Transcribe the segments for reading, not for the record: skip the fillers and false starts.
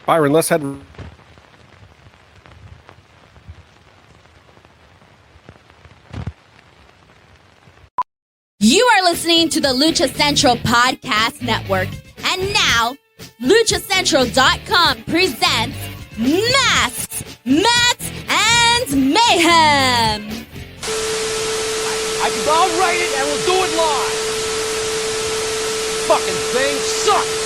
Byron, let's head. You are listening to the Lucha Central Podcast Network. And now, LuchaCentral.com presents Masks, Mats, and Mayhem. I can all write it and we'll do it live. Fucking thing sucks.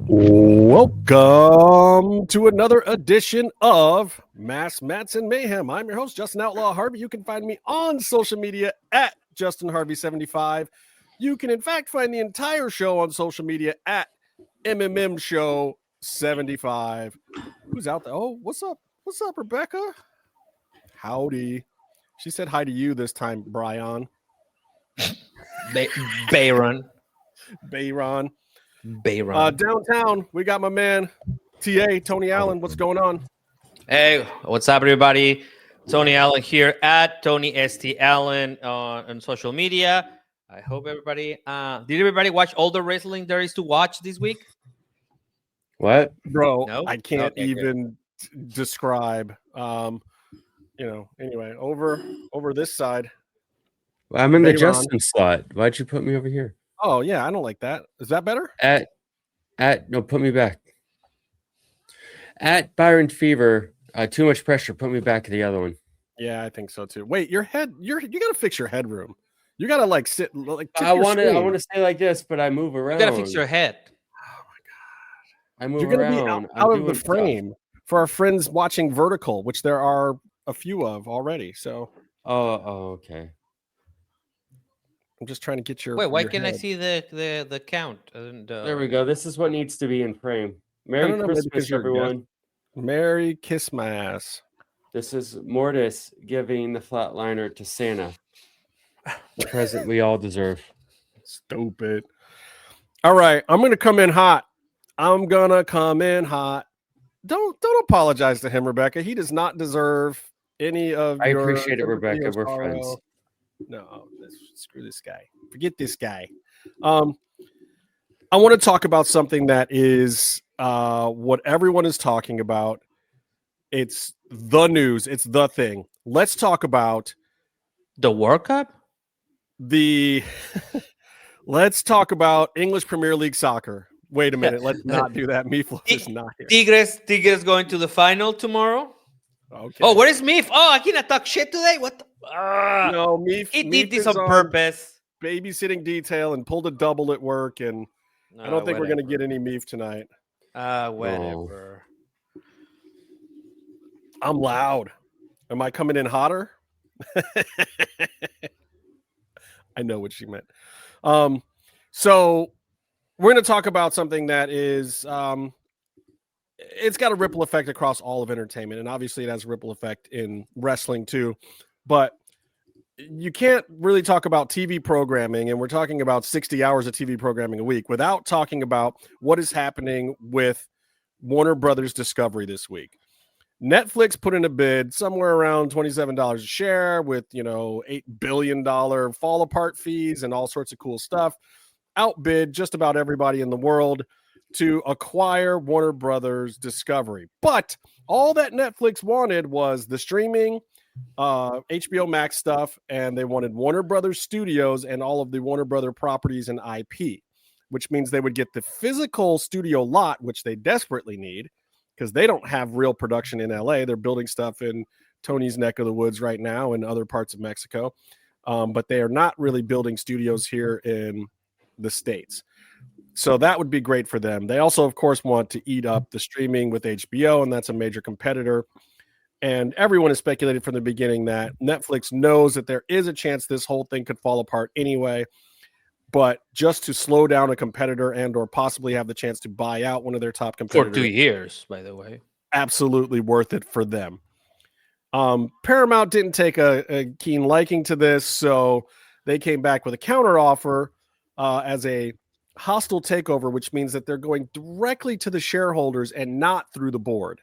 Welcome to another edition of Masks, Mats, and Mayhem. I'm your host, Justin Outlaw Harvey. You can find me on social media at JustinHarvey75. You can, in fact, find the entire show on social media at MMMshow75. Who's out there? Oh, what's up? What's up, Rebecca? Howdy. She said hi to you this time, Brian. Byron. Downtown, we got my man, TA, Tony Allen. What's going on? Hey, what's up, everybody? Tony Allen here at Tony ST Allen on social media. I hope everybody did everybody watch all the wrestling there is to watch this week? What? Bro, No? I can't Okay, even describe. Anyway, over this side. I'm in the Bayron. Justin slot. Why'd you put me over here? Oh, yeah, I don't like that. Is that better? No, put me back. At Byron Fever, too much pressure. Put me back to the other one. Yeah, I think so too. Wait, you got to fix your headroom. You got to like sit like I want to stay like this, but I move around. You gotta fix your head. Oh my god. I move You're going to be around. out of the frame for our friends watching Vertical, which there are a few of already. So Oh, okay. I'm just trying to get your. Wait, why your can't I head. see the count? And, There we go. This is what needs to be in frame. Merry don't know, maybe because Christmas, you're a guest. everyone. Merry kiss my ass. This is Mortis giving the flatliner to Santa. The present we all deserve. Stupid. All right, I'm gonna come in hot. Don't apologize to him, Rebecca. He does not deserve any of. I your appreciate it, Rebecca. We're sorrow. friends. No, screw this guy. Forget this guy. I want to talk about something that is what everyone is talking about. It's the news. It's the thing. Let's talk about the World Cup? Let's talk about English Premier League soccer. Wait a minute. Let's not do that. Meefloaf is not here. Tigres going to the final tomorrow. Okay. Oh, where is Meef? Oh, I cannot talk shit today. What? No, Meef. He Meef did this is on purpose. Babysitting detail and pulled a double at work, and I don't think we're going to get any Meef tonight. Whatever. I'm loud. Am I coming in hotter? I know what she meant. So we're going to talk about something that is, it's got a ripple effect across all of entertainment. And obviously it has a ripple effect in wrestling too, but you can't really talk about TV programming. And we're talking about 60 hours of TV programming a week without talking about what is happening with Warner Brothers Discovery this week. Netflix put in a bid somewhere around $27 a share with, $8 billion fall apart fees and all sorts of cool stuff. Outbid just about everybody in the world to acquire Warner Brothers Discovery. But all that Netflix wanted was the streaming, HBO Max stuff, and they wanted Warner Brothers Studios and all of the Warner Brothers properties and IP, which means they would get the physical studio lot, which they desperately need, because they don't have real production in LA. They're building stuff in Tony's neck of the woods right now and other parts of Mexico. But they are not really building studios here in the States. So that would be great for them. They also, of course, want to eat up the streaming with HBO, and that's a major competitor. And everyone has speculated from the beginning that Netflix knows that there is a chance this whole thing could fall apart anyway. But just to slow down a competitor and or possibly have the chance to buy out one of their top competitors. For 2 years, by the way. Absolutely worth it for them. Paramount didn't take a keen liking to this, so they came back with a counter offer as a hostile takeover, which means that they're going directly to the shareholders and not through the board,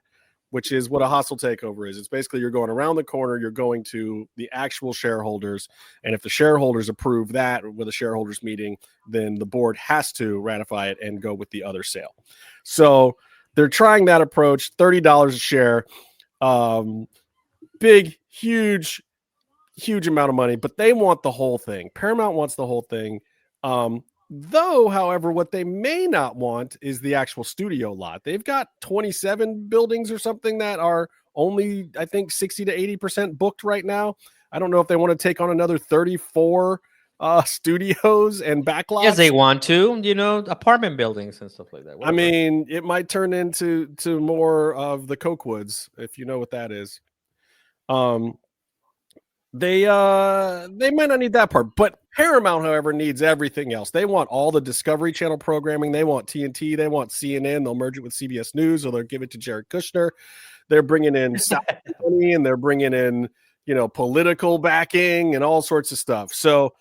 which is what a hostile takeover is. It's basically you're going around the corner, you're going to the actual shareholders, and if the shareholders approve that with a shareholders meeting, then the board has to ratify it and go with the other sale. So they're trying that approach, $30 a share, big, huge amount of money, but they want the whole thing. Paramount wants the whole thing. Though, however, what they may not want is the actual studio lot. They've got 27 buildings or something that are only, I think, 60 to 80% booked right now. I don't know if they want to take on another 34 studios and backlots. Yes, they want to, apartment buildings and stuff like that. I mean, it might turn into more of the Cokewoods, if you know what that is. They might not need that part, but Paramount, however, needs everything else. They want all the Discovery Channel programming. They want TNT. They want CNN. They'll merge it with CBS News, or they'll give it to Jared Kushner. They're bringing in money, and they're bringing in, political backing and all sorts of stuff. So,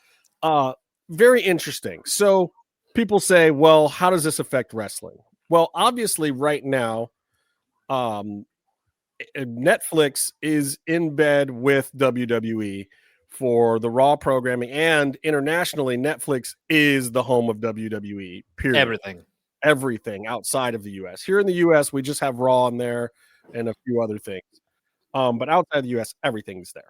very interesting. So people say, well, how does this affect wrestling? Well, obviously right now, Netflix is in bed with WWE for the Raw programming, and internationally, Netflix is the home of WWE. Period. Everything outside of the U.S. Here in the U.S., we just have Raw in there and a few other things. But outside the U.S., everything's there.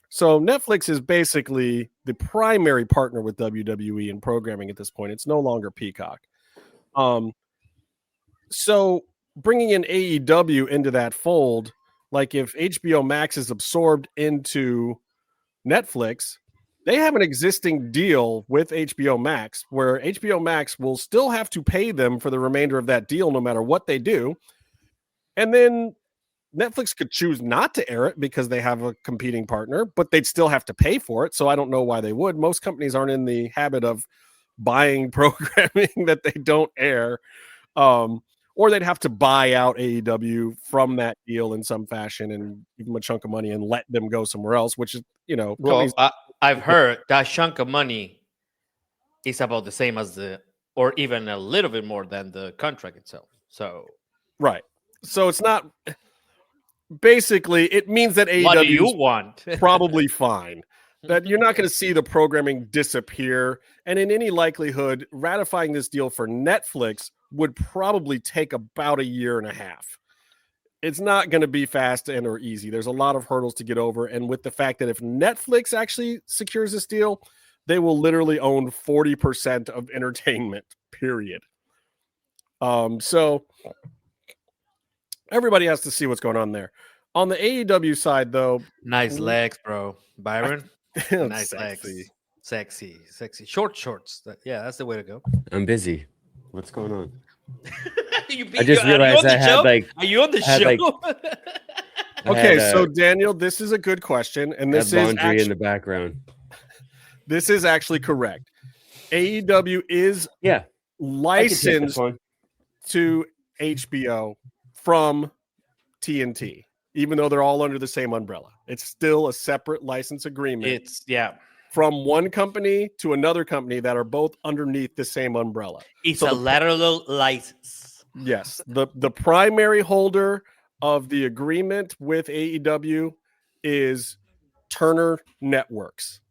So Netflix is basically the primary partner with WWE in programming at this point. It's no longer Peacock. So bringing in AEW into that fold, like if HBO Max is absorbed into Netflix, they have an existing deal with HBO Max where HBO Max will still have to pay them for the remainder of that deal no matter what they do. And then Netflix could choose not to air it because they have a competing partner, but they'd still have to pay for it. So I don't know why they would. Most companies aren't in the habit of buying programming that they don't air. Or they'd have to buy out AEW from that deal in some fashion and give them a chunk of money and let them go somewhere else, which is, well, I've heard that chunk of money is about the same as or even a little bit more than the contract itself. So, right. So it's not, basically, it means that AEW what do you want? probably fine. That you're not going to see the programming disappear. And in any likelihood, ratifying this deal for Netflix would probably take about a year and a half. It's not going to be fast and or easy. There's a lot of hurdles to get over. And with the fact that if Netflix actually secures this deal, they will literally own 40% of entertainment, period. So everybody has to see what's going on there. On the AEW side, though. Nice legs, bro. Byron. Nice sexy. legs. Sexy. Shorts. That's the way to go. I'm busy. What's going on? I just realized I had Are you on the show? Okay, so Daniel, this is a good question, and this is laundry in the background. This is actually correct. AEW is licensed to HBO from TNT, even though they're all under the same umbrella. It's still a separate license agreement. From one company to another company that are both underneath the same umbrella. It's a lateral license. Yes. The primary holder of the agreement with AEW is Turner Networks,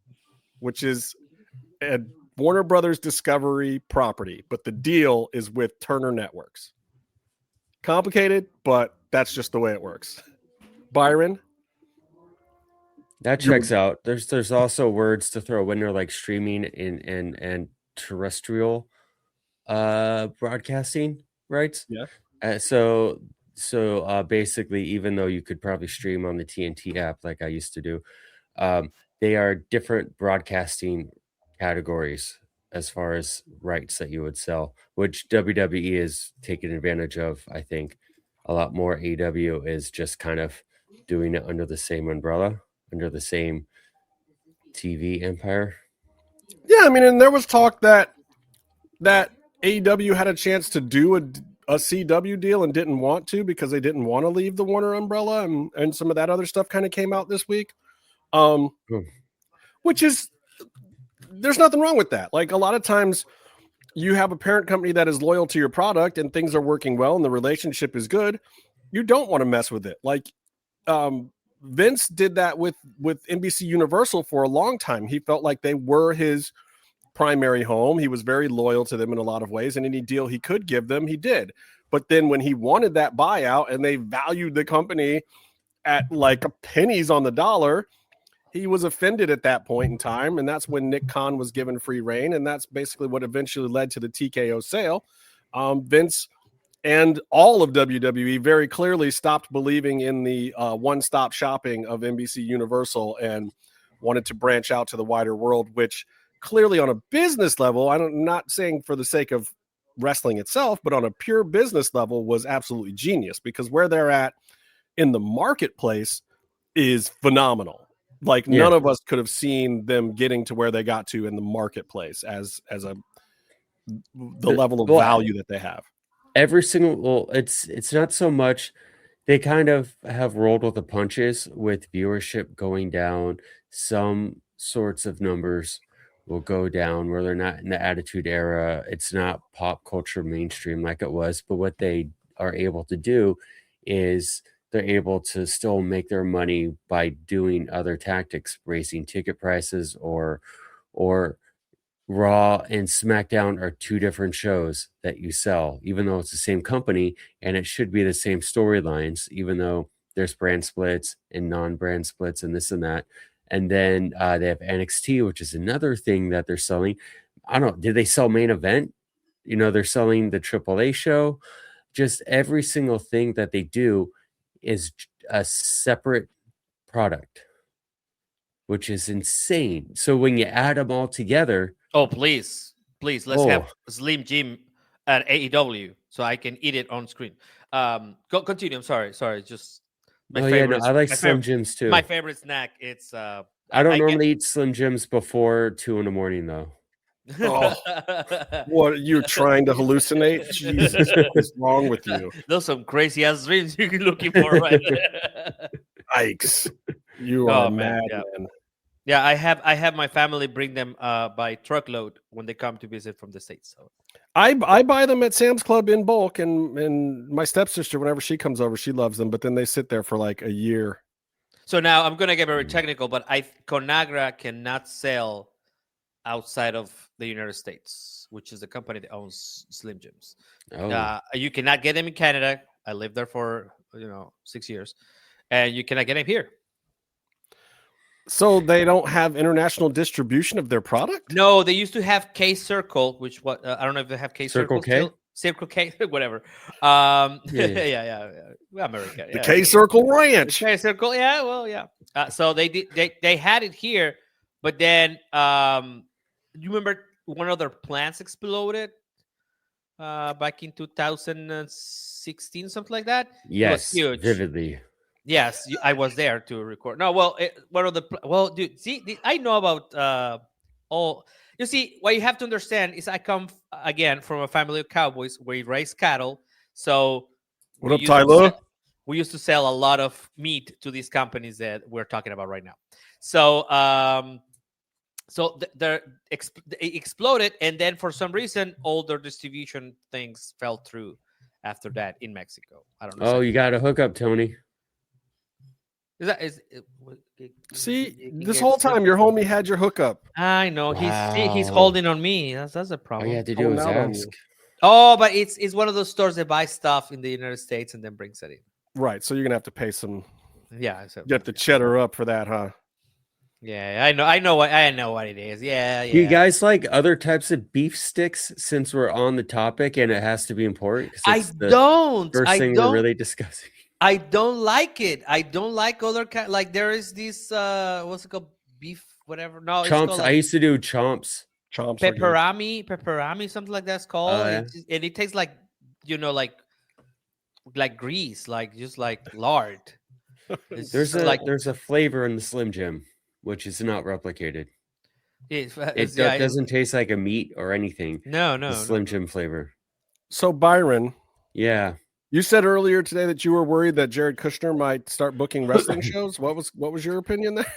which is a Warner Brothers Discovery property, but the deal is with Turner Networks. Complicated, but that's just the way it works. Byron? That checks out. There's also words to throw in there like streaming and terrestrial broadcasting rights. Yeah. So basically, even though you could probably stream on the TNT app like I used to do, they are different broadcasting categories as far as rights that you would sell, which WWE is taking advantage of. I think a lot more. AEW is just kind of doing it under the same umbrella, under the same TV empire. Yeah, I mean, and there was talk that AEW had a chance to do a CW deal and didn't want to because they didn't want to leave the Warner umbrella, and some of that other stuff kind of came out this week. Which is, there's nothing wrong with that. Like, a lot of times you have a parent company that is loyal to your product and things are working well and the relationship is good. you don't want to mess with it. Like Vince did that with NBC Universal for a long time. He felt like they were his primary home. He was very loyal to them in a lot of ways, and any deal he could give them, he did. But then when he wanted that buyout and they valued the company at like pennies on the dollar, he was offended at that point in time. And that's when Nick Khan was given free reign. And that's basically what eventually led to the TKO sale. Vince and all of WWE very clearly stopped believing in the one-stop shopping of NBC Universal and wanted to branch out to the wider world, which clearly on a business level, I'm not saying for the sake of wrestling itself, but on a pure business level was absolutely genius, because where they're at in the marketplace is phenomenal. Like none of us could have seen them getting to where they got to in the marketplace as the level of value that they have. Every single, it's not so much, they kind of have rolled with the punches with viewership going down. Some sorts of numbers will go down where they're not in the Attitude Era. It's not pop culture mainstream like it was, but what they are able to do is they're able to still make their money by doing other tactics, raising ticket prices, or Raw and SmackDown are two different shows that you sell, even though it's the same company and it should be the same storylines, even though there's brand splits and non-brand splits and this and that. And then they have NXT, which is another thing that they're selling. I don't know. Did they sell Main Event? They're selling the AAA show. Just every single thing that they do is a separate product, which is insane. So when you add them all together, please, let's have Slim Jim at AEW so I can eat it on screen. Continue. I'm sorry. Just my favorite. I like Slim Jims too. My favorite snack. It's I don't normally eat Slim Jims before 2 a.m. though. What, you're trying to hallucinate? Jesus, what's wrong with you? Those some crazy ass dreams you're looking for right there. Yikes. You are mad, man. Yeah, I have my family bring them by truckload when they come to visit from the States. So I buy them at Sam's Club in bulk, and my stepsister, whenever she comes over, she loves them, but then they sit there for like a year. So now I'm gonna get very technical, but Conagra cannot sell outside of the United States, which is the company that owns Slim Jims. You cannot get them in Canada. I lived there for 6 years, and you cannot get them here. So they don't have international distribution of their product? No, they used to have K Circle, which I don't know if they have K Circle. Circle K, whatever. Yeah. America. The K Circle Ranch. K Circle, yeah. Well, yeah. So they had it here, but then you remember one of their plants exploded back in 2016, something like that. Yes, vividly. Yes, I was there to record. No, dude, see, I know about all. You see, what you have to understand is I come again from a family of cowboys where we raise cattle. So what up, Tyler? We used to sell a lot of meat to these companies that we're talking about right now. So they exploded, and then for some reason, all their distribution things fell through after that in Mexico. I don't know. Oh, you got a hookup, Tony. See, this whole time your homie had your hookup. I know. He's holding on me. That's a problem. All you had to do was ask. Oh, but it's one of those stores that buy stuff in the United States and then brings it in. Right. So you're gonna have to pay some. Yeah. So you have to cheddar up for that, huh? Yeah, I know what it is. Yeah. Do you guys like other types of beef sticks? Since we're on the topic and it has to be important. I don't. First thing we're really discussing. I don't like it. I don't like other kind. Like there is this what's it called? Beef, whatever. No, chomps. I used to do chomps. Chomps. Pepperami, something like that's called. And it tastes like like grease, like just like lard. There's a flavor in the Slim Jim which is not replicated. It doesn't taste like a meat or anything. No. The Slim Jim flavor. So Byron. Yeah. You said earlier today that you were worried that Jared Kushner might start booking wrestling shows. What was your opinion there?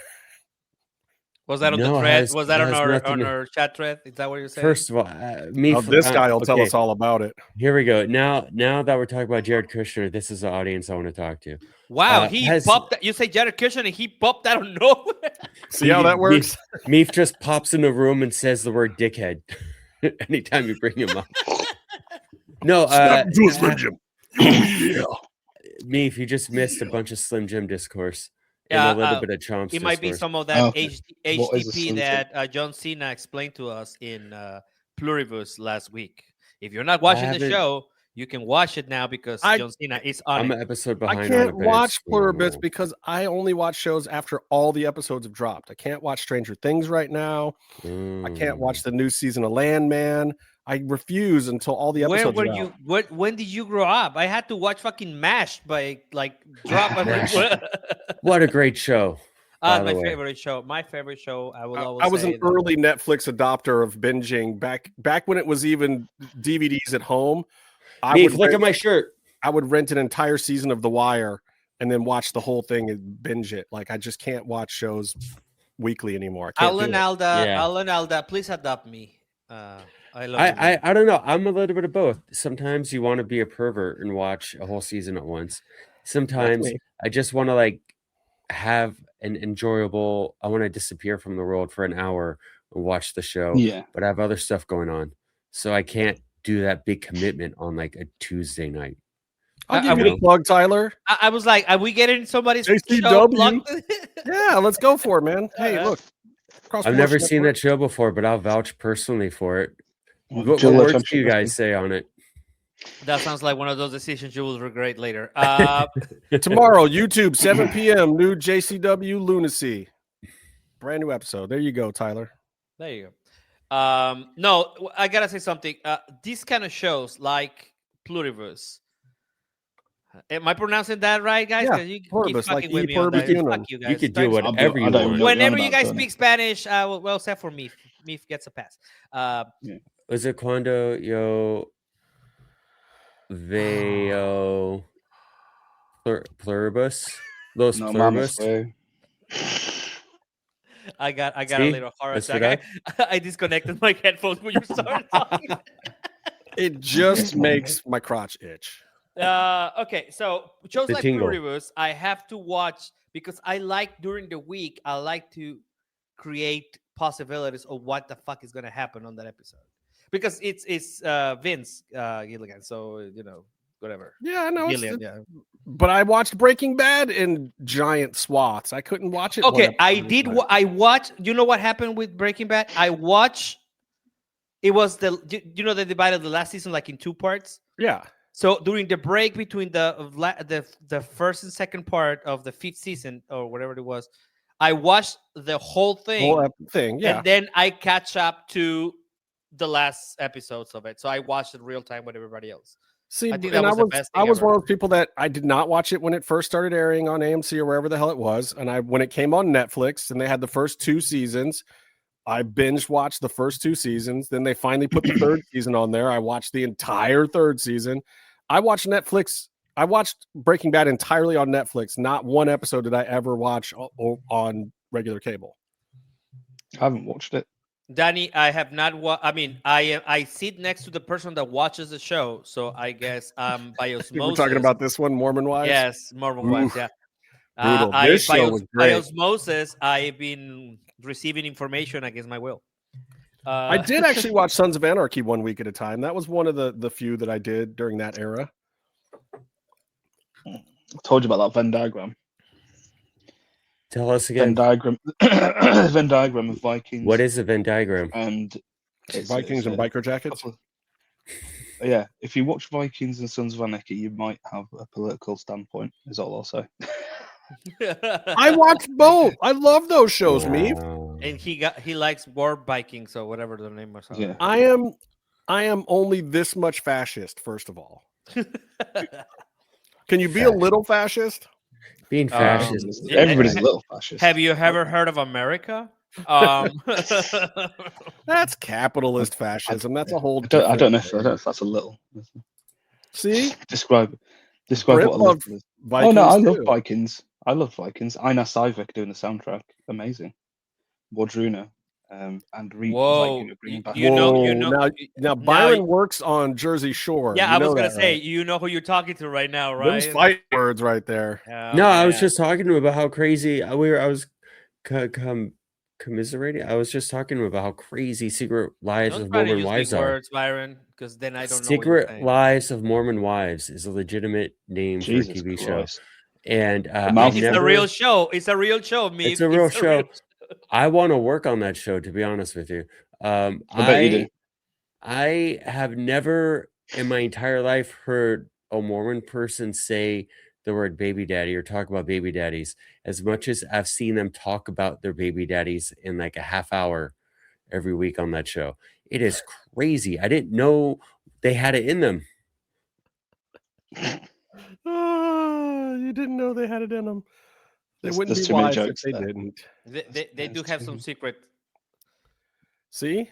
Was that on No, the it thread? has- Was that it on has our nothing to- chat thread? Is that what you're saying? First of all, me. Oh, this guy will tell okay, us all about it. Here we go. Now that we're talking about Jared Kushner, this is the audience I want to talk to. Wow, he popped that. You say Jared Kushner and he popped out of nowhere. See how that works? Meef just pops in the room and says the word dickhead anytime you bring him up. No, Slim Jim. Yeah. Meef, you just missed a bunch of Slim Jim discourse Yeah, and a little bit of Chomps. It might be discourse. some of that Okay. What is a HTTP Slim that John Cena explained to us in Pluribus last week. If you're not watching the haven't- show, you can watch it now because John Cena is on I'm it. an episode behind. I on can't it, but watch it's Pluribus phenomenal. because I only watch shows after all the episodes have dropped. I can't watch Stranger Things right now. I can't watch the new season of Landman. I refuse until all the Where episodes were are you? out. When did you grow up? I had to watch fucking MASH by like drop. MASH. What a great show! by the My way. favorite show. My favorite show. I will always. I was say an that- early Netflix adopter of binging back when it was even DVDs at home. Meef, look at my shirt. I would rent an entire season of The Wire and then watch the whole thing and binge it. Like I just can't watch shows weekly anymore. I can't do it. Yeah. Alan Alda, please adopt me. I love. I don't know. I'm a little bit of both. Sometimes you want to be a pervert and watch a whole season at once. Sometimes me. I just want to like have an enjoyable. I want to disappear from the world for an hour and watch the show. Yeah. But I have other stuff going on, so I can't do that big commitment on like a Tuesday night. I'll I give you a would- plug, Tyler. I was like, are we getting somebody's show JCW. plugged? Yeah, let's go for it, man. Hey, look. I've never seen that show before, but I'll vouch personally for it. What Jill words Championship do you guys Wrestling. say on it? That sounds like one of those decisions you will regret later. Tomorrow, YouTube, 7 p.m. New JCW Lunacy. Brand new episode. There you go, Tyler. There you go. No, I gotta say something. These kind of shows like Pluribus. Am I pronouncing that right, guys? Yeah, 'Cause you keep Pluribus, like fucking with me on that. E-Pluribus. Fuck you guys. You could do Thanks. whatever you I don't want. know. Whenever Don't you know guys about speak Spanish, well, except for Meef. Meef gets a pass. Was it cuando yo veo pluribus? Los No mames, pluribus? güey. I got a See? little heart That's attack. I disconnected my headphones when you started talking. It just makes my crotch itch. Okay, so shows The like tingle. Pluribus, I have to watch because I like during the week. I like to create possibilities of what the fuck is going to happen on that episode because it's Vince Gilligan, so you know whatever. Yeah, I know. Gillian, yeah. But I watched Breaking Bad in giant swaths. I couldn't watch it. one Okay, I episode at a did. time. I watched. You know what happened with Breaking Bad? I watched. It was you know they divided the last season like in two parts. Yeah. So during the break between the first and second part of the fifth season or whatever it was, I watched the whole thing, Thing. Yeah. and then I catch up to the last episodes of it. So I watched it real time with everybody else. See, I think and that was the best thing I was ever. one of those people that I did not watch it when it first started airing on AMC or wherever the hell it was. And when it came on Netflix and they had the first two seasons, I binge watched the first two seasons. Then they finally put the third season on there. I watched the entire third season. I watched Breaking Bad entirely on Netflix. Not one episode did I ever watch on regular cable. I haven't watched it. Danny, I have not. I mean, I sit next to the person that watches the show, so I guess by osmosis. We're talking about this one, Mormon Wives. Yes, Mormon Wives. Yeah. Brutal. This show was By great. osmosis, I've been receiving information against my will. I did actually watch Sons of Anarchy one week at a time. That was one of the few that I did during that era. I told you about that Venn diagram. Tell us Venn again. diagram. Venn diagram of Vikings. What is a Venn diagram? And Vikings and a biker jackets. couple yeah, if you watch Vikings and Sons of Anarchy, you might have a political standpoint. Is all I'll say. I watched both. I love those shows, Meef. Wow. And he likes war Vikings or whatever the name was. Yeah. I am only this much fascist, first of all. Can you be a little fascist? Being fascist. Everybody's a little fascist. Have you ever heard of America? That's capitalist fascism. That's a whole. I don't know different if that's a little. See, Describe Rip what a loved little is. Vikings Oh no, I love too. Vikings. I love Vikings. Ina Sivek doing the soundtrack. Amazing. Wardruna, and Reed was Whoa, like, bring him back. Now Byron works on Jersey Shore. Yeah, You I know was gonna that, say, right? you know who you're talking to right now, Those right? fight words right there. No, I was man. just talking to him about how crazy I was commiserating. I was just talking to him about how crazy Secret Lives Don't of try to Mormon use Wives big are. words, Byron, because then I don't know what you're Secret saying. Lives of Mormon Wives is a legitimate name Jesus for a TV Christ. show. And mouth- It's a real show. It's a real show, Meef. It's a real show. I want to work on that show, to be honest with you. I bet you do. I have never in my entire life heard a Mormon person say the word baby daddy or talk about baby daddies as much as I've seen them talk about their baby daddies in like a half hour every week on that show. It is crazy. I didn't know they had it in them. You didn't know they had it in them. They wouldn't There's be too many wise if jokes they there. didn't. They do have some secret. See?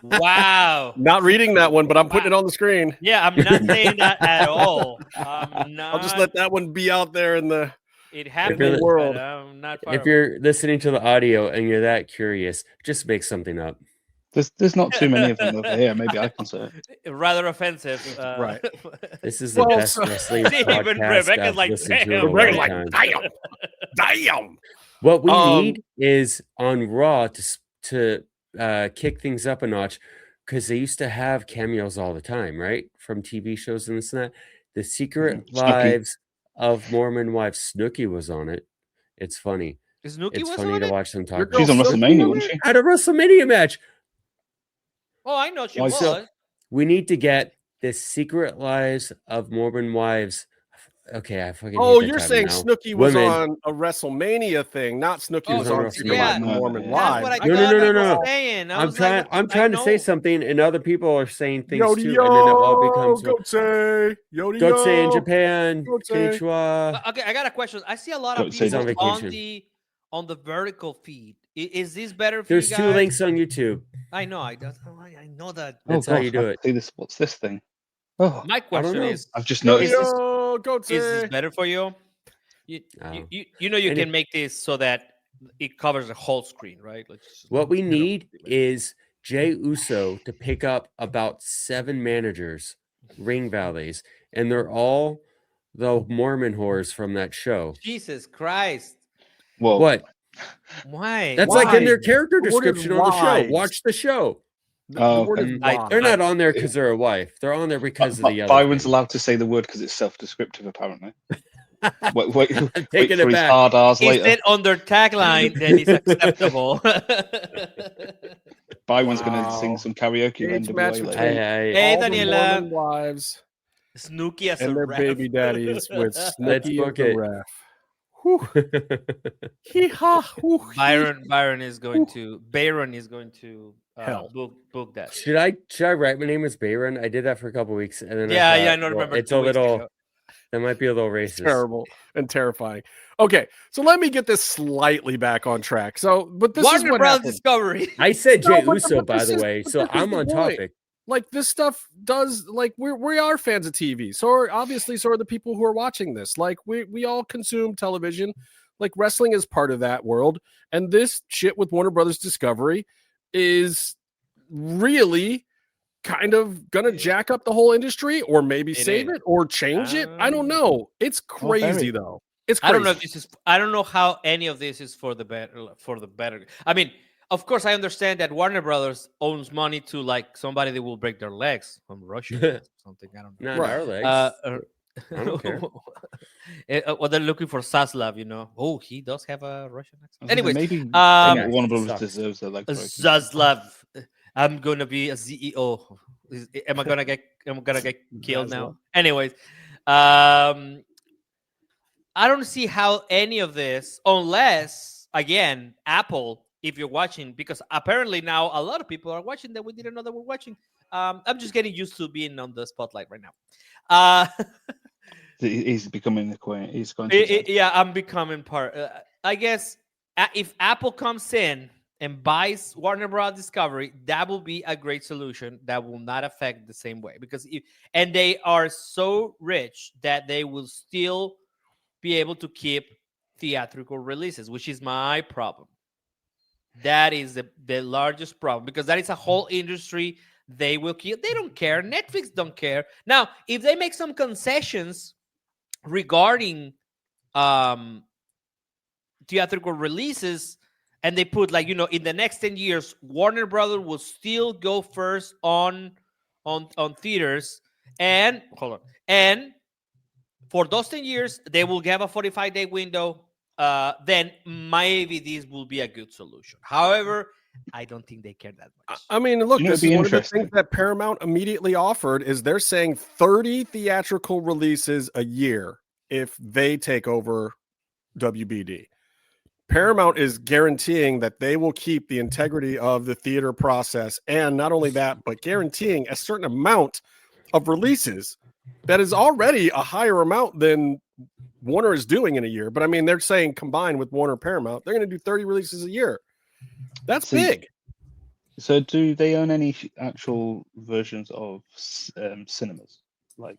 Wow. Not reading that one, but I'm putting it on the screen. Yeah, I'm not saying that at all. I'm not. I'll just let that one be out there in the It in happened, the world. but I'm not part If of it. you're listening to the audio and you're that curious, just make something up. There's not too many of them over here. Maybe I can say it. Rather offensive. Right. This is the Well, best so- wrestling Even podcast Rebecca's I've like, listened to in "Damn." a Rebecca's long like, time. damn. What we Um, need is on Raw to kick things up a notch, because they used to have cameos all the time, right? From TV shows and this and that. The Secret Snooki. Lives of Mormon Wives. Snooki was on it. It's funny. Snooki It's was funny on to it? watch them Your talk. girl She's on Snooki WrestleMania, on wasn't it? she? At a WrestleMania match. Oh, I know she Why was. so? We need to get the Secret Lives of Mormon Wives. Okay, I fucking Oh, hate that you're title saying now. Snooki was Women. on a WrestleMania thing, not Snooki Oh, was on on WrestleMania. Secret yeah. Lives of Mormon Yeah. That's Lives. what I I No, thought no, you no, were no. saying. I I'm was trying. like, I'm I trying to say know. something, and other people are saying things Yodi too, and then it all becomes Gotsei, Yodi Gotse in Japan, Gotse. Konnichiwa. Okay, I got a question. I see a lot Go of say people He's on vacation. on the vertical feed. Is this better for There's you two guys? links on YouTube. I know. I know that. That's how you do it. See this? What's this thing? Oh, My question know. is, I've just Yodi noticed. this. Gotse. is this better for you? You Oh. you And can make this so that it covers the whole screen, right? Like, What we need is Jay Uso to pick up about 7 managers, ring valets, and they're all the Mormon whores from that show. Jesus Christ. Whoa. What? Why? That's like in their Wives. character The word is description on the show. wives. Watch the show. The Oh, word is okay. wives. They're not on there because they're a wife. They're on there because of the other. Byron's thing. allowed to say the word because it's self-descriptive, apparently. wait I'm wait taking for it his back. hard R's Is later. it on their tagline? Then it's acceptable. Byron's going to Wow. sing some karaoke Cage of match NWA between later. Hey, all the Daniela. Mormon wives Snooki as and a their ref. baby daddies with Let's Snooki book as the it. ref. Whew. Hee-haw, whew, hee. Byron is going to Hell. book that. Should I write my name as Byron? I did that for a couple weeks, and then Yeah, I I thought, don't well, remember. it's 2 a weeks little. ago. That might be a little racist. Terrible and terrifying. Okay, so let me get this slightly back on track. So, but this is Warner what Brothers happened. Discovery. I said No, Jay but Uso, by this the is- way, but so this is I'm the on point. topic. Like this stuff does, like we are fans of TV. So are, obviously, so are the people who are watching this. Like we all consume television. Like wrestling is part of that world, and this shit with Warner Brothers Discovery is really kind of gonna jack up the whole industry, or maybe It save is. it, or change it. I don't know. It's crazy very. though. It's crazy. I don't know if this is. I don't know how any of this is for the better. For the better. I mean, of course, I understand that Warner Brothers owns money to like somebody that will break their legs from Russia or something. I don't know. Not Right. our legs. I don't care. Well, they're looking for Zaslav, you know. Oh, he does have a Russian accent. I was Anyways, gonna say, maybe Yeah, one of them sucks. deserves their leg broken. Zaslav, I'm gonna be a CEO. Am I gonna get killed now? Zaslav. Anyways, I don't see how any of this, unless again, Apple, if you're watching, because apparently now a lot of people are watching that we didn't know that we're watching. I'm just getting used to being on the spotlight right now. He's becoming the queen. He's going to. Yeah, I'm becoming part. I guess if Apple comes in and buys Warner Bros. Discovery, that will be a great solution that will not affect the same way, because and they are so rich that they will still be able to keep theatrical releases, which is my problem. That is the largest problem, because that is a whole industry they will kill. They don't care. Netflix don't care. Now, if they make some concessions regarding theatrical releases, and they put, like, in the next 10 years, Warner Brothers will still go first on theaters, and hold on, and for those 10 years they will have a 45-day window, then maybe this will be a good solution. However, I don't think they care that much. I mean, look, You know, this it'd is be one of the interesting. things that Paramount immediately offered is they're saying 30 theatrical releases a year if they take over WBD. Paramount is guaranteeing that they will keep the integrity of the theater process, and not only that, but guaranteeing a certain amount of releases that is already a higher amount than Warner is doing in a year. But I mean, they're saying combined with Warner Paramount, they're going to do 30 releases a year. That's big. So do they own any actual versions of cinemas, like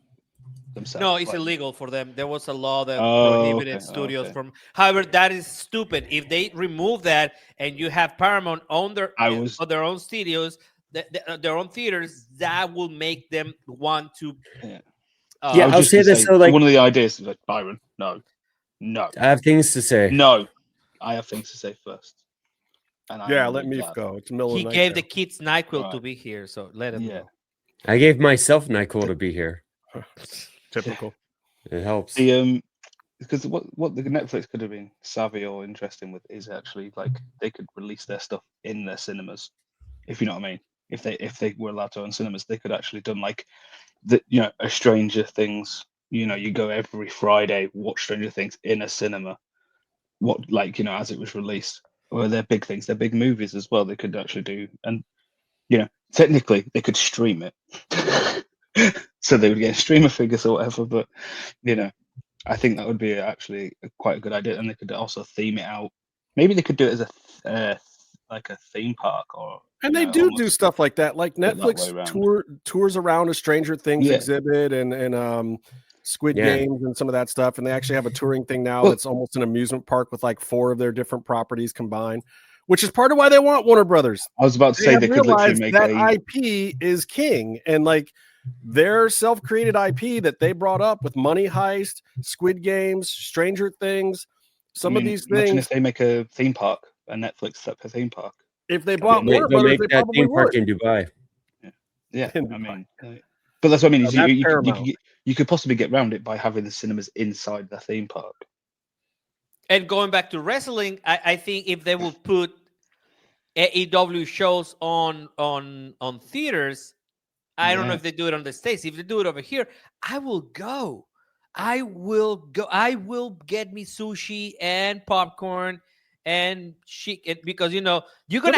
themselves? No, it's Like- illegal for them. There was a law that Oh, prohibited okay, studios okay. from. However, that is stupid. If they remove that and you have Paramount on their own studios, their own theaters, that will make them want to. Yeah. Yeah, I was I'll just say gonna this, so, like- one of the ideas is like, Byron, no, I have things to say. no, I have things to say first. And Yeah, I'm let really me glad. go. It's the middle of He the night gave there. the kids NyQuil to Right. be here, so let him Yeah. know. I gave myself NyQuil to be here. Typical. It helps. The because what the Netflix could have been savvy or interesting with is actually, like, they could release their stuff in their cinemas, if you know what I mean. If they were allowed to own cinemas, they could actually done like a Stranger Things. You go every Friday, watch Stranger Things in a cinema. As it was released. Or they're big things. They're big movies as well. They could actually do, and technically they could stream it, so they would get streamer figures or whatever. But I think that would be actually quite a good idea, and they could also theme it out. Maybe they could do it as like a theme park, or And they do almost stuff like that. Like that Netflix way around. tours around a Stranger Things Yeah. exhibit and Squid Yeah. Games and some of that stuff. And they actually have a touring thing now Well- that's almost an amusement park with like 4 of their different properties combined, which is part of why they want Warner Brothers. I was about to say have they could literally realized make that a IP is king, and like their self-created IP that they brought up with Money Heist, Squid Games, Stranger Things, some of these Imagine things. if they make a theme park, a Netflix type of theme park. If they bought They'll Warner They'll Brothers, make they that probably theme park would. in Dubai. Yeah, In I Dubai. mean, but that's what I mean. No, Is that's you Paramount. you could possibly get around it by having the cinemas inside the theme park. And going back to wrestling, I think if they will put AEW shows on theaters, I don't know Yeah. if they do it on the States. If they do it over here, I will go. I will go. I will get me sushi and popcorn and chicken, because you're gonna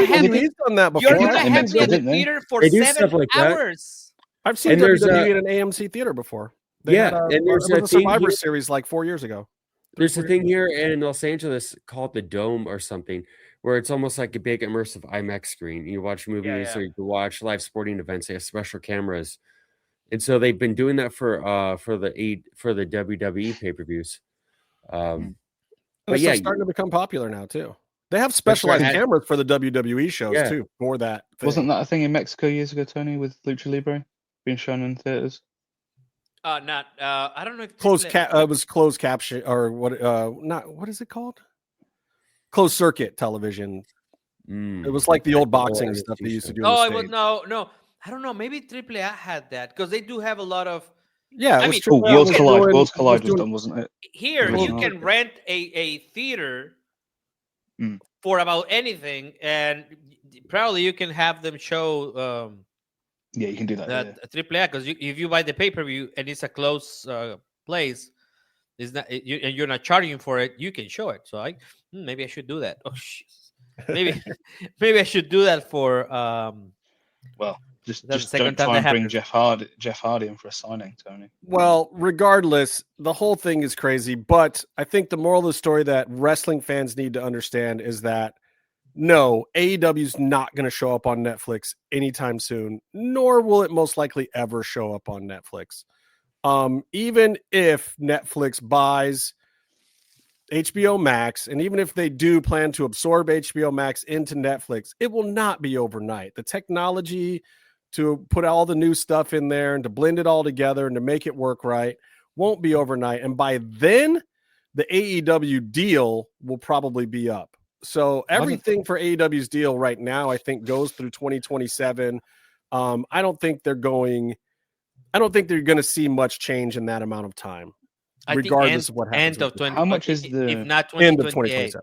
have WWE's done that you're before. gonna They have mixed me it, at the didn't they? theater for They do 7 stuff like that. hours. I've seen And there's WWE in an AMC theater before. They Yeah, had and it there's was a a thing Survivor here- Series like 4 years ago. There's a thing here in Los Angeles called the Dome or something, where it's almost like a big immersive IMAX screen. You watch movies yeah. or you can watch live sporting events. They have special cameras, and so they've been doing that for the WWE pay-per-views. And But it's yeah, starting to become popular now too. They have specialized right. cameras for the WWE shows Yeah. too for that thing. Wasn't that a thing in Mexico years ago, Tony, with Lucha Libre being shown in theaters? I don't know if closed it was closed caption or what what is it called? Closed circuit television. It was like the old boxing stuff they used to do. in the Oh, it was States. no. I don't know. Maybe AAA had that, because they do have a lot of. Yeah, I it was mean- Triple A Worlds was Collide. doing- Worlds Collide was doing- done, wasn't it? Here, Oh, you okay. can rent a theater Mm. for about anything, and probably you can have them show Yeah, you can do that. Yeah. AAA, because if you buy the pay-per-view and it's a close place, it's not and you're not charging for it, you can show it. So maybe I should do that. Oh shit. Maybe maybe I should do that for Well, just That's the second don't time try that and bring Jeff Hardy in for a signing, Tony. Well, regardless, the whole thing is crazy. But I think the moral of the story that wrestling fans need to understand is that no, AEW is not going to show up on Netflix anytime soon, nor will it most likely ever show up on Netflix. Even if Netflix buys HBO Max, and even if they do plan to absorb HBO Max into Netflix, it will not be overnight. The technology to put all the new stuff in there and to blend it all together and to make it work right won't be overnight. And by then, the AEW deal will probably be up. So everything for AEW's deal right now, I think, goes through 2027. I don't think they're going to see much change in that amount of time, regardless of what happens. End of 20. How much is the if not end of 2028? 2027?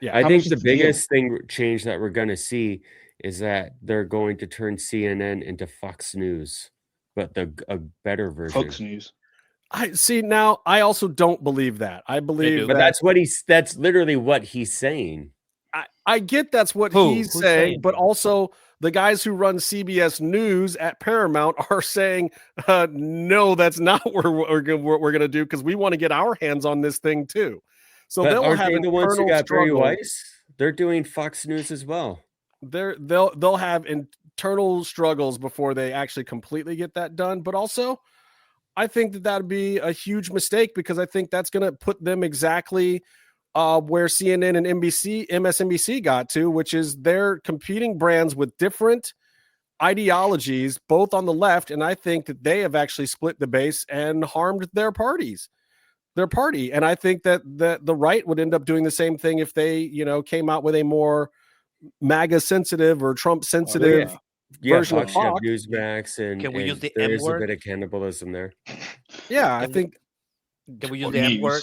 Yeah. I How think much the is the deal? biggest change that we're going to see is that they're going to turn CNN into Fox News, but a better version. Fox News? I see now. I also don't believe that. I believe But that that's literally what he's saying. I get that's what Who's he's saying, saying but that? also the guys who run CBS News at Paramount are saying, no, that's not what we're going to do, because we want to get our hands on this thing too. So But they'll aren't have they the ones who internal got Barry struggles. Weiss? They're doing Fox News as well. They'll have internal struggles before they actually completely get that done. But also, I think that'd be a huge mistake, because I think that's going to put them exactly where CNN and MSNBC got to, which is they're competing brands with different ideologies, both on the left, and I think that they have actually split the base and harmed their party. And I think that the right would end up doing the same thing if they, came out with a more MAGA sensitive or Trump sensitive version of Fox, you have Fox. Newsmax, and Can we use the there M is a word? bit of cannibalism there. Yeah, I think Can we use Or the M news. word?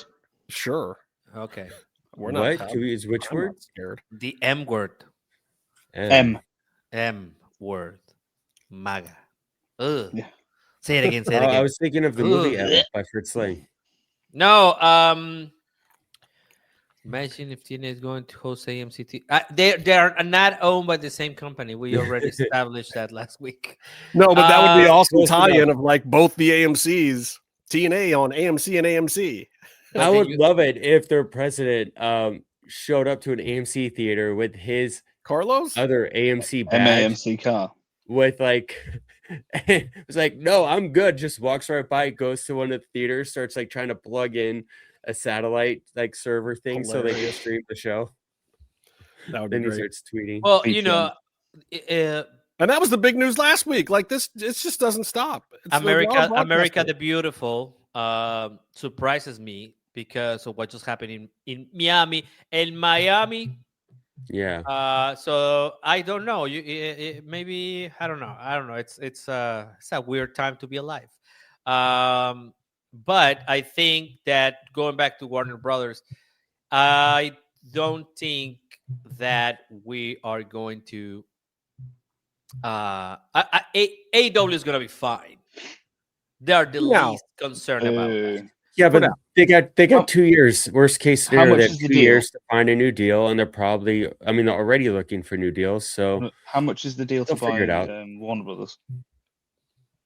sure. Okay. We're What? not. Can we use which I'm word? not scared. The M word. M. M word. MAGA. Ugh. Yeah. Say it again. Say it Oh, again. I was thinking of the movie Ugh. M by Fritz Lang. No. Imagine if TNA is going to host AMCT. They are not owned by the same company. We already established that last week. No, but that would be awesome close tie-in enough. of like both the AMCs, TNA on AMC and AMC. But I then would you- love it if their president showed up to an AMC theater with his Carlos? other AMC badge MAMC car. with like it's like, no, I'm good. Just walks right by, goes to one of the theaters, starts like trying to plug in a satellite like server thing so they can Hilarious. stream the show. That would be Then he great. starts tweeting. well, BTM. And that was the big news last week. Like this, it just doesn't stop. It's a lot of America broadcasting. the Beautiful surprises me because of what just happened in Miami. In Miami. Yeah. So I don't know. Maybe I don't know. It's a weird time to be alive. But I think that going back to Warner Brothers, I don't think that we are going to. AEW is going to be fine. They are the No. least concerned about that. Yeah, For but now. they got How- 2 years. Worst case How scenario, much they have is the 2 deal? years to find a new deal, and they're probably, they're already looking for new deals. So How much is the deal to They'll figure buy it out. Warner Brothers?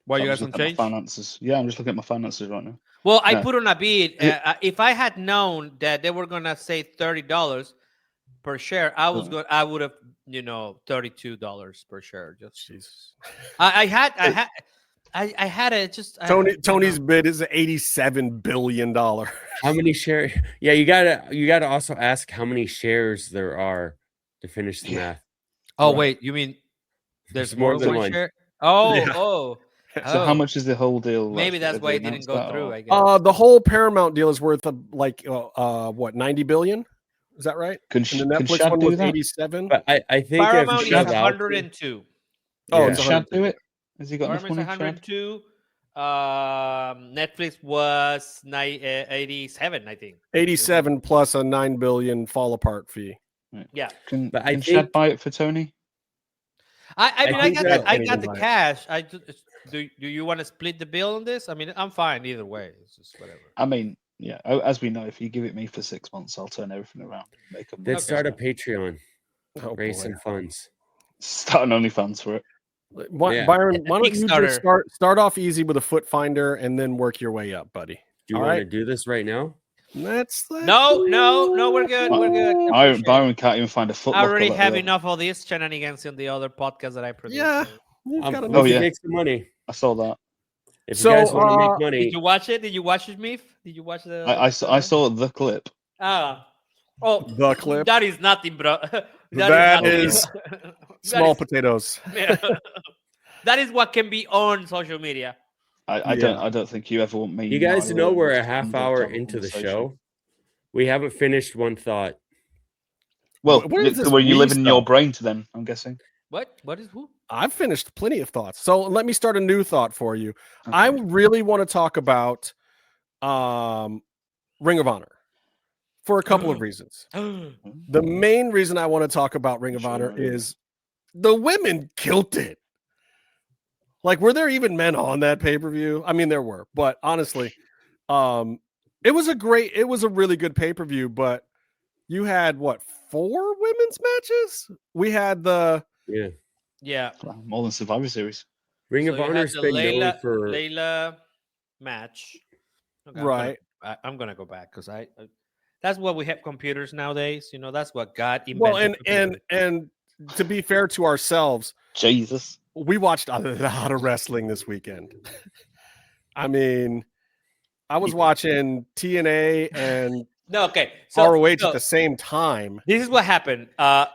Why I'm you guys just some looking at change? my finances. Yeah, I'm just looking at my finances right now. Well, I No. put on a bid. It- If I had known that they were gonna say $30 per share, I would have, $32 per share. Just I had it. Just Tony's bid is $87 billion. how many shares? Yeah, you gotta also ask how many shares there are to finish the math. Oh Right. wait, you mean there's There's more more than than one one. share? Oh, Yeah. oh. So how much is the whole deal? Maybe that's Have why they it didn't announced go that, through. or- I guess. The whole Paramount deal is worth what, 90 billion? Is that right? Can, And the can Netflix Shad one do was that? 87. But I think Paramount is Shad- 102. Oh, Yeah. it's Can 100. Shad do it? Has he got enough Paramount's money? Shad? 102. Netflix was 87, I think. 87 plus a 9 billion fall apart fee. Yeah. Can, But I can think- Shad buy it for Tony? I mean, I think got that- I got the Right. cash. Do you want to split the bill on this? I mean, I'm fine either way. It's just whatever. I mean, yeah. As we know, if you give it me for 6 months, I'll turn everything around. Make a Let's start a Patreon, Oh, raise boy. some funds. start an OnlyFans for it. Yeah. Byron, why don't you Kickstarter. just start off easy with a foot finder and then work your way up, buddy? Do you All want to right. do this right now? That's No, we're good. We're good. Byron can't even find a foot. I already locker, let have alone- enough of these shenanigans in the other podcast that I produce. Yeah. so- You've got We enough. Oh, can yeah. make some money. I saw that. If So, you guys want to make Did money, you watch it? Did you watch it, Meef? Did you watch the? I saw the clip. The clip. That is nothing, bro. That is is nothing. small is- potatoes. Yeah. That is what can be on social media. I don't think you ever want me. You guys knowing know that we're much a half in-depth hour of a into the conversation. show. We haven't finished one thought. Well, What is this were you we living in your stuff? brain to them? I'm guessing. What? What is who? I've finished plenty of thoughts. So let me start a new thought for you. Okay. I really want to talk about Ring of Honor for a couple of reasons. The main reason I want to talk about Ring of Sure, Honor yeah. is the women killed it. Like, were there even men on that pay-per-view? I mean, there were, but honestly, it was a really good pay-per-view, but you had what, 4 women's matches? We had the Yeah. More than Survivor Series. Ring So of you had Honor's the been known for Layla match. Okay, right. I'm gonna go back because I that's what we have computers nowadays. You know, that's what God invented. Well, and computers. to be fair to ourselves, Jesus. we watched a lot of wrestling this weekend. I mean, I was watching TNA and No, okay. So ROH at the same time. this is what happened.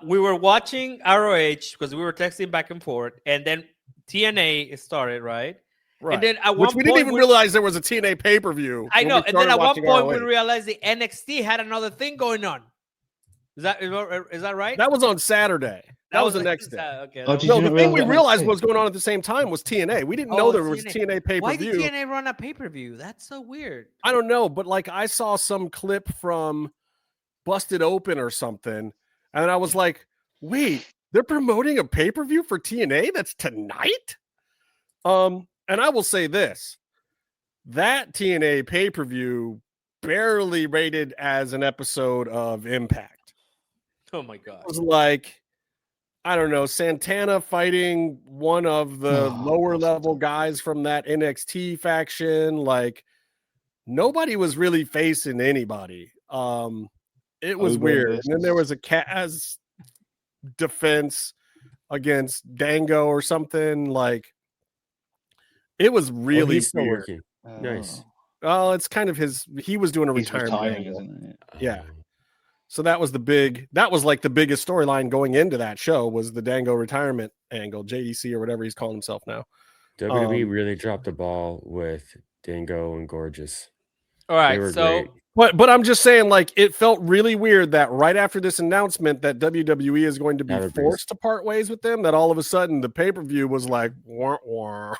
We were watching ROH because we were texting back and forth, and then TNA started, right? Right. And then at Which one we didn't point even realize there was a TNA pay-per-view. I when know. we And then started at one watching point we ROH. realized the NXT had another thing going on. Is that right? That was on Saturday. That was the next day. Okay. Oh, that did No, you the not thing we realize realized NXT? was going on at the same time was TNA. We didn't Oh, know there was TNA. TNA Why did pay-per-view. TNA run a pay-per-view? That's so weird. I don't know, but like I saw some clip from Busted Open or something, and I was like, wait, they're promoting a pay-per-view for TNA that's tonight? And I will say this. That TNA pay-per-view barely rated as an episode of Impact. Oh my god. It was like, I don't know, Santana fighting one of the lower level guys from that NXT faction. Like, nobody was really facing anybody. It was weird. And then there was a Kaz defense against Dango or something. Like, it was really he's still weird. working. Nice. Well, it's kind of he was doing a He's retirement retiring, angle. isn't it? Yeah. So that was like the biggest storyline going into that show was the Dango retirement angle, JDC or whatever he's calling himself now. WWE really dropped the ball with Dango and Gorgeous. All They right. were So great. But I'm just saying, like, it felt really weird that right after this announcement that WWE is going to be That forced to part ways with them, that all of a sudden the pay-per-view was like, wah, wah.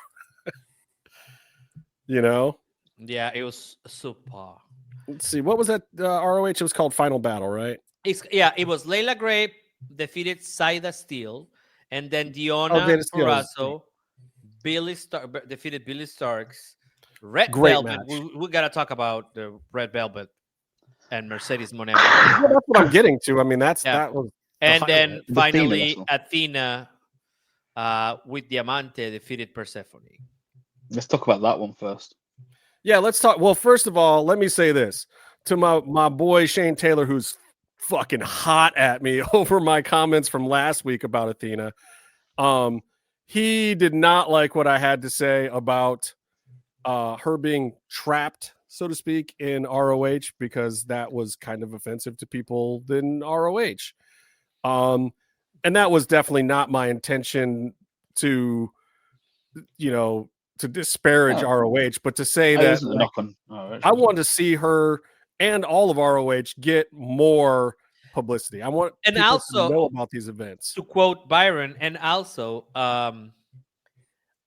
You know? yeah, it was super. Let's see. What was that? ROH? It was called Final Battle, right? It was Layla Gray defeated Saida Steele, and then Diona Dana Steele was- Purrazzo defeated Billy Starks. Red Great Velvet. match. We gotta talk about the Red Velvet and Mercedes Mone. Well, that's what I'm getting to. I mean, that was And then highlight. The finally wrestle. Athena with Diamante defeated Persephone. Let's talk about that one first. Yeah, let's talk. Well, first of all, let me say this to my boy Shane Taylor, who's fucking hot at me over my comments from last week about Athena. He did not like what I had to say about her being trapped, so to speak, in ROH because that was kind of offensive to people in ROH. And that was definitely not my intention to, to disparage ROH, but to say that I want to see her and all of ROH get more publicity. I want and people also to know about these events. To quote Byron, and also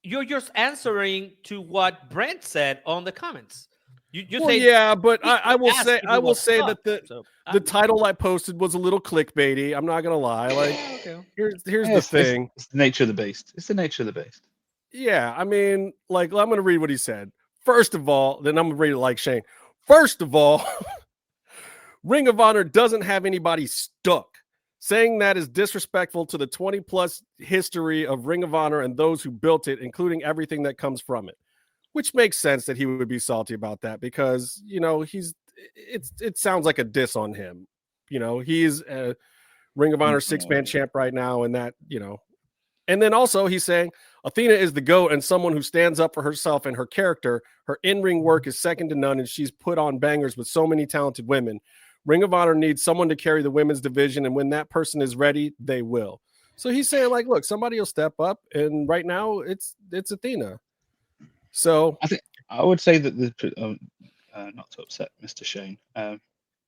you're just answering to what Brent said on the comments. You Well, say yeah, but I will asked say if it I will was say tough, that so, the title I posted was a little clickbaity. I'm not gonna lie. Like, okay. here's the thing. It's the nature of the beast. It's the nature of the beast. Yeah, I mean, like, I'm gonna read what he said. First of all, then I'm gonna read it like Shane. First of all, Ring of Honor doesn't have anybody stuck. Saying that is disrespectful to the 20+ history of Ring of Honor and those who built it, including everything that comes from it. Which makes sense that he would be salty about that because, it sounds like a diss on him. He's a Ring of Honor 6-man champ right now, and that, and then also he's saying Athena is the GOAT and someone who stands up for herself and her character. Her in-ring work is second to none, and she's put on bangers with so many talented women. Ring of Honor needs someone to carry the women's division, and when that person is ready, they will. So he's saying, like, look, somebody will step up, and right now it's Athena. So I would say that not to upset Mr. Shane,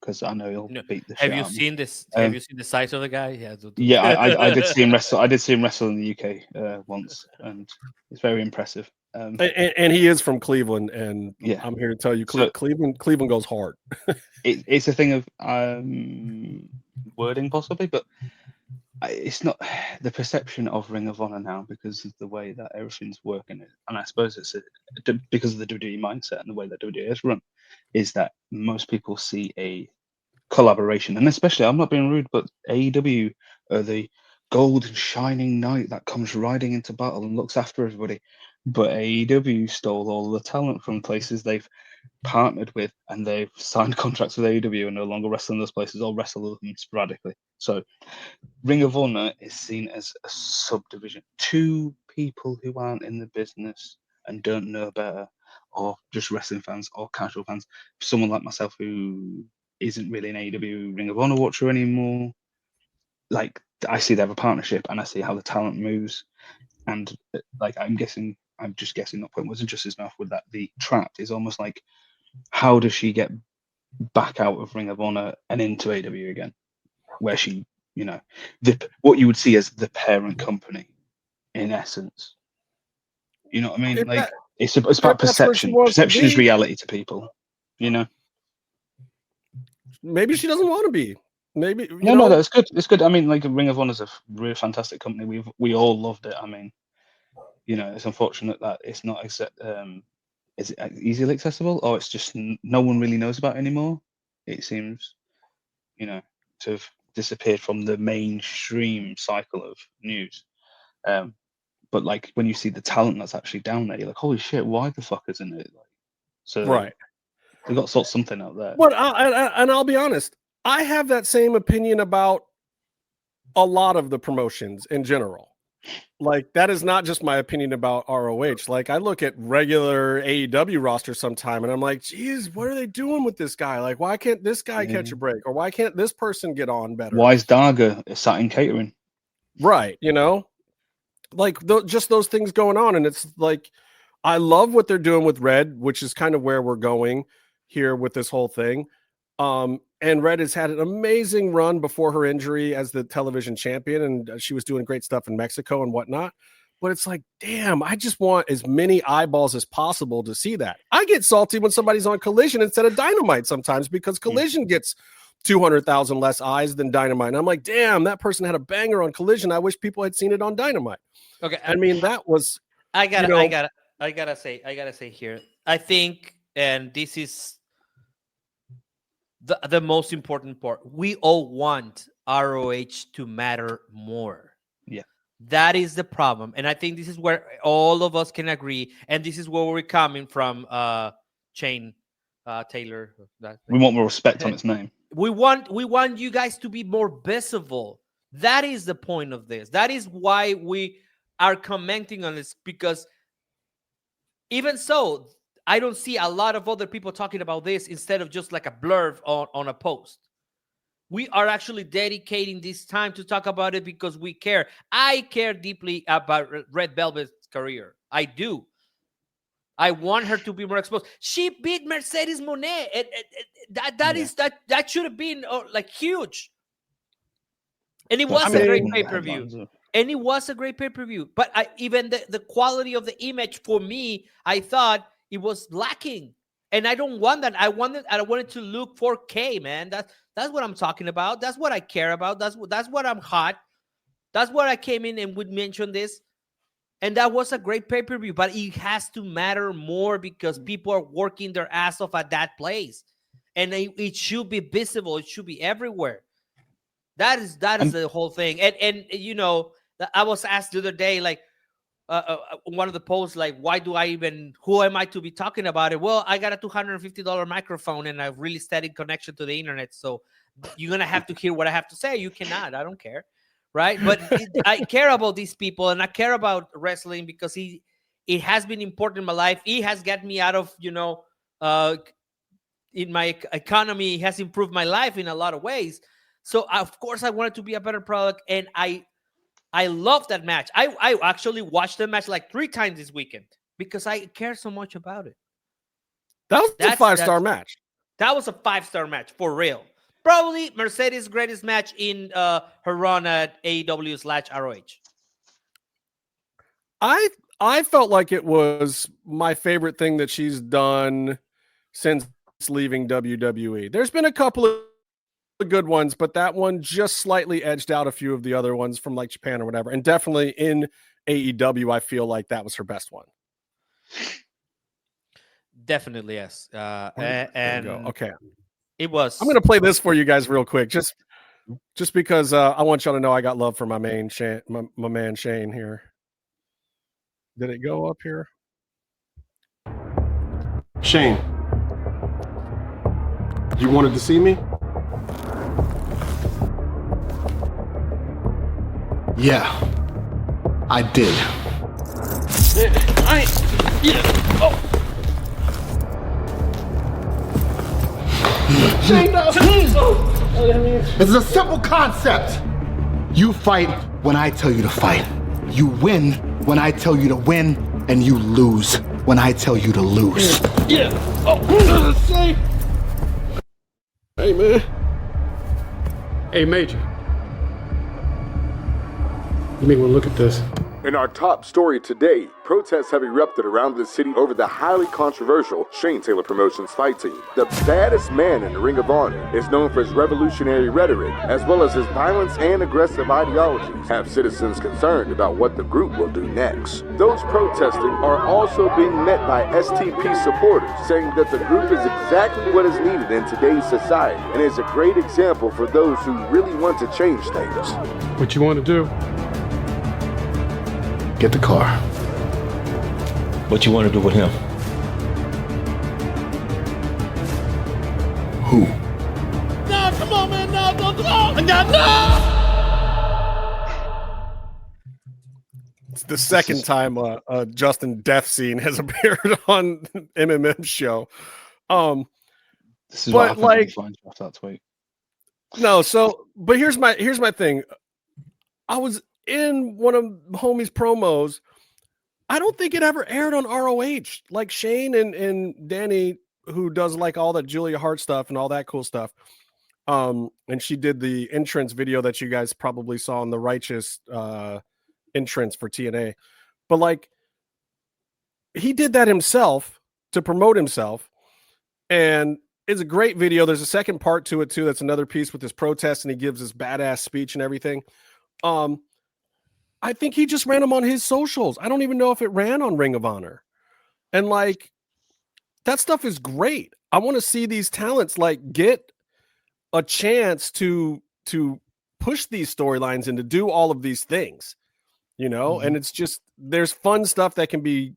because I know he'll beat the shit Have you out of me. seen this? Have you seen the size of the guy? Yeah, I did see him wrestle. I did see him wrestle in the UK once, and it's very impressive. And he is from Cleveland, and yeah, I'm here to tell you, So- Cleveland goes hard. it's a thing of wording possibly, but it's not the perception of Ring of Honor now because of the way that everything's working, and I suppose it's because of the WWE mindset and the way that WWE is run, is that most people see a collaboration, and especially, I'm not being rude, but AEW are the golden shining knight that comes riding into battle and looks after everybody, but AEW stole all the talent from places they've partnered with, and they've signed contracts with AEW and no longer wrestle in those places or wrestle them sporadically. So Ring of Honor is seen as a subdivision. Two people who aren't in the business and don't know better, or just wrestling fans or casual fans, someone like myself who isn't really an AEW Ring of Honor watcher anymore, like, I see they have a partnership and I see how the talent moves, and like, I'm just guessing, not putting words in Justice's mouth with that, the Trapped is almost like, how does she get back out of Ring of Honor and into AEW again, where she, what you would see as the parent company, in essence. You know what I mean? It's about perception. Perception is reality to people. Maybe she doesn't want to be. Maybe no, that's good. It's good. I mean, like, Ring of Honor is a really fantastic company. We all loved it. I mean, it's unfortunate that it's not is it easily accessible, or it's just no one really knows about it anymore. It seems, to have disappeared from the mainstream cycle of news. But like, when you see the talent that's actually down there, you're like, holy shit, why the fuck isn't it? Right. They got to sort something out there. But I'll be honest, I have that same opinion about a lot of the promotions in general. Like, that is not just my opinion about ROH. Like, I look at regular AEW roster sometime and I'm like, geez, what are they doing with this guy? Like, why can't this guy catch a break? Or why can't this person get on better? Why is Darga sat in catering? Right. Like, just those things going on. And it's like, I love what they're doing with Red, which is kind of where we're going here with this whole thing. And Red has had an amazing run before her injury as the television champion, and she was doing great stuff in Mexico and whatnot. But it's like, damn, I just want as many eyeballs as possible to see that. I get salty when somebody's on Collision instead of Dynamite sometimes, because Collision gets 200,000 less eyes than Dynamite. And I'm like, damn, that person had a banger on Collision. I wish people had seen it on Dynamite. Okay. I mean, that was. I gotta say here, I think, and this is the most important part, we all want ROH to matter more. Yeah. That is the problem. And I think this is where all of us can agree. And this is where we're coming from, Shane Taylor. We want more respect on its name. We want you guys to be more visible. That is the point of this. That is why we are commenting on this, because even so, I don't see a lot of other people talking about this instead of just like a blurb on a post. We are actually dedicating this time to talk about it because we care. I care deeply about Red Velvet's career. I do. I want her to be more exposed. She beat Mercedes Mone. That should have been like huge. And it was a great pay-per-view. And it was a great pay-per-view. But even the quality of the image, for me, I thought it was lacking. And I don't want that. I wanted to look 4K, man. That's what I'm talking about. That's what I care about. That's what I'm hot. That's what I came in and would mention this. And that was a great pay-per-view. But it has to matter more because people are working their ass off at that place. And it should be visible. It should be everywhere. That is the whole thing. And I was asked the other day, like, one of the posts, like, who am I to be talking about it? Well, I got a $250 microphone and a really steady connection to the internet. So you're going to have to hear what I have to say. You cannot. I don't care. Right. But I care about these people, and I care about wrestling because it has been important in my life. It has gotten me out of, in my economy, has improved my life in a lot of ways. So of course I want it to be a better product, and I love that match. I actually watched the match like 3 times this weekend because I care so much about it. That was a 5-star match. That was a 5-star match for real. Probably Mercedes' greatest match in her run at AEW/ROH. I felt like it was my favorite thing that she's done since leaving WWE. There's been a couple of good ones, but that one just slightly edged out a few of the other ones from like Japan or whatever. And definitely in AEW, I feel like that was her best one. Definitely, yes. And okay, it was. I'm gonna play this for you guys real quick, just because I want y'all to know I got love for my man Shane here. Did it go up here? Shane, you wanted to see me? Yeah, I did. It's a simple concept. You fight when I tell you to fight. You win when I tell you to win, and you lose when I tell you to lose. Yeah. Hey, man. Hey, Major. You may want to look at this. In our top story today, protests have erupted around the city over the highly controversial Shane Taylor Promotions fight team. The baddest man in the Ring of Honor is known for his revolutionary rhetoric, as well as his violence and aggressive ideologies, have citizens concerned about what the group will do next. Those protesting are also being met by STP supporters, saying that the group is exactly what is needed in today's society and is a great example for those who really want to change things. What you want to do? Get the car. What you want to do with him? Who? No, come on, man. No, don't. No. It's the second time Justin Death Scene has appeared on MMMshow. This is what happened when you find off that tweet. No, but here's my thing. I was in one of homie's promos. I don't think it ever aired on ROH. Like Shane and Danny, who does like all that Julia Hart stuff and all that cool stuff. And she did the entrance video that you guys probably saw in the Righteous entrance for TNA. But like, he did that himself to promote himself. And it's a great video. There's a second part to it too. That's another piece with his protest, and he gives this badass speech and everything. I think he just ran them on his socials. I don't even know if it ran on Ring of Honor. And like, that stuff is great. I want to see these talents like get a chance to push these storylines and to do all of these things, you know? And it's just, there's fun stuff that can be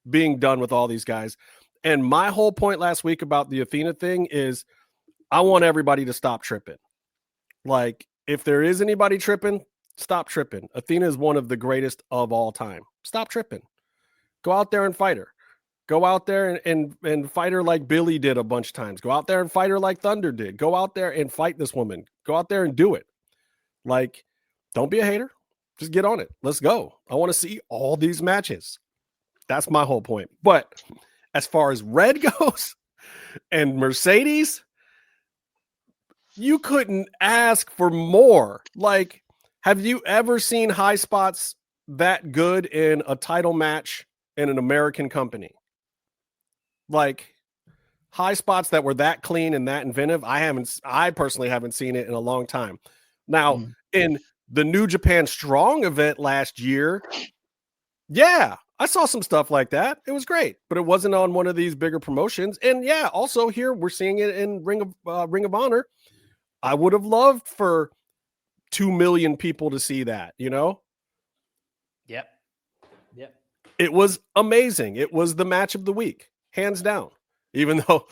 being done with all these guys. And my whole point last week about the Athena thing is I want everybody to stop tripping. Like, if there is anybody tripping, stop tripping. Athena is one of the greatest of all time. Stop tripping. Go out there and fight her. Go out there and fight her like Billy did a bunch of times. Go out there and fight her like Thunder did. Go out there and fight this woman. Go out there and do it. Like, don't be a hater. Just get on it. Let's go. I want to see all these matches. That's my whole point. But as far as Red goes and Mercedes, you couldn't ask for more. Like, have you ever seen high spots that good in a title match in an American company? Like, high spots that were that clean and that inventive, I personally haven't seen it in a long time. Now, in the New Japan Strong event last year, yeah, I saw some stuff like that. It was great, but it wasn't on one of these bigger promotions. And yeah, also here we're seeing it in Ring of Honor. I would have loved for 2 million people to see that, you know? Yep. It was amazing. It was the match of the week, hands down. Even though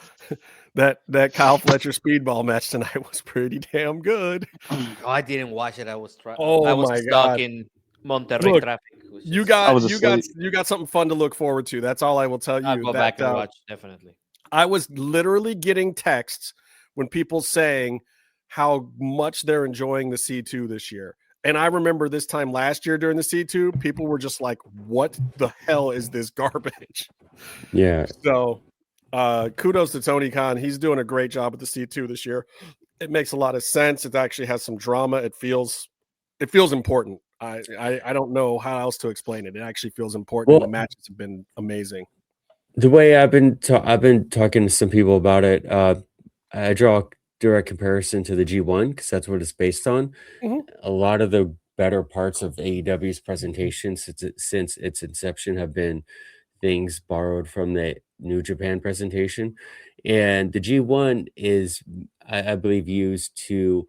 that Kyle Fletcher speedball match tonight was pretty damn good. Oh, I didn't watch it. I was stuck God. in Monterrey Look, traffic. You got something fun to look forward to. That's all I will tell you. I'll go back and watch, definitely. I was literally getting texts when people saying how much they're enjoying the C2 this year. And I remember this time last year during the C2, people were just like, what the hell is this garbage? Yeah. So kudos to Tony Khan. He's doing a great job with the C2 this year. It makes a lot of sense. It actually has some drama. It feels important. I don't know how else to explain it. It actually feels important. Well, the matches have been amazing. The way I've been talking to some people about it, I draw a direct comparison to the G1 because that's what it's based on. Mhm. A lot of the better parts of AEW's presentation since its inception have been things borrowed from the New Japan presentation, and the G1 is, I believe, used to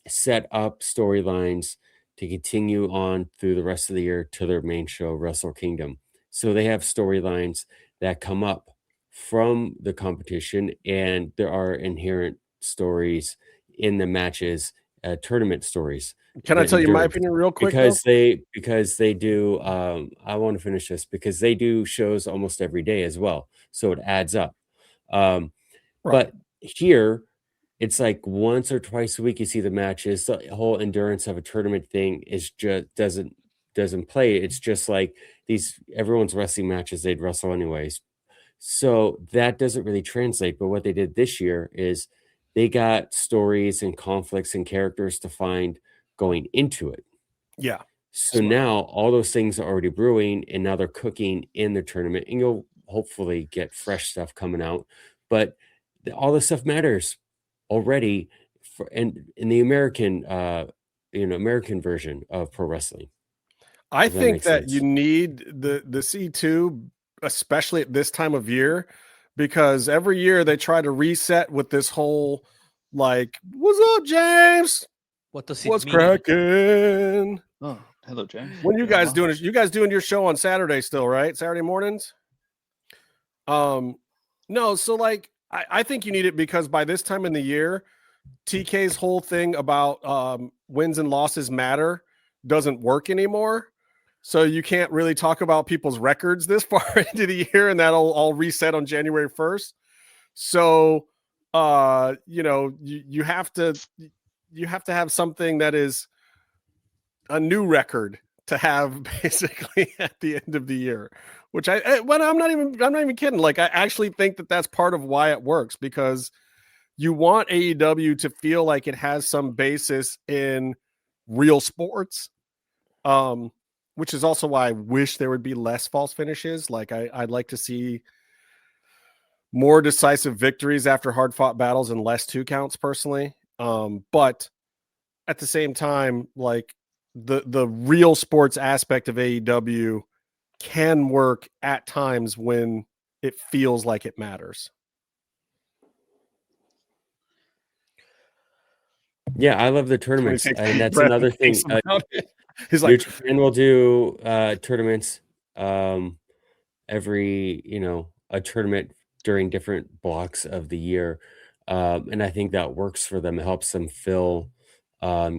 set up storylines to continue on through the rest of the year to their main show, Wrestle Kingdom. So they have storylines that come up from the competition, and there are inherent stories in the matches, tournament stories. Can I tell you my opinion real quick? Because they do. I want to finish this because they do shows almost every day as well, so it adds up. Right. But here, it's like once or twice a week you see the matches. The whole endurance of a tournament thing is just doesn't play. It's just like everyone's wrestling matches they'd wrestle anyways. So that doesn't really translate. But what they did this year is they got stories and conflicts and characters to find going into it. Yeah. So now all those things are already brewing, and now they're cooking in the tournament, and you'll hopefully get fresh stuff coming out. But all this stuff matters already in the American, American version of pro wrestling. I think that you need the C2, especially at this time of year, because every year they try to reset with this whole like, "What's up, James? What's cracking?" Oh, hello, James. When you guys doing it? You guys doing your show on Saturday still, right? Saturday mornings? No, so like I think you need it because by this time in the year, TK's whole thing about wins and losses matter doesn't work anymore. So you can't really talk about people's records this far into the year, and that'll all reset on January 1st. So you have to have something that is a new record to have basically at the end of the year, which I'm not even kidding. Like, I actually think that that's part of why it works, because you want AEW to feel like it has some basis in real sports. Which is also why I wish there would be less false finishes. Like I'd like to see more decisive victories after hard fought battles and less 2 counts personally. But at the same time, like the real sports aspect of AEW can work at times when it feels like it matters. Yeah, I love the tournaments, and that's another thing. He's like, Japan will do tournaments every, a tournament during different blocks of the year. And I think that works for them. It helps them fill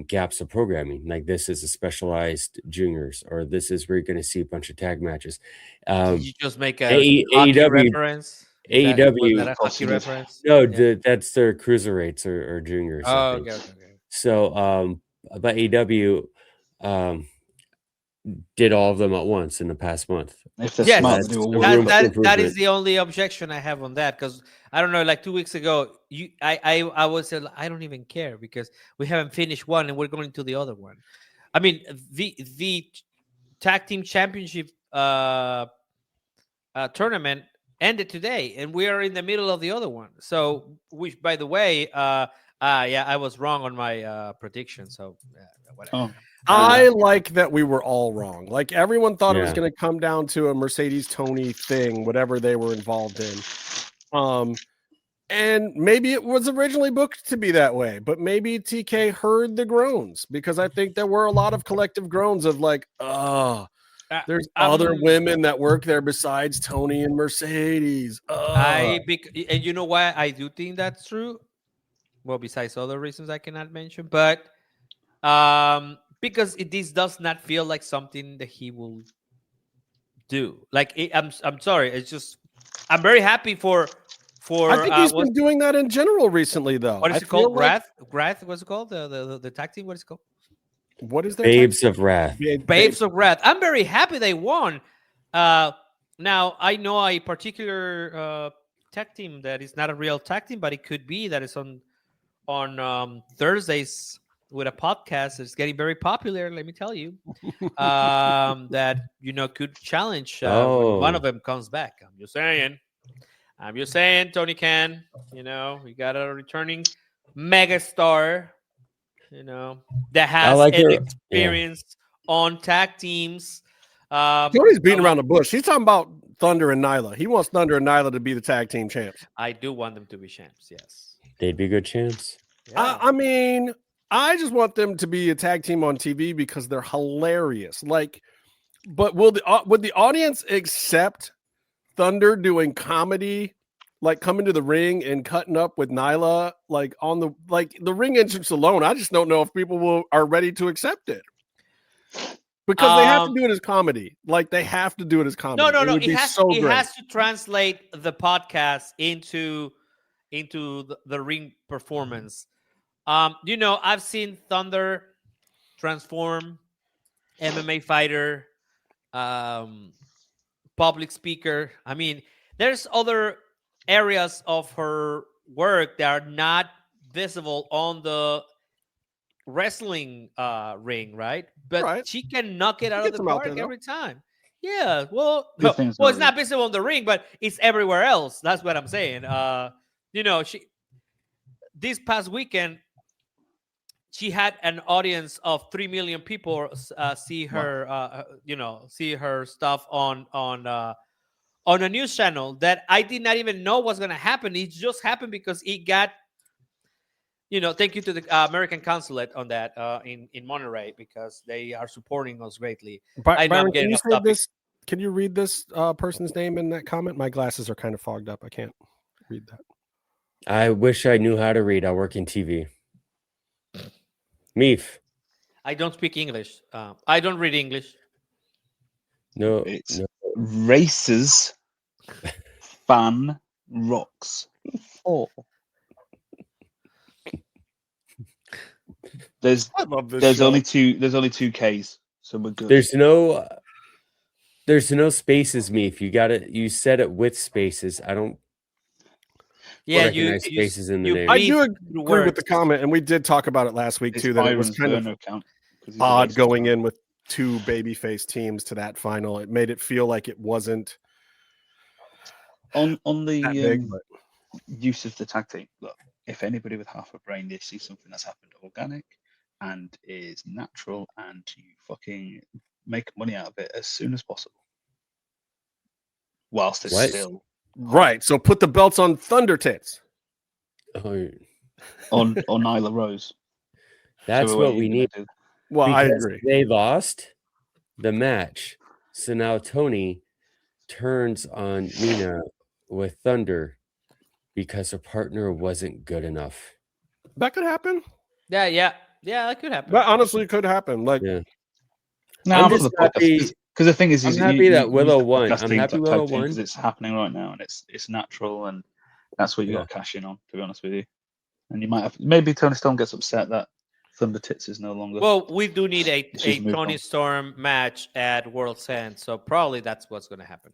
gaps of programming. Like, this is a specialized juniors, or this is where you're going to see a bunch of tag matches. Did you just make a hockey reference? AEW. Was that a hockey reference? No, that's their cruiserweights or juniors. Oh, okay. So, but AEW did all of them at once in the past month. If they're smart, that is the only objection I have on that, because I don't know, like 2 weeks ago, I was I don't even care because we haven't finished one and we're going to the other one. I mean, the tag team championship tournament ended today, and we are in the middle of the other one. So, which, by the way, I was wrong on my prediction. So, whatever. Oh. I like that we were all wrong. Like, everyone thought it was going to come down to a Mercedes Tony thing, whatever they were involved in. And maybe it was originally booked to be that way, but maybe TK heard the groans, because I think there were a lot of collective groans of like, there's other women that work there besides Tony and Mercedes. And you know why I do think that's true? Well, besides other reasons I cannot mention, but because this does not feel like something that he will do. Like, I'm sorry, it's just I'm very happy for. I think he's been doing that in general recently, though. What is it called? Wrath? What's it called? The tag team. What is it called? What is that? Babes of Wrath. Babes of Wrath. I'm very happy they won. Now I know a particular tag team that is not a real tag team, but it could be that is on Thursdays with a podcast that's getting very popular. Let me tell you, that could challenge when one of them comes back. I'm just saying, Tony Khan. We got a returning megastar. That has experience on tag teams. Tony's beating around the bush. He's talking about Thunder and Nyla. He wants Thunder and Nyla to be the tag team champs. I do want them to be champs. Yes, they'd be good champs. Yeah. I mean, I just want them to be a tag team on TV because they're hilarious. But would the audience accept Thunder doing comedy, like coming to the ring and cutting up with Nyla, like on the ring entrance alone? I just don't know if people are ready to accept it. Because they have to do it as comedy. Like, they have to do it as comedy. No. It has to translate the podcast into the ring performance. I've seen Thunder transform, MMA fighter, public speaker. I mean, there's other areas of her work that are not visible on the wrestling ring, right? But she can knock it out of the park every time. Yeah, well, it's not visible on the ring, but it's everywhere else. That's what I'm saying. This past weekend, she had an audience of 3 million people see her, see her stuff on a news channel that I did not even know was going to happen. It just happened because it got, thank you to the American consulate on that in Monterey, because they are supporting us greatly. Byron, can you read this person's name in that comment? My glasses are kind of fogged up. I can't read that. I wish I knew how to read. I work in TV. Meef. I don't speak English. I don't read English. No, it's Races Fan Rocks 4. There's only two K's, so we're good. There's no spaces, Meef. You said it with spaces. I don't. Yeah, spaces in the name. I do agree with the comment, and we did talk about it last week too. That it was kind of odd going in with 2 babyface teams to that final. It made it feel like it wasn't on the big, but... use of the tag team. Look, if anybody with half a brain, they see something that's happened organic and is natural, and you fucking make money out of it as soon as possible, whilst it's still. Right, so put the belts on Thunder Tits. Oh. on Nyla Rose. That's what we need. Well, because I agree. They lost the match, so now Tony turns on Nina with Thunder because her partner wasn't good enough. That could happen. Yeah, that could happen. That honestly could happen. No, I'm just happy. Because the thing is, I'm happy that Willow won. I'm happy Willow won because it's happening right now and it's natural, and that's what you got to cash in on. To be honest with you, and you might have maybe Tony Storm gets upset that Thunder Tits is no longer. Well, we do need a Tony Storm match at World's End, so probably that's what's going to happen.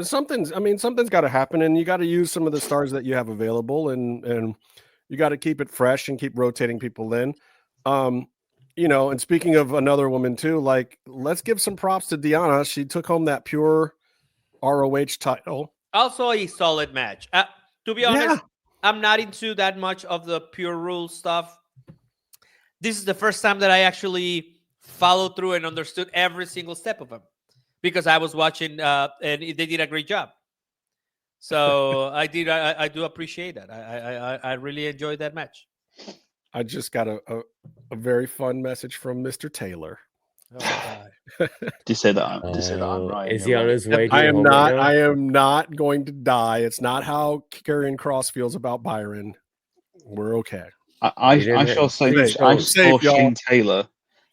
Something's got to happen, and you got to use some of the stars that you have available, and you got to keep it fresh and keep rotating people in. And speaking of another woman too, like, let's give some props to Deanna. She took home that pure ROH title. Also a solid match. To be honest, I'm not into that much of the pure rules stuff. This is the first time that I actually followed through and understood every single step of them, because I was watching and they did a great job. So I do appreciate that. I really enjoyed that match. I just got a very fun message from Mr. Taylor. Oh my God. Did you say that I'm right? Is he on his way? I am not going to die. It's not how Karrion Kross feels about Byron. We're okay. I saw Shane Taylor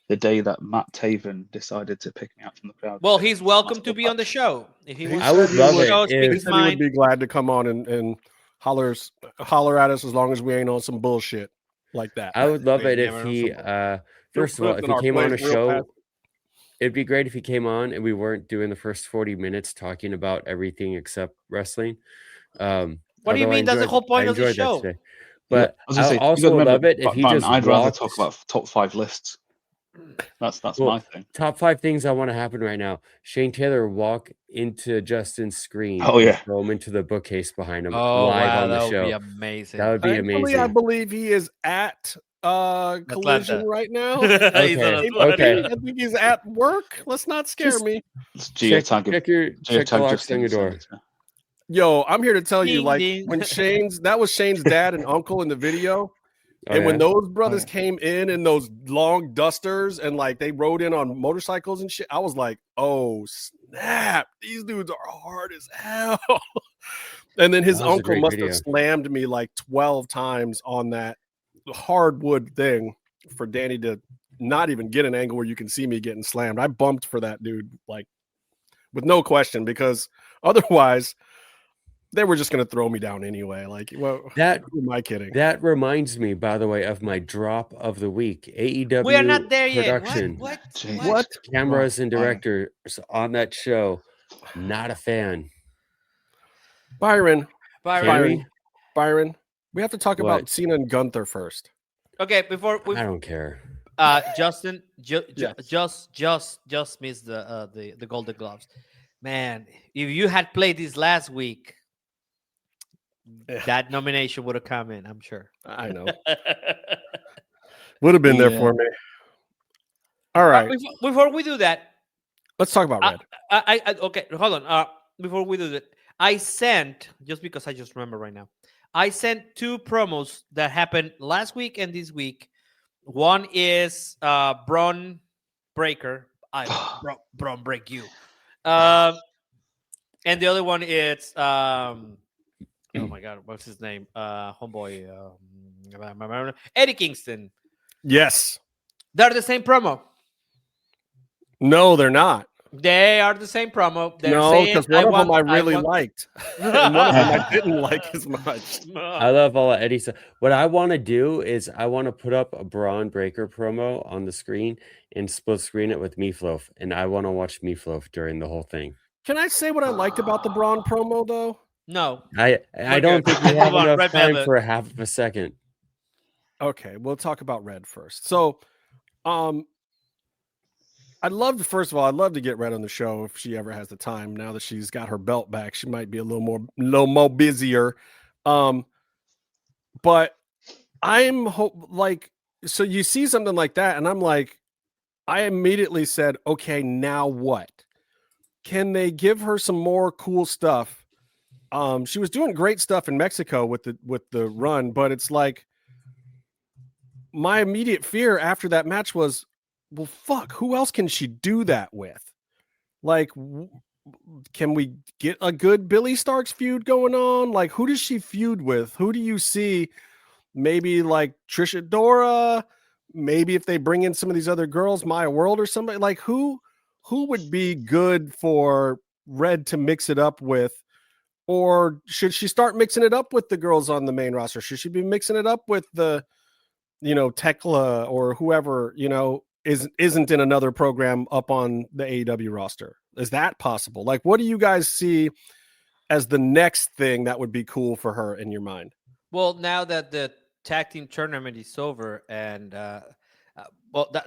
the day that Matt Taven decided to pick me out from the crowd. Well, he's welcome to be on the show. If he He wants I to would be love on the it show, if- speak He his said he would mind. be glad to come on and holler at us as long as we ain't on some bullshit like that. I would love We it if never know he, someone. first of all, put if in he our came on a place real show, fast. it'd be great if he came on and we weren't doing the first 40 minutes talking about everything except wrestling. What do you Although I mean? That's the enjoyed- whole point I of the enjoyed that show. today. Yeah, But I was gonna I say, you also gotta would remember, love it if he Byron, just I'd rather walked- talk about top 5 lists. That's Well, my thing. top 5 things I want to happen right now. Shane Taylor walk into Justin's screen. Oh, yeah. and throw him into the bookcase behind him Oh live wow, on the that would show. be amazing. That would be Thankfully, amazing. I believe he is at Collision right now. He's on Okay, his way. okay. I think he's at work. Let's not scare Just- me. It's Check geotag the locks on your door. Yo, I'm here to tell you, Ding, like ding. when that was Shane's dad and uncle in the video. Oh, And when yeah? those brothers came in those long dusters and like they rode in on motorcycles and shit, I was like, oh snap, these dudes are hard as hell. And then his That was a uncle great must video. have slammed me like 12 times on that hardwood thing for Danny to not even get an angle where you can see me getting slammed. I bumped for that dude, like with no question, because otherwise they were just going to throw me down anyway. Like, well, That who am I kidding? that reminds me, by the way, of my drop of the week. AEW We are not there yet. production, What? Jeez. What? cameras and Byron. directors on that show. Not a fan. Byron, Byron. Byron, we have to talk about What? Cena and Gunther first. Okay, before we I don't care. Justin, Yes. just missed the Golden Gloves. Man, if you had played this last week, Yeah. that nomination would have come in, I'm sure. I know. Would have been there Yeah. for me. All right, Before we do that, let's talk about Red. I okay, hold on. Before we do that, I sent, just because I just remember right now, I sent 2 promos that happened last week and this week. One is Braun Breaker. Braun break you. And the other one is oh my god, what's his name? Homeboy, Eddie Kingston. Yes. They're the same promo. No, they're not. They are the same promo. They're No, saying, because one of them I really want- liked, and one of them I didn't like as much. I love all of Eddie stuff. What I want to do is I want to put up a Braun Breaker promo on the screen and split screen it with Meefloaf, and I want to watch Meefloaf during the whole thing. Can I say what I liked about the Braun promo though? No. I don't good. think we have Move on, enough Red time Velvet. for a half of a second. Okay, we'll talk about Red first. So, I'd love to get Red on the show if she ever has the time. Now that she's got her belt back, she might be a little more busier. But I'm so you see something like that, and I'm like, I immediately said, okay, now what? Can they give her some more cool stuff? She was doing great stuff in Mexico with the run, but it's like my immediate fear after that match was, well, fuck, who else can she do that with? Like, can we get a good Billy Starks feud going on? Like, who does she feud with? Who do you see? Maybe like Trisha Dora. Maybe if they bring in some of these other girls, Maya World or somebody, like who would be good for Red to mix it up with? Or should she start mixing it up with the girls on the main roster? Should she be mixing it up with the, Tekla or whoever, isn't in another program up on the AEW roster? Is that possible? Like, what do you guys see as the next thing that would be cool for her in your mind? Well, now that the tag team tournament is over, and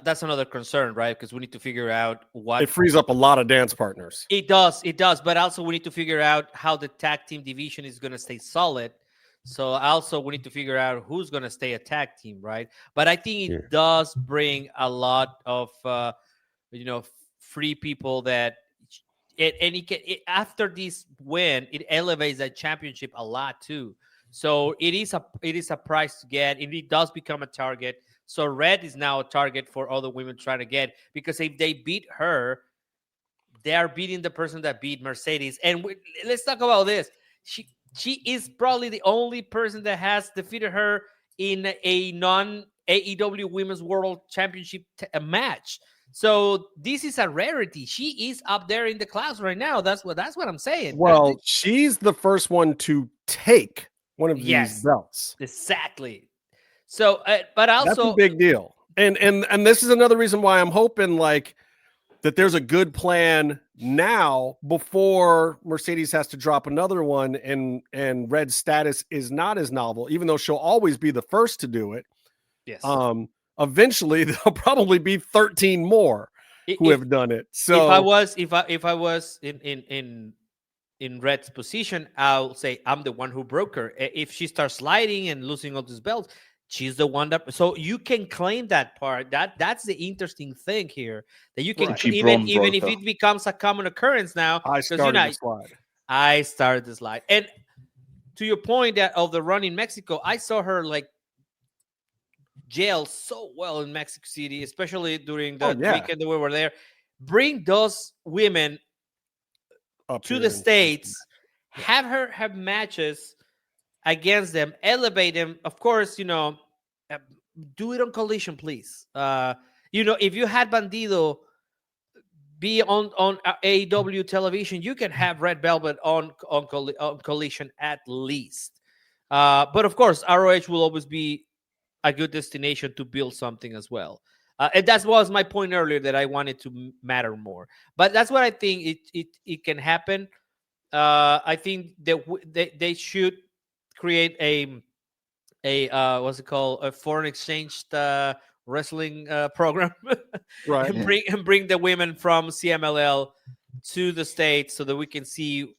that's another concern, right? Because we need to figure out what It frees up a lot of dance partners. it does. But also we need to figure out how the tag team division is going to stay solid. So also we need to figure out who's going to stay a tag team, right? But I think it does bring a lot of, free people that after this win, it elevates that championship a lot too. So it is a price to get, and it does become a target. So Red is now a target for other women trying to get, because if they beat her, they are beating the person that beat Mercedes. And let's talk about this. She is probably the only person that has defeated her in a AEW Women's World Championship match. So this is a rarity. She is up there in the class right now. That's what I'm saying. Well, she's the first one to take one of these belts. Exactly. So, but also that's a big deal. And this is another reason why I'm hoping like that there's a good plan now before Mercedes has to drop another one, and Red's status is not as novel, even though she'll always be the first to do it. Yes. Eventually there'll probably be 13 more who have done it. So if I was in Red's position, I'll say I'm the one who broke her. If she starts sliding and losing all these belts, she's the one that. So you can claim that part. That's the interesting thing here. That you can even if it becomes a common occurrence now. I started the slide. I started the slide. And to your point that of the run in Mexico, I saw her like gel so well in Mexico City, especially during the weekend that we were there. Bring those women up to the States, have her have matches against them, elevate them. Of course, do it on Collision, please. If you had Bandido be on AEW television, you can have Red Velvet on Collision at least. But of course, ROH will always be a good destination to build something as well. And that was my point earlier, that I wanted to matter more. But that's what I think it can happen. I think that they should create a what's it called, a foreign exchange wrestling program, right? and bring the women from CMLL to the States so that we can see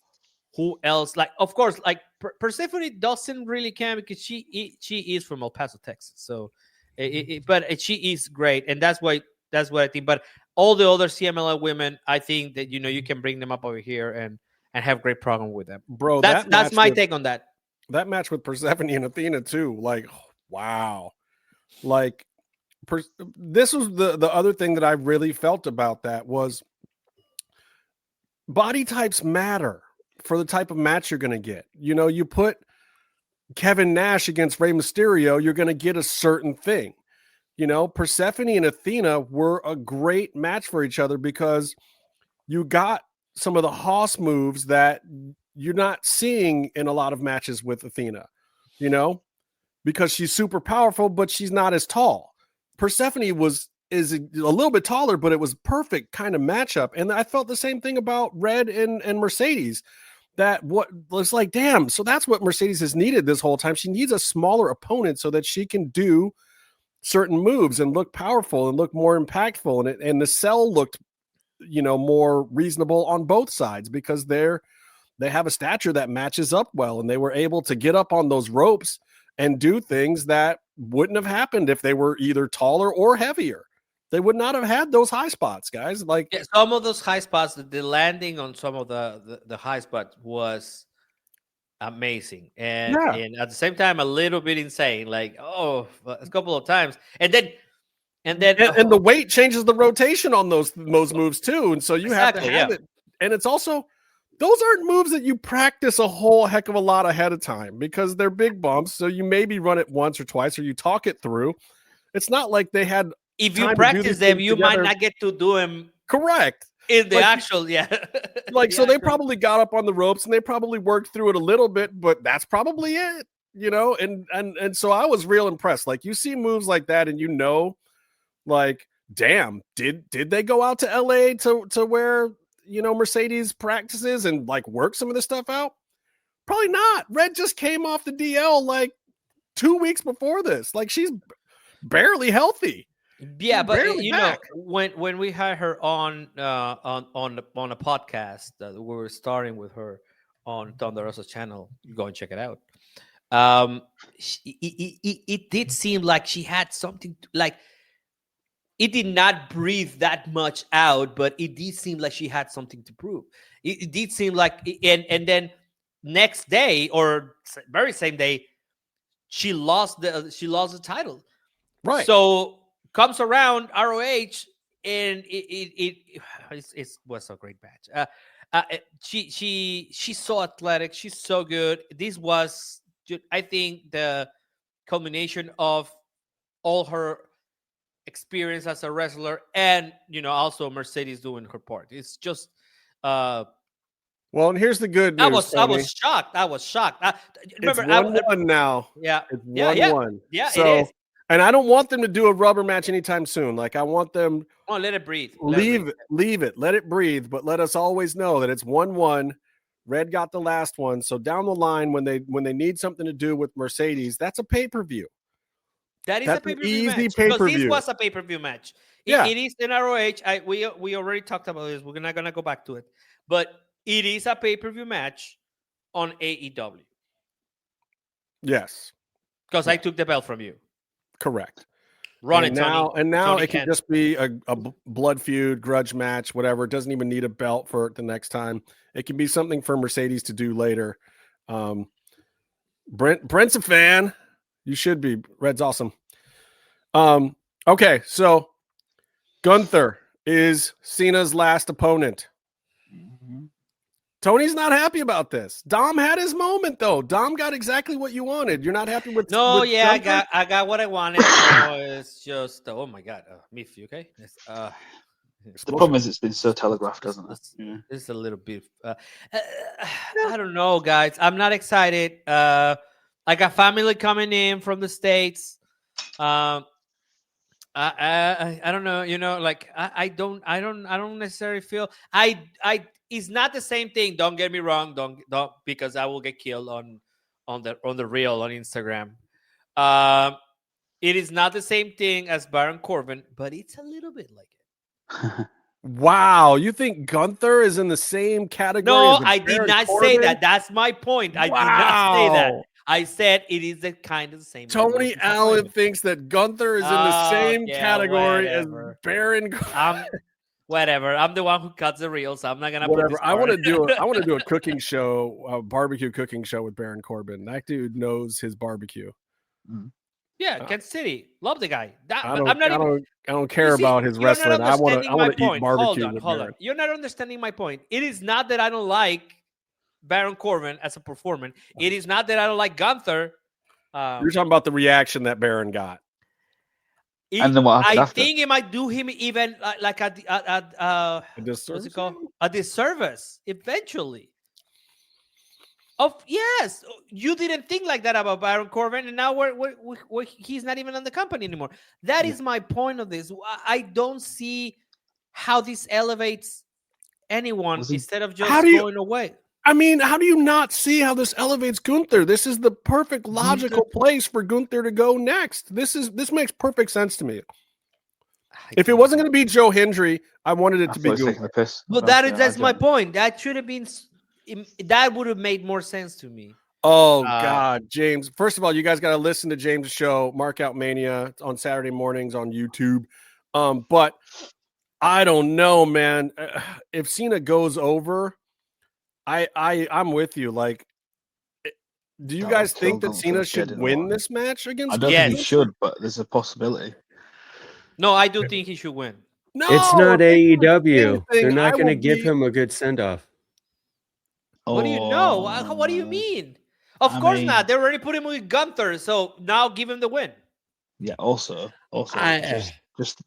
who else. Like, of course, like Persephone doesn't really count because she is from El Paso, Texas. So, but she is great, and that's what I think. But all the other CMLL women, I think that you can bring them up over here and have great program with them, bro. That's my take on that. That match with Persephone and Athena too. Like, wow. Like, this was the other thing that I really felt about that was body types matter for the type of match you're going to get. You put Kevin Nash against Rey Mysterio, you're going to get a certain thing. Persephone and Athena were a great match for each other because you got some of the Hoss moves that you're not seeing in a lot of matches with Athena, because she's super powerful, but she's not as tall. Persephone is a little bit taller, but it was perfect kind of matchup. And I felt the same thing about Red and Mercedes. That what was like, damn. So that's what Mercedes has needed this whole time. She needs a smaller opponent so that she can do certain moves and look powerful and look more impactful. And the cell looked, more reasonable on both sides because they have a stature that matches up well, and they were able to get up on those ropes and do things that wouldn't have happened if they were either taller or heavier. They would not have had those high spots, guys. Like some of those high spots, the landing on some of the high spots was amazing, and at the same time a little bit insane. Like a couple of times, and then the weight changes the rotation on those moves too, and so you have to have it. And it's also, those aren't moves that you practice a whole heck of a lot ahead of time because they're big bumps. So you maybe run it once or twice, or you talk it through. It's not like they had. If you practice them, you might not get to do them correct in the actual, so they probably got up on the ropes and they probably worked through it a little bit, but that's probably it, and so I was real impressed. Like, you see moves like that and like, damn, did they go out to LA to where Mercedes practices and like work some of this stuff out? Probably not. Red just came off the DL like 2 weeks before this. Like, she's barely healthy. Yeah, but when we had her on a podcast that we were starting with her on Thunder Rosa's channel, go and check it out. It did seem like she had something like, it did not breathe that much out, but it did seem like she had something to prove. It did seem like, and then next day or very same day, she lost the title. Right. So comes around ROH, and it was a great match. She's so athletic. She's so good. This was, I think, the culmination of all her experience as a wrestler, and also Mercedes doing her part. It's just well, and here's the good news. I was shocked. Remember, it's 1-1 now. Yeah, it's 1-1. Yeah, so, it is. And I don't want them to do a rubber match anytime soon. Like, I want them. Oh, let it breathe. Leave it. Let it breathe. But let us always know that it's 1-1. Red got the last one. So down the line, when they need something to do with Mercedes, that's a pay-per-view. That's a pay-per-view match. pay-per-view. Because this was a pay-per-view match. It is in ROH. We already talked about this. We're not gonna go back to it. But it is a pay-per-view match on AEW. Yes. Because I took the belt from you. Correct. Run and it, now, Tony. And now Tony it can just be a blood feud, grudge match, whatever. It doesn't even need a belt for it the next time. It can be something for Mercedes to do later. Brent's a fan. You should be. Red's awesome. Okay, so Gunther is Cena's last opponent. Tony's not happy about this. Dom had his moment, though. Dom got exactly what you wanted. You're not happy with No, with yeah, Gunther? I got what I wanted. So it's just, oh my God. Meef, you okay? The problem is it's been so telegraphed, hasn't it? Yeah. It's a little bit. I don't know, guys. I'm not excited. I got family coming in from the States. I don't know. Like I don't necessarily feel it's not the same thing. Don't get me wrong. Don't because I will get killed on the reel on Instagram. It is not the same thing as Baron Corbin, but it's a little bit like it. Wow, you think Gunther is in the same category? No, as I did Baron not Corbin? say that. That's my point. I did not say that. I said it is the kind of the same. Tony Allen thinks that Gunther is in the same category as Baron Corbin. Whatever. I'm the one who cuts the reels. So I'm not gonna. Whatever. Put this I want to do a cooking show, a barbecue cooking show with Baron Corbin. That dude knows his barbecue. Yeah, Kansas City. Love the guy. I don't care about his wrestling. I want to eat barbecue with Baron. You're not understanding my point. It is not that I don't like Baron Corbin as a performer. It is not that I don't like Gunther. You're talking about the reaction that Baron got. And then what happened after? I think it might do him even like a what's it called? A disservice eventually. Yes, you didn't think like that about Baron Corbin, and now he's not even on the company anymore. That is my point of this. I don't see how this elevates anyone instead of just going away. I mean, how do you not see how this elevates Gunther? This is the perfect logical place for Gunther to go next. This makes perfect sense to me. If it wasn't going to be Joe Hendry, I wanted it to be Gunther. But that's my point. That should have been. That would have made more sense to me. Oh, God, James. First of all, you guys got to listen to James' show, Mark Out Mania, on Saturday mornings on YouTube. But I don't know, man. If Cena goes over, I'm with you. Like, do you guys think that Cena should win this match against? I don't think he should, but there's a possibility. No, I do think he should win. No, it's not AEW. They're not going to give him a good send-off. What do you know? What do you mean? Of course not. They already put him with Gunther, so now give him the win. Yeah. Also,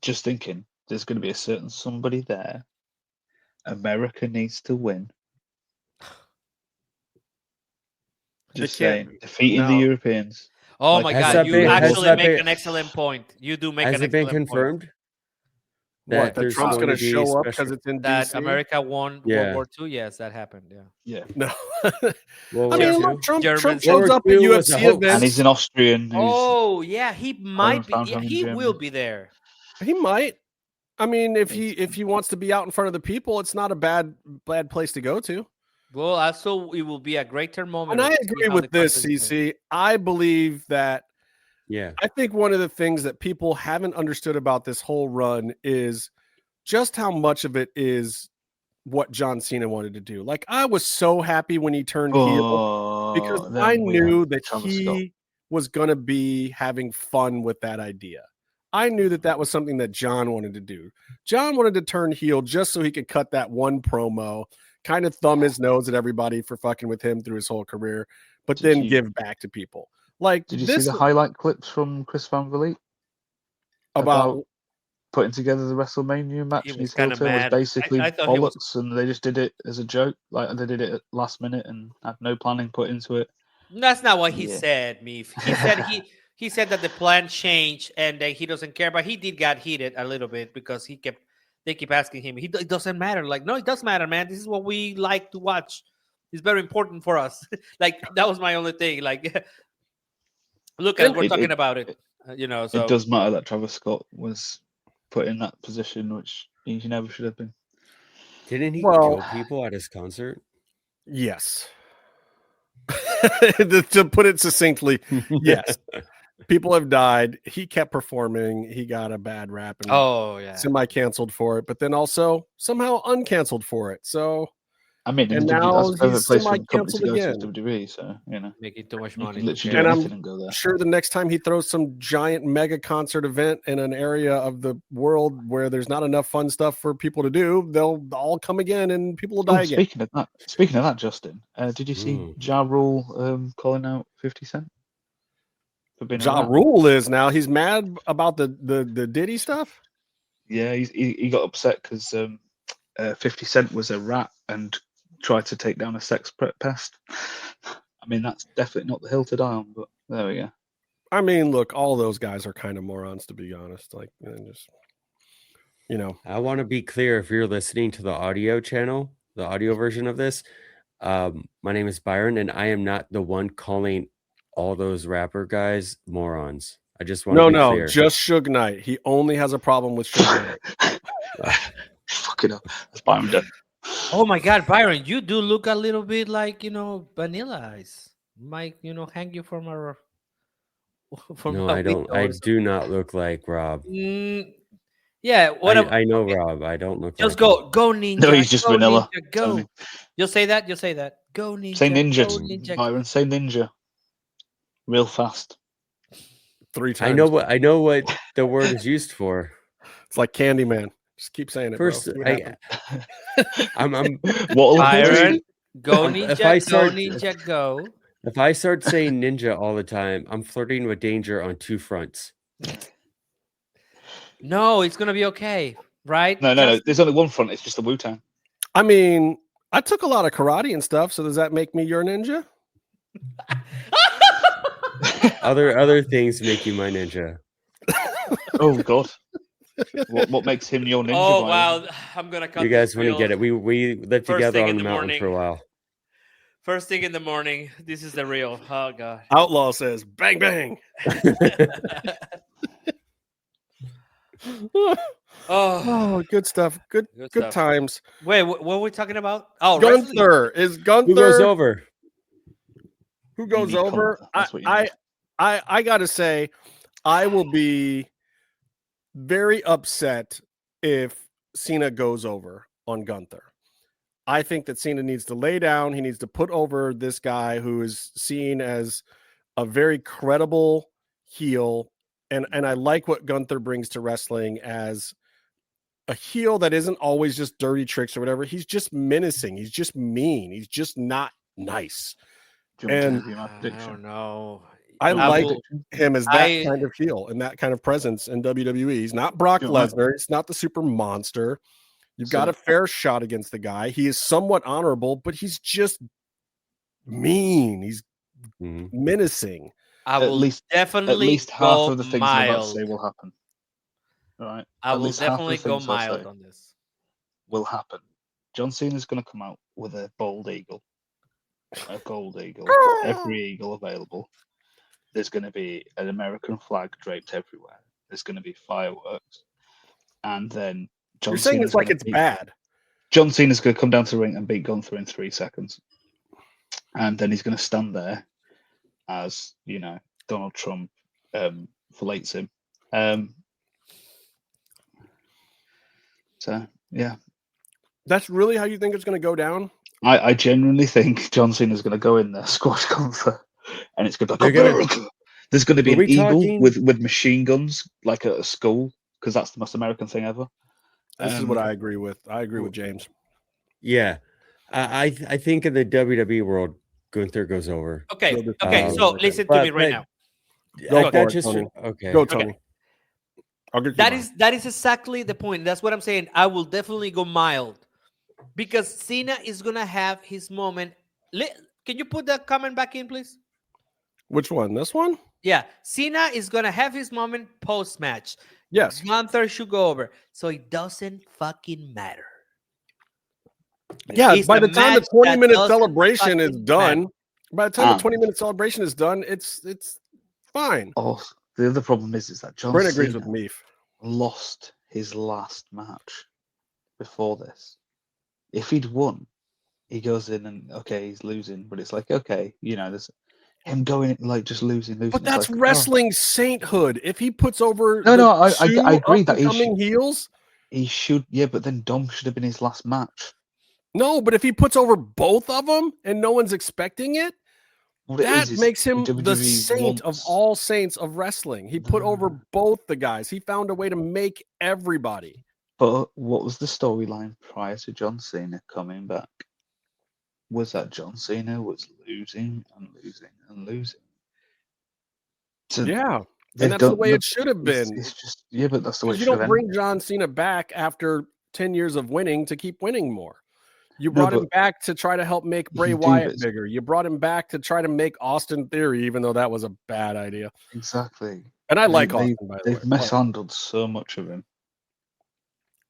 just thinking, there's going to be a certain somebody there. America needs to win. Just saying, defeating the Europeans. Oh my God! You actually make an excellent point. You do make an excellent point. Has it been confirmed? That Trump's going to show up because it's in that DC? America won World War II. Yes, that happened. Yeah. No. I mean, look, Trump shows up at UFC events, and he's an Austrian. Oh yeah, he might be. Yeah, he will be there. He might. I mean, if he wants to be out in front of the people, it's not a bad place to go to. Well, also it will be a greater moment. And I agree with this, CC. I believe that. Yeah, I think one of the things that people haven't understood about this whole run is just how much of it is what John Cena wanted to do. Like, I was so happy when he turned heel because I knew that he was going to be having fun with that idea. I knew that was something that John wanted to do. John wanted to turn heel just so he could cut that one promo, kind of thumb his nose at everybody for fucking with him through his whole career, but then give back to people. Like, did you see the highlight clips from Chris Van Vliet? About putting together the WrestleMania match. He And was his heel kinda turn was mad. basically I thought he was- bollocks, and they just did it as a joke. Like they did it at last minute and had no planning put into it. That's not what he Yeah. said, Meef. He said that the plan changed and that he doesn't care, but he did got heated a little bit because they keep asking him. It doesn't matter. Like, no, it does matter, man. This is what we like to watch. It's very important for us. Like, that was my only thing. Like, look, we're talking about it. So It does matter that Travis Scott was put in that position, which he never should have been. Didn't he Well- kill people at his concert? yes. To put it succinctly, yes. People have died. He kept performing. He got a bad rap and oh yeah. semi-canceled for it, but then also somehow uncanceled for it. So I mean, And that's now a perfect he's place for the company to semi-cancelled go again. to WWE. So Making too much you money. can literally Okay. do And anything and go there. sure, the next time he throws some giant mega concert event in an area of the world where there's not enough fun stuff for people to do, they'll all come again and people will die again. Speaking of that, Justin, did you see Ja Rule calling out 50 Cent for being a Ja rat? Rule is now he's mad about the Diddy stuff. Yeah, he got upset because 50 Cent was a rat and tried to take down a sex pest. I mean, that's definitely not the hill to die on, but there we go. I mean, look, all those guys are kind of morons, to be honest. Like, just I want to be clear. If you're listening to the audio channel, the audio version of this, my name is Byron, and I am not the one calling all those rapper guys morons. I just want to be clear. Just Suge Knight. He only has a problem with Suge Knight. Fucking hell, that's Byron done. Oh my God, Byron, you do look a little bit like Vanilla Ice. Might hang you from our. No, I don't. I do not look like Rob. Yeah, I know Rob. I don't look. Just like go Ninja. No, he's just go Vanilla. Ninja, go. You'll say that. Go Ninja. Say ninja, Go Ninja. Byron. Say ninja. Real fast. 3 times. I know what the word is used for. It's like Candyman. Just keep saying it. First, I'm Byron, go Ninja. If I start, go Ninja. Go. If I start saying ninja all the time, I'm flirting with danger on 2 fronts. No, it's gonna be okay, right? No. There's only one front. It's just the Wu-Tang. I mean, I took a lot of karate and stuff. So does that make me your ninja? Other things make you my ninja. Oh God. What makes him your ninja? Oh Byron? wow, I'm gonna cut. You guys this want to real. get it? We lived First together thing on in the the mountain morning. for a while. First thing in the morning. This is the real. Oh God. Outlaw says, "Bang bang." Oh, good stuff. Good stuff. times. Wait, what were we talking about? Oh, Gunther is Gunther. Who goes over? Who goes You need over? comfort. That's what you need. I gotta say, I will be very upset if Cena goes over on Gunther. I think that Cena needs to lay down. He needs to put over this guy who is seen as a very credible heel. And I like what Gunther brings to wrestling as a heel that isn't always just dirty tricks or whatever. He's just menacing. He's just mean. He's just not nice. Do you want me to And give you my I prediction? don't know. I like will- him as that kind of heel and that kind of presence in WWE. He's not Brock You know what? Lesnar. He's not the super monster. You've So- got a fair shot against the guy. He is somewhat honorable, but he's just mean. He's Mhm. menacing. I At will least definitely half go of the things I'm about to say mild. will happen. All right. I At will least half of the definitely go things I'll mild say on this. will happen. John Cena's going to come out with a bald eagle, a gold eagle, every eagle available. There's going to be an American flag draped everywhere. There's going to be fireworks, and then John You're saying Cena's it's like gonna it's beat- bad. John Cena's going to come down to the ring and beat Gunther in 3 seconds, and then he's going to stand there as Donald Trump fillets him. So yeah. That's really how you think it's going to go down? I genuinely think John Cena's going to go in there, squash Gunther, and it's going to be like, America. There's going to be Are an we eagle talking- with machine guns, like at a school, because that's the most American thing ever. This is what I agree with. I agree with James. Yeah, I think in the WWE world, Gunther goes over. Okay. Go Okay. this- So listen to but- me right but- now. Go I for got it, just Tony. okay. Go, Okay. Tony. That is exactly the point. That's what I'm saying. I will definitely go mild because Cena is gonna have his moment. Can you put that comment back in, please? Which one? This one? Yeah, Cena is gonna have his moment post match. Yes. Gunther should go over, so it doesn't fucking matter. Yeah, It's by a the time the match 20-minute that doesn't celebration is fucking done, matter. by the time the 20-minute celebration is done, it's fine. Oh, the other problem is that John Brent Cena agrees with Meef. lost his last match before this. If he'd won, he goes in and okay, he's losing, but it's like okay, there's him going like just losing. But It's that's like, wrestling sainthood. If he puts over I agree that coming heels, he should. Yeah, but then Dom should have been his last match. no. But if he puts over both of them and no one's expecting it, that makes him the saint of all saints of wrestling. He put over both the guys. He found a way to make everybody. But what was the storyline prior to John Cena coming back? Was that John Cena was losing and losing and losing? Yeah, and that's the way it should have been. It's just but that's the way it you should have don't bring John Cena back after 10 years of winning to keep winning more. You brought him back to try to help make Bray Wyatt bigger. You brought him back to try to make Austin Theory, even though that was a bad idea. Exactly. And I like Austin, by the way. They've mishandled so much of him,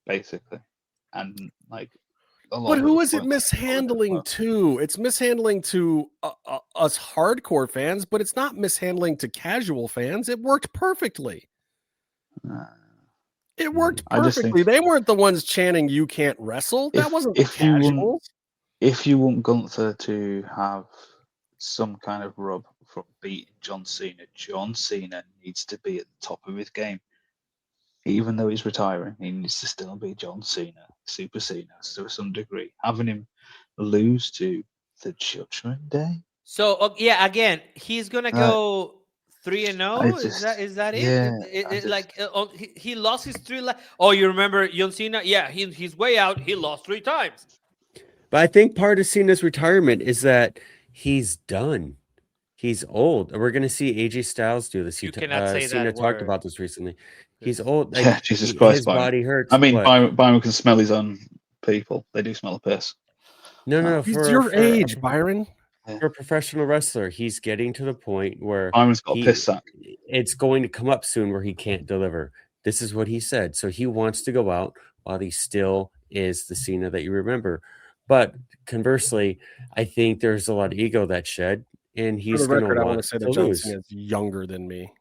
basically. And, like, a lot But who is it mishandling to? It's mishandling to us hardcore fans, but it's not mishandling to casual fans. It worked perfectly. It worked perfectly. They weren't the ones chanting "You can't wrestle." That wasn't the casuals. If you want Gunther to have some kind of rub from beating John Cena needs to be at the top of his game. Even though he's retiring, he needs to still be John Cena, Super Cena, to some degree. Having him lose to the Judgment Day. So again, he's gonna go 3-0. Is that it? Yeah, he lost his 3. Oh, you remember John Cena? Yeah, he's way out. He lost 3 times. But I think part of Cena's retirement is that he's done. He's old. We're going to see AJ Styles do this. You cannot say Cena that talked word. about this recently. He's old. Like, yeah, Jesus Christ, his Byron. body hurts. I mean, Byron can smell his own people. They do smell a piss. No. He's your age, Byron. For a professional wrestler, he's getting to the point where Byron's got a piss sack. It's going to come up soon where he can't deliver. This is what he said. So he wants to go out while he still is the Cena that you remember. But conversely, I think there's a lot of ego that's shed, and he's going to want to say that John Cena is younger than me.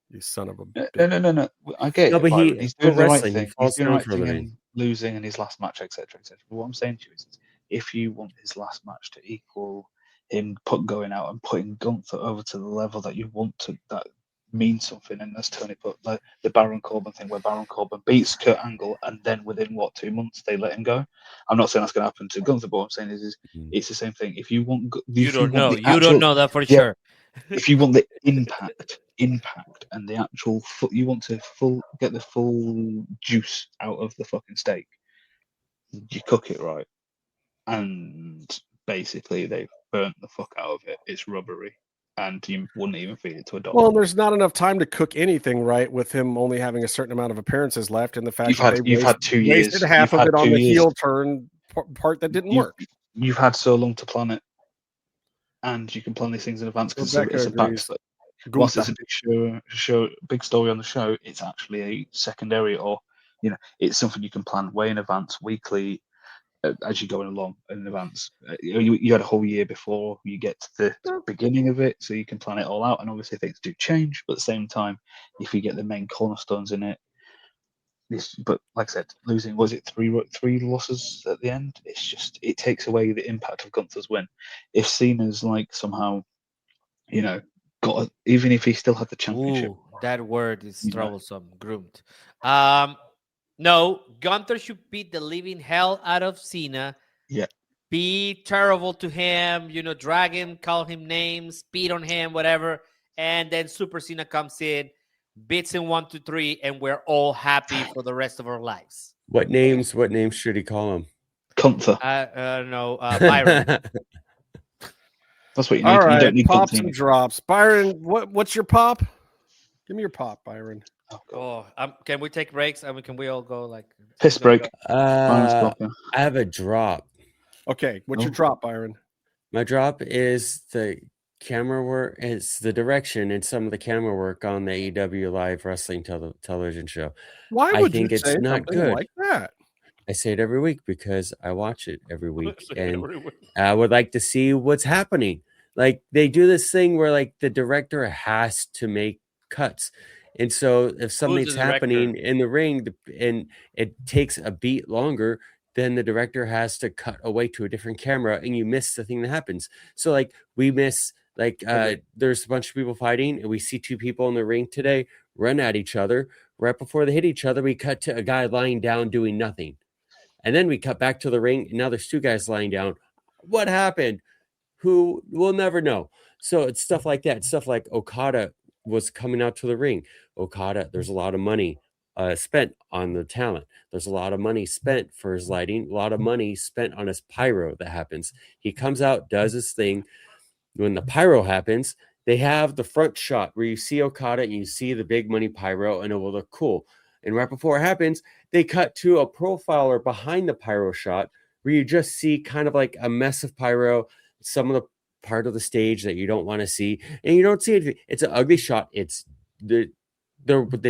You son of a bitch. No. I get it. No, but he's doing the right thing. He's doing the right thing and losing in his last match, etc., etc. But what I'm saying to you is, if you want his last match to equal him going out and putting Gunther over to the level that you want to, that means something. And as Tony put, like the Baron Corbin thing, where Baron Corbin beats Kurt Angle, and then within 2 months they let him go. I'm not saying that's going to happen to Gunther, but what I'm saying is it's the same thing. If you want, you don't know that for sure. If you want the impact, and the actual, you want to get the full juice out of the fucking steak. You cook it right, and basically they've burnt the fuck out of it. It's rubbery, and you wouldn't even feed it to a dog. Well, there's not enough time to cook anything right with him only having a certain amount of appearances left, and the fact you've had 2 years, wasted half of it on the heel turn part that didn't work. You've had so long to plan it, and you can plan these things in advance because it's a backstory. Whilst it's a big big story on the show, it's actually a secondary, or it's something you can plan way in advance, weekly, as you're going along in advance. You had a whole year before you get to the beginning of it, so you can plan it all out. And obviously things do change, but at the same time, if you get the main cornerstones in it, but like I said, losing, was it three losses at the end? It takes away the impact of Gunther's win. If Cena's somehow, even if he still had the championship. Ooh, that word is troublesome. Groomed. No, Gunther should beat the living hell out of Cena. Yeah. Be terrible to him, drag him, call him names, beat on him, whatever. And then Super Cena comes in, beats him 1, 2, 3, and we're all happy for the rest of our lives. What names should he call him? Gunther. No, Byron. That's what you need. All right, you don't need pops and drops. Byron, what's your pop? Give me your pop, Byron. Can we take breaks? I mean, can we all go like Piss break. I have a drop. Okay, what's your drop, Byron? My drop is the camera work. It's the direction and some of the camera work on the AEW live wrestling television show. Why I would think you it's say not something good. like that? I say it every week because I watch it every week, and I would like to see what's happening. Like they do this thing where like the director has to make cuts, and so if something's happening in the ring and it takes a beat longer, then the director has to cut away to a different camera, and you miss the thing that happens. So like we miss there's a bunch of people fighting, and we see two people in the ring today run at each other. Right before they hit each other, we cut to a guy lying down doing nothing. And then we cut back to the ring, and now there's two guys lying down. What happened? Who we'll never know. So it's stuff like that. Stuff like Okada was coming out to the ring. Okada, there's a lot of money spent on the talent. There's a lot of money spent for his lighting, a lot of money spent on his pyro that happens. He comes out, does his thing. When the pyro happens, they have the front shot where you see Okada and you see the big money pyro, and it will look cool. And right before it happens, they cut to a profiler behind the pyro shot where you just see kind of like a mess of pyro, some of the part of the stage that you don't want to see, and you don't see anything. It's an ugly shot. It's the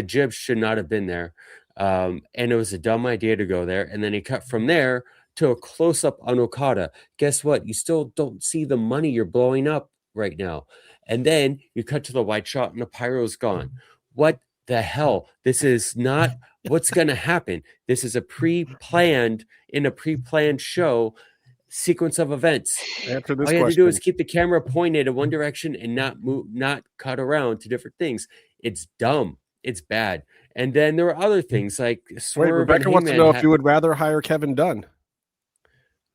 jibs should not have been there. And it was a dumb idea to go there. And then he cut from there to a close-up on Okada. Guess what? You still don't see the money you're blowing up right now. And then you cut to the wide shot and the pyro's gone. What the hell? This is not what's going to happen. This is a pre-planned show sequence of events. Answer this All you have to question. do is keep the camera pointed in one direction and not move, not cut around to different things. It's dumb. It's bad. And then there were other things like Wait, Rebecca wants to know if you would rather hire Kevin Dunn.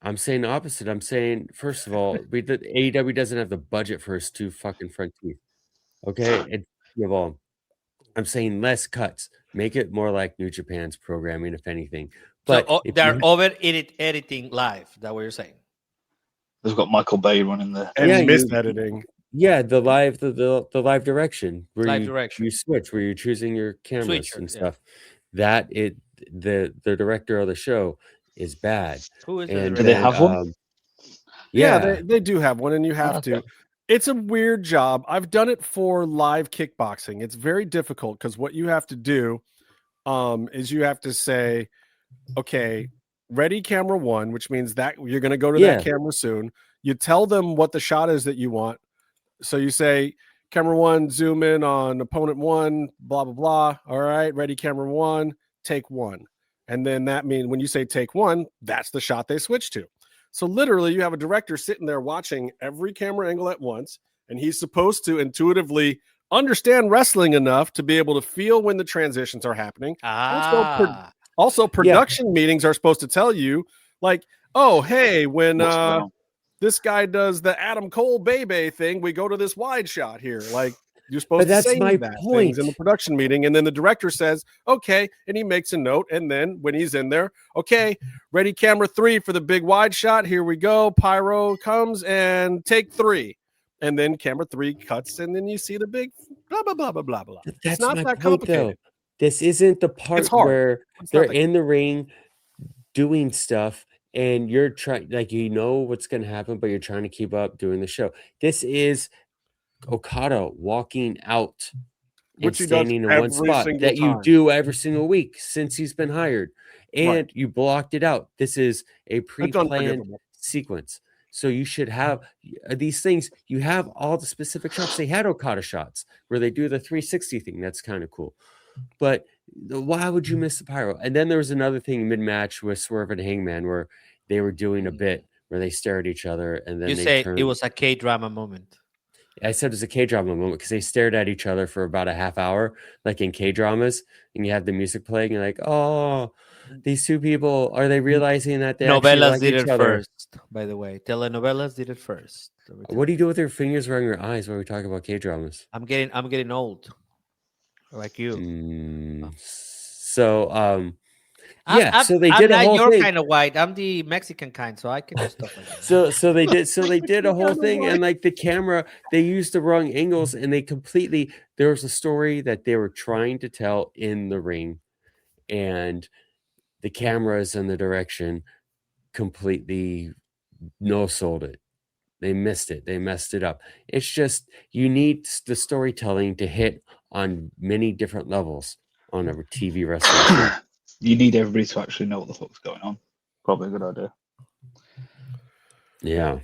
I'm saying the opposite. I'm saying, first of all, the AEW doesn't have the budget for his two fucking front teeth. Okay? And of all, I'm saying less cuts. Make it more like New Japan's programming, if anything. But so they're editing live. Is that what you're saying? They've got Michael Bay running there. And missed editing. Yeah, the live direction where direction. you switch, where you're choosing your cameras and stuff. Yeah. The director of the show is bad. Who is Do they have one? Yeah, they do have one, and you have to. It's a weird job. I've done it for live kickboxing. It's very difficult because what you have to do is you have to say, okay, ready camera one, which means that you're going to go to that camera soon. You tell them what the shot is that you want. So you say, camera one, zoom in on opponent one, blah, blah, blah. All right, ready camera one, take one. And then that means when you say take one, that's the shot they switch to. So literally you have a director sitting there watching every camera angle at once, and he's supposed to intuitively understand wrestling enough to be able to feel when the transitions are happening. Also, production meetings are supposed to tell you, like, oh, hey, when this guy does the Adam Cole Bebe thing, we go to this wide shot here. Like, you're supposed to say that things in the production meeting, and then the director says, okay, and he makes a note, and then when he's in there, okay, ready camera 3 for the big wide shot. Here we go. Pyro comes and take 3. And then camera 3 cuts, and then you see the big blah, blah, blah, blah, blah, blah. It's not that complicated. Though. This isn't the part where they're in the ring doing stuff, and you're trying, like, you know what's going to happen, but you're trying to keep up doing the show. This is Okada walking out and standing in one spot that you do every single week since he's been hired, and you blocked it out. This is a pre-planned sequence. So you should have these things. You have all the specific shots. They had Okada shots where they do the 360 thing. That's kind of cool. But why would you miss the pyro? And then there was another thing mid-match with Swerve and Hangman where they were doing a bit where they stare at each other, and then it was a K-drama moment. I said it was a K-drama moment because they stared at each other for about a half hour, like in K-dramas, and you have the music playing. You're like, oh, these two people, are they realizing that they novelas like did each it other? First? By the way, telenovelas did it first. What do you do with your fingers around your eyes when we talk about K-dramas? I'm getting old, like you. So So they did a I'm whole not your thing. kind of white. I'm the Mexican kind, so I can do stuff like that. So they did a whole thing, and like the camera, they used the wrong angles, and they completely. There was a story that they were trying to tell in the ring, and the cameras and the direction completely no-sold it. They missed it. They messed it up. It's just you need the storytelling to hit on many different levels on a TV wrestling show. You need everybody to actually know what the fuck's going on. Probably a good idea. Yeah.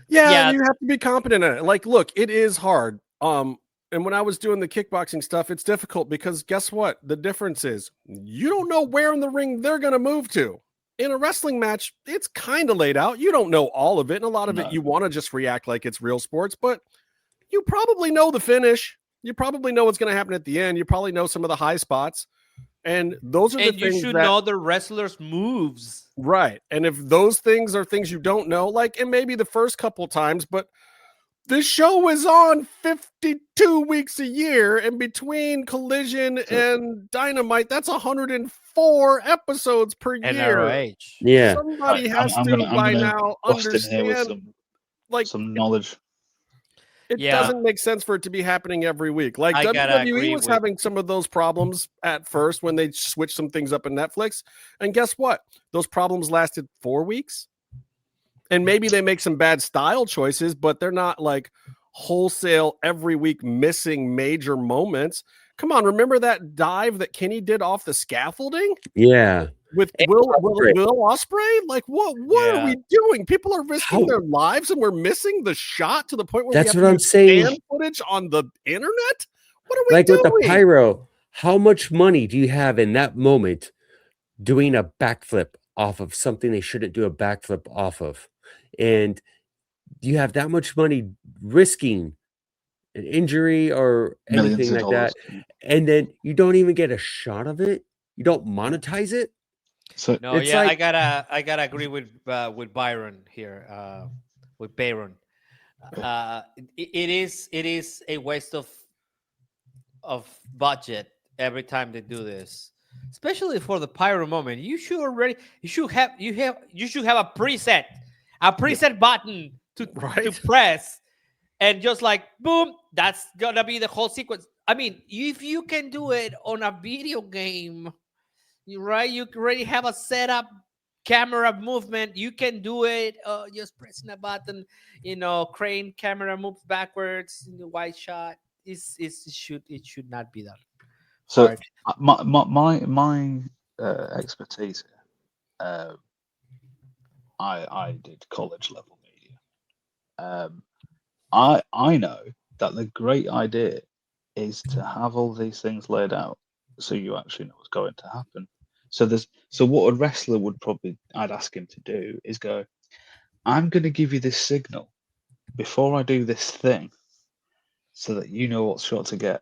Yeah, you have to be competent at it. Like, look, it is hard. And when I was doing the kickboxing stuff, it's difficult because guess what? The difference is you don't know where in the ring they're going to move to. In a wrestling match, it's kind of laid out. You don't know all of it, and a lot of it you want to just react like it's real sports, but you probably know the finish. You probably know what's going to happen at the end. You probably know some of the high spots. And those are the things you should know the wrestlers' moves. Right. And if those things are things you don't know, like, and maybe the first couple times, but this show is on 52 weeks a year, and between Collision and Dynamite, that's 104 episodes per year. Yeah. Somebody has to by now understand some knowledge. It doesn't make sense for it to be happening every week. Like WWE was having some of those problems at first when they switched some things up in Netflix. And guess what? Those problems lasted 4 weeks. And maybe they make some bad style choices, but they're not like wholesale every week missing major moments. Come on, remember that dive that Kenny did off the scaffolding? Yeah. With Will Ospreay? Like, what are we doing? People are risking their lives and we're missing the shot to the point where that's we what have I'm saying. fan footage on the internet? What are we like doing? With the pyro, how much money do you have in that moment doing a backflip off of something they shouldn't do a backflip off of? And you have that much money risking an injury or anything like that, and then you don't even get a shot of it. You don't monetize it. So no, yeah, like, I gotta agree with Byron here. With Byron, it is a waste of budget every time they do this, especially for the pyro moment. You should have a preset button to press, and just like boom, that's gonna be the whole sequence. I mean, if you can do it on a video game, you already have a setup camera movement. You can do it just pressing a button, crane camera moves backwards in the wide shot. It should not be that so hard. my expertise here, I did college level media. I know that the great idea is to have all these things laid out so you actually know what's going to happen. So what a wrestler would I'd ask him to do is go, I'm going to give you this signal before I do this thing so that you know what shot to get.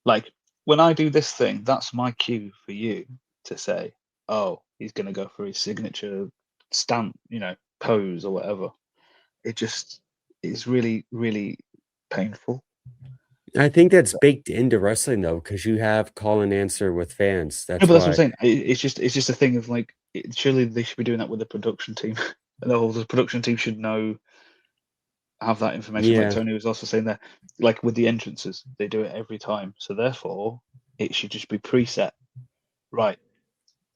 Like, when I do this thing, that's my cue for you to say, oh, he's going to go for his signature stamp, pose or whatever. It just is really, really painful. I think that's baked into wrestling though, because you have call and answer with fans. That's what I'm saying. It's just a thing of like, surely they should be doing that with the production team. The production team should have that information. Yeah. Like Tony was also saying there, like with the entrances, they do it every time. So therefore, it should just be preset. Right.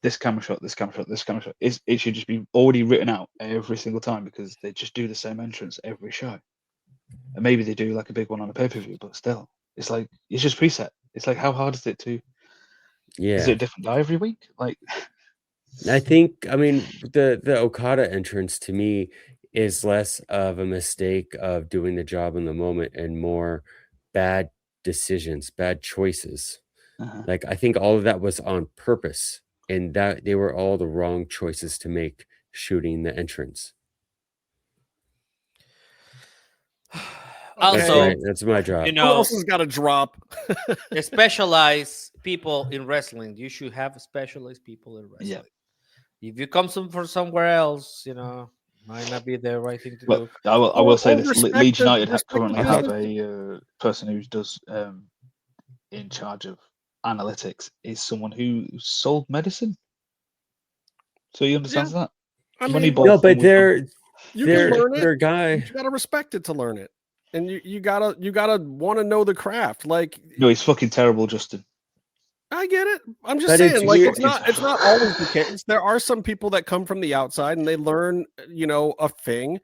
This camera shot, this camera shot, this camera shot. It should just be already written out every single time because they just do the same entrance every show. And maybe they do like a big one on a pay-per-view, but still, it's like it's just preset. It's like, how hard is it to? Yeah. Is it a different guy every week? Like, I think, the Okada entrance to me is less of a mistake of doing the job in the moment and more bad decisions, bad choices. Like, I think all of that was on purpose, and that they were all the wrong choices to make shooting the entrance. Also, that's my job. Who else has got a drop? Specialized people in wrestling. You should have specialized people in wrestling. Yeah. If you come from somewhere else, might not be the right thing to do. I will say this: Leeds United currently have a person who does in charge of analytics is someone who sold medicine. So he understands that. I Moneyball mean, No, thing but was you can learn their it. guy. You gotta respect it to learn it, and you gotta want to know the craft. Like, no, he's fucking terrible, Justin. I get it. I'm just But it's saying, like, weird. it's not always the case. There are some people that come from the outside and they learn, a thing,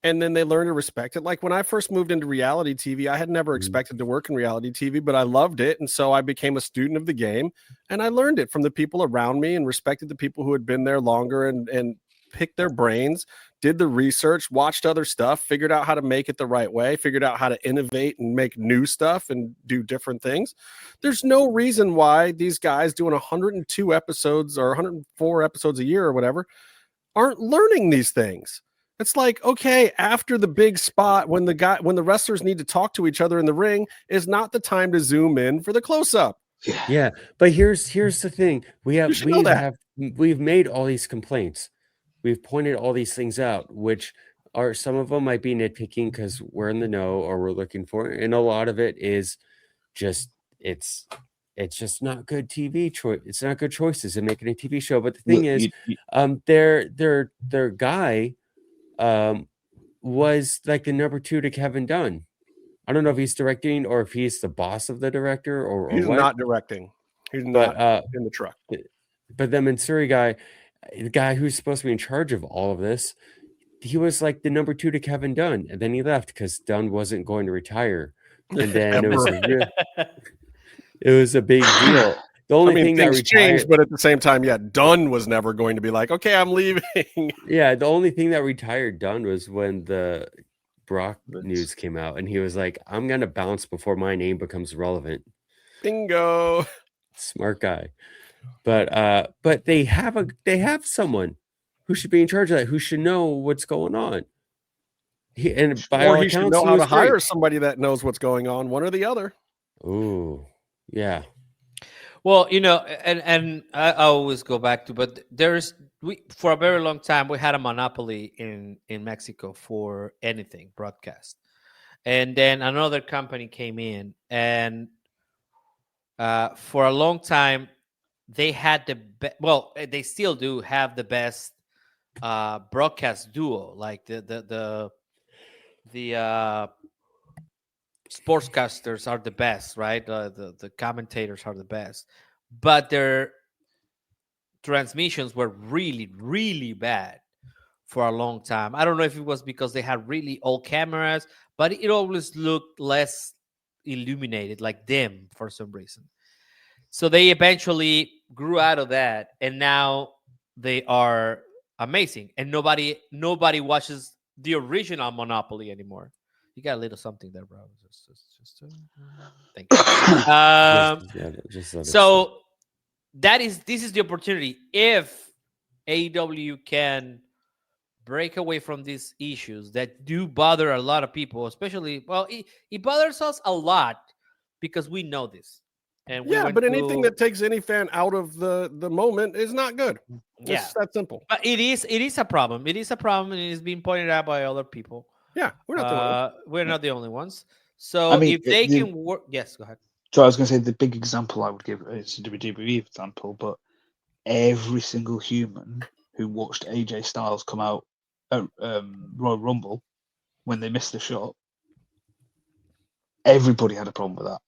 and then they learn to respect it. Like when I first moved into reality TV, I had never expected to work in reality TV, but I loved it, and so I became a student of the game, and I learned it from the people around me and respected the people who had been there longer and picked their brains, did the research, watched other stuff, figured out how to make it the right way, figured out how to innovate and make new stuff and do different things. There's no reason why these guys doing 102 episodes or 104 episodes a year or whatever aren't learning these things. It's like, okay, after the big spot, when the wrestlers need to talk to each other in the ring, is not the time to zoom in for the close-up. Yeah, but here's the thing: we've made all these complaints, we've pointed all these things out, which are some of them might be nitpicking because we're in the know or we're looking for it, and a lot of it is just it's just not good TV choice. It's not good choices in making a TV show. But the thing is, their guy was like the number 2 to Kevin Dunn. I don't know if he's directing or if he's the boss of the director or he's what. not directing. He's not in the truck. But the Mansuri guy, the guy who's supposed to be in charge of all of this, he was like the number 2 to Kevin Dunn, and then he left because Dunn wasn't going to retire. And then it was a big deal. The only thing that retired, changed, but at the same time, Dunn was never going to be like, okay, I'm leaving. Yeah, the only thing that retired Dunn was when the Brock news came out, and he was like, "I'm gonna bounce before my name becomes relevant." Bingo. Smart guy. But they have someone who should be in charge of that, who should know what's going on. He should know how to hire somebody that knows what's going on, one or the other. Ooh, yeah. Well, and I always go back to, but for a very long time we had a monopoly in Mexico for anything broadcast, and then another company came in, and for a long time they had they still do have the best broadcast duo, like the sportscasters are the best, right? The commentators are the best, but their transmissions were really, really bad for a long time. I don't know if it was because they had really old cameras, but it always looked less illuminated, like dim for some reason. So they eventually grew out of that, and now they are amazing. And nobody watches the original Monopoly anymore. You got a little something there, bro. Just thank you. So this is the opportunity. If AEW can break away from these issues that do bother a lot of people, especially, it bothers us a lot because we know this. And but anything that takes any fan out of the moment is not good. It's that simple. But it is a problem. It is a problem, and it is being pointed out by other people. Yeah, we're not the only ones. We're not the only ones. So if they can work, yes, go ahead. So I was going to say the big example I would give is a WWE example, but every single human who watched AJ Styles come out at Royal Rumble when they missed the shot, everybody had a problem with that.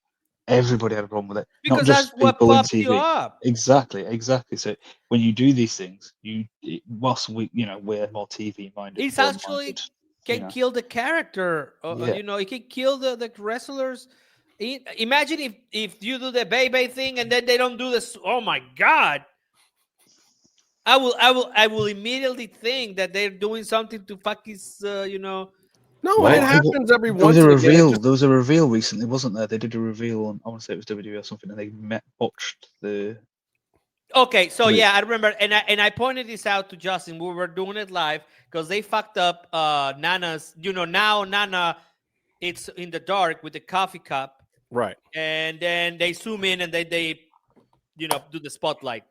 Everybody had a problem with it. Because not just that's what people in pops you TV. up. Exactly. So when you do these things, whilst we're more TV minded, it's actually can kill the character. It can kill the wrestlers. Imagine if you do the baby thing and then they don't do this. Oh my God! I will immediately think that they're doing something to fuck his. No, it happens every once in a while. There was a reveal recently, wasn't there? They did a reveal on, I want to say it was WWE or something, and they botched the. Okay, so I remember, and I pointed this out to Justin. We were doing it live because they fucked up Nana's. Now Nana, it's in the dark with the coffee cup, right? And then they zoom in and they do the spotlight.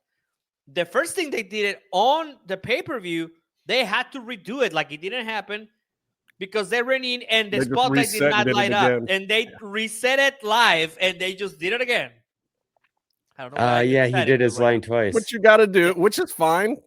The first thing they did it on the pay-per-view, they had to redo it like it didn't happen. Because they ran in and the spotlight did not light up, and they reset it live, and they just did it again. I don't know. Why Yeah, he said did it, his but right. line twice. Which you got to do, which is fine.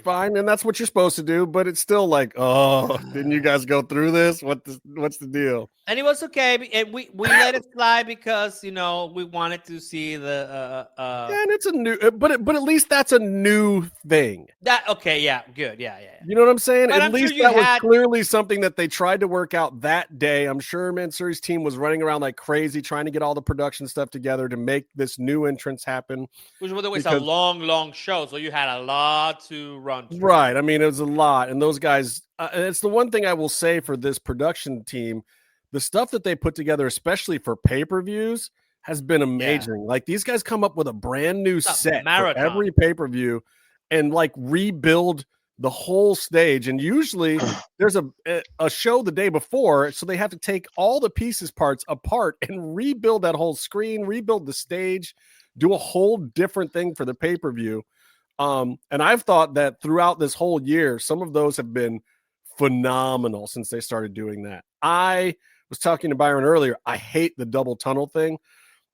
Fine, and that's what you're supposed to do. But it's still like, oh, didn't you guys go through this? What's the deal? And it was okay, and we let it slide because we wanted to see the And it's a new, but at least that's a new thing. that okay, yeah, good, yeah. You know what I'm saying? But At I'm sure least you that had- was clearly something that they tried to work out that day. I'm sure Mansuri's team was running around like crazy trying to get all the production stuff together to make this new entrance happen. Which was always because- a long show, so you had a lot to run through. Right. I mean, it was a lot. And those guys, and it's the one thing I will say for this production team, the stuff that they put together, especially for pay-per-views, has been amazing. Like these guys come up with a brand new set for every pay-per-view and like rebuild the whole stage. And usually there's a show the day before, so they have to take all the pieces parts apart and rebuild that whole screen, rebuild the stage, do a whole different thing for the pay-per-view. And I've thought that throughout this whole year, some of those have been phenomenal since they started doing that. I was talking to Byron earlier. I hate the double tunnel thing.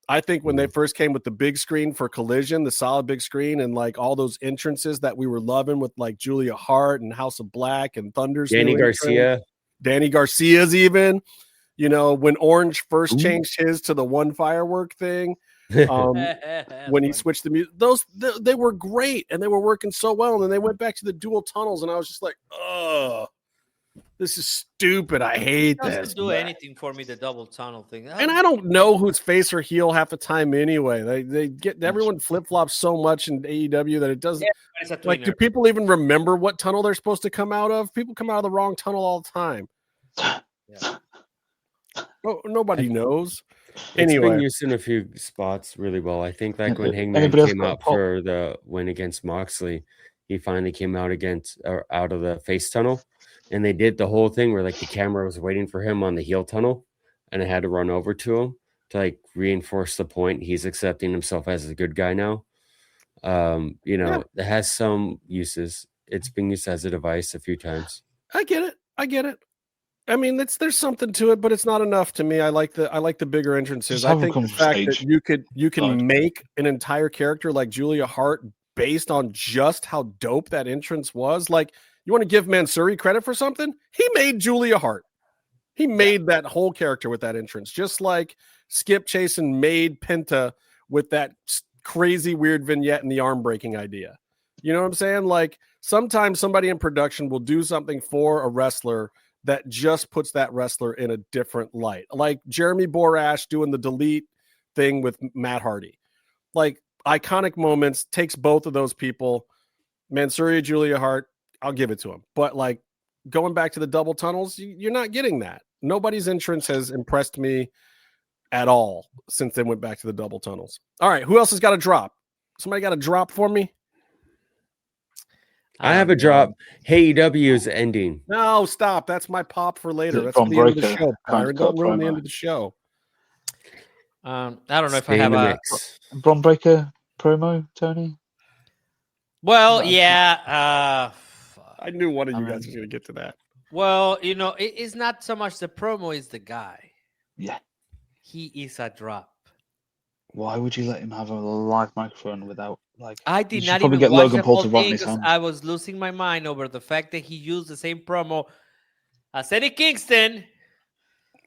I think when they first came with the big screen for Collision, the solid big screen, and like all those entrances that we were loving with like Julia Hart and House of Black and Thunder's Danny Garcia's even, when Orange first changed his to the one firework thing, when he switched the music, they were great and they were working so well. And then they went back to the dual tunnels, and I was just like, oh, this is stupid. I hate It doesn't this. do anything for me, the double tunnel thing. And I don't know who's face or heel half the time anyway. They get everyone flip flops so much in AEW that it doesn't. Like, do people even remember what tunnel they're supposed to come out of? People come out of the wrong tunnel all the time. Oh, nobody knows. It's been used in a few spots really well. I think like when Hangman came out for the win against Moxley, he finally came out out of the face tunnel, and they did the whole thing where like the camera was waiting for him on the heel tunnel, and I had to run over to him to like reinforce the point he's accepting himself as a good guy now. It has some uses. It's been used as a device a few times. I get it. I mean, there's something to it, but it's not enough to me. I like the bigger entrances. I think the fact that you can make an entire character like Julia Hart based on just how dope that entrance was. Like, you want to give Mansuri credit for something? He made Julia Hart. He made that whole character with that entrance, just like Skip Chasen made Penta with that crazy weird vignette and the arm breaking idea. You know what I'm saying? Like, sometimes somebody in production will do something for a wrestler that just puts that wrestler in a different light. Like Jeremy Borash doing the delete thing with Matt Hardy. Like, iconic moments, takes both of those people. Mansuri, Julia Hart, I'll give it to him. But like going back to the double tunnels, you're not getting that. Nobody's entrance has impressed me at all since they went back to the double tunnels. All right, who else has got a drop? Somebody got a drop for me? I have a drop. AEW is ending. No, stop. That's my pop for later. That's Bron the end of the Breakker show. Byron, don't ruin the promo. end of the show. I don't know if I Stay in have the a. mix. Bron Breakker promo, Tony. Well, yeah. I knew one of you guys was going to get to that. Well, it's not so much the promo; it's the guy. Yeah. He is a drop. Why would you let him have a live microphone without I did you not should probably even get watch Logan the Paul whole to run thing his 'cause hand. I was losing my mind over the fact that he used the same promo as Eddie Kingston.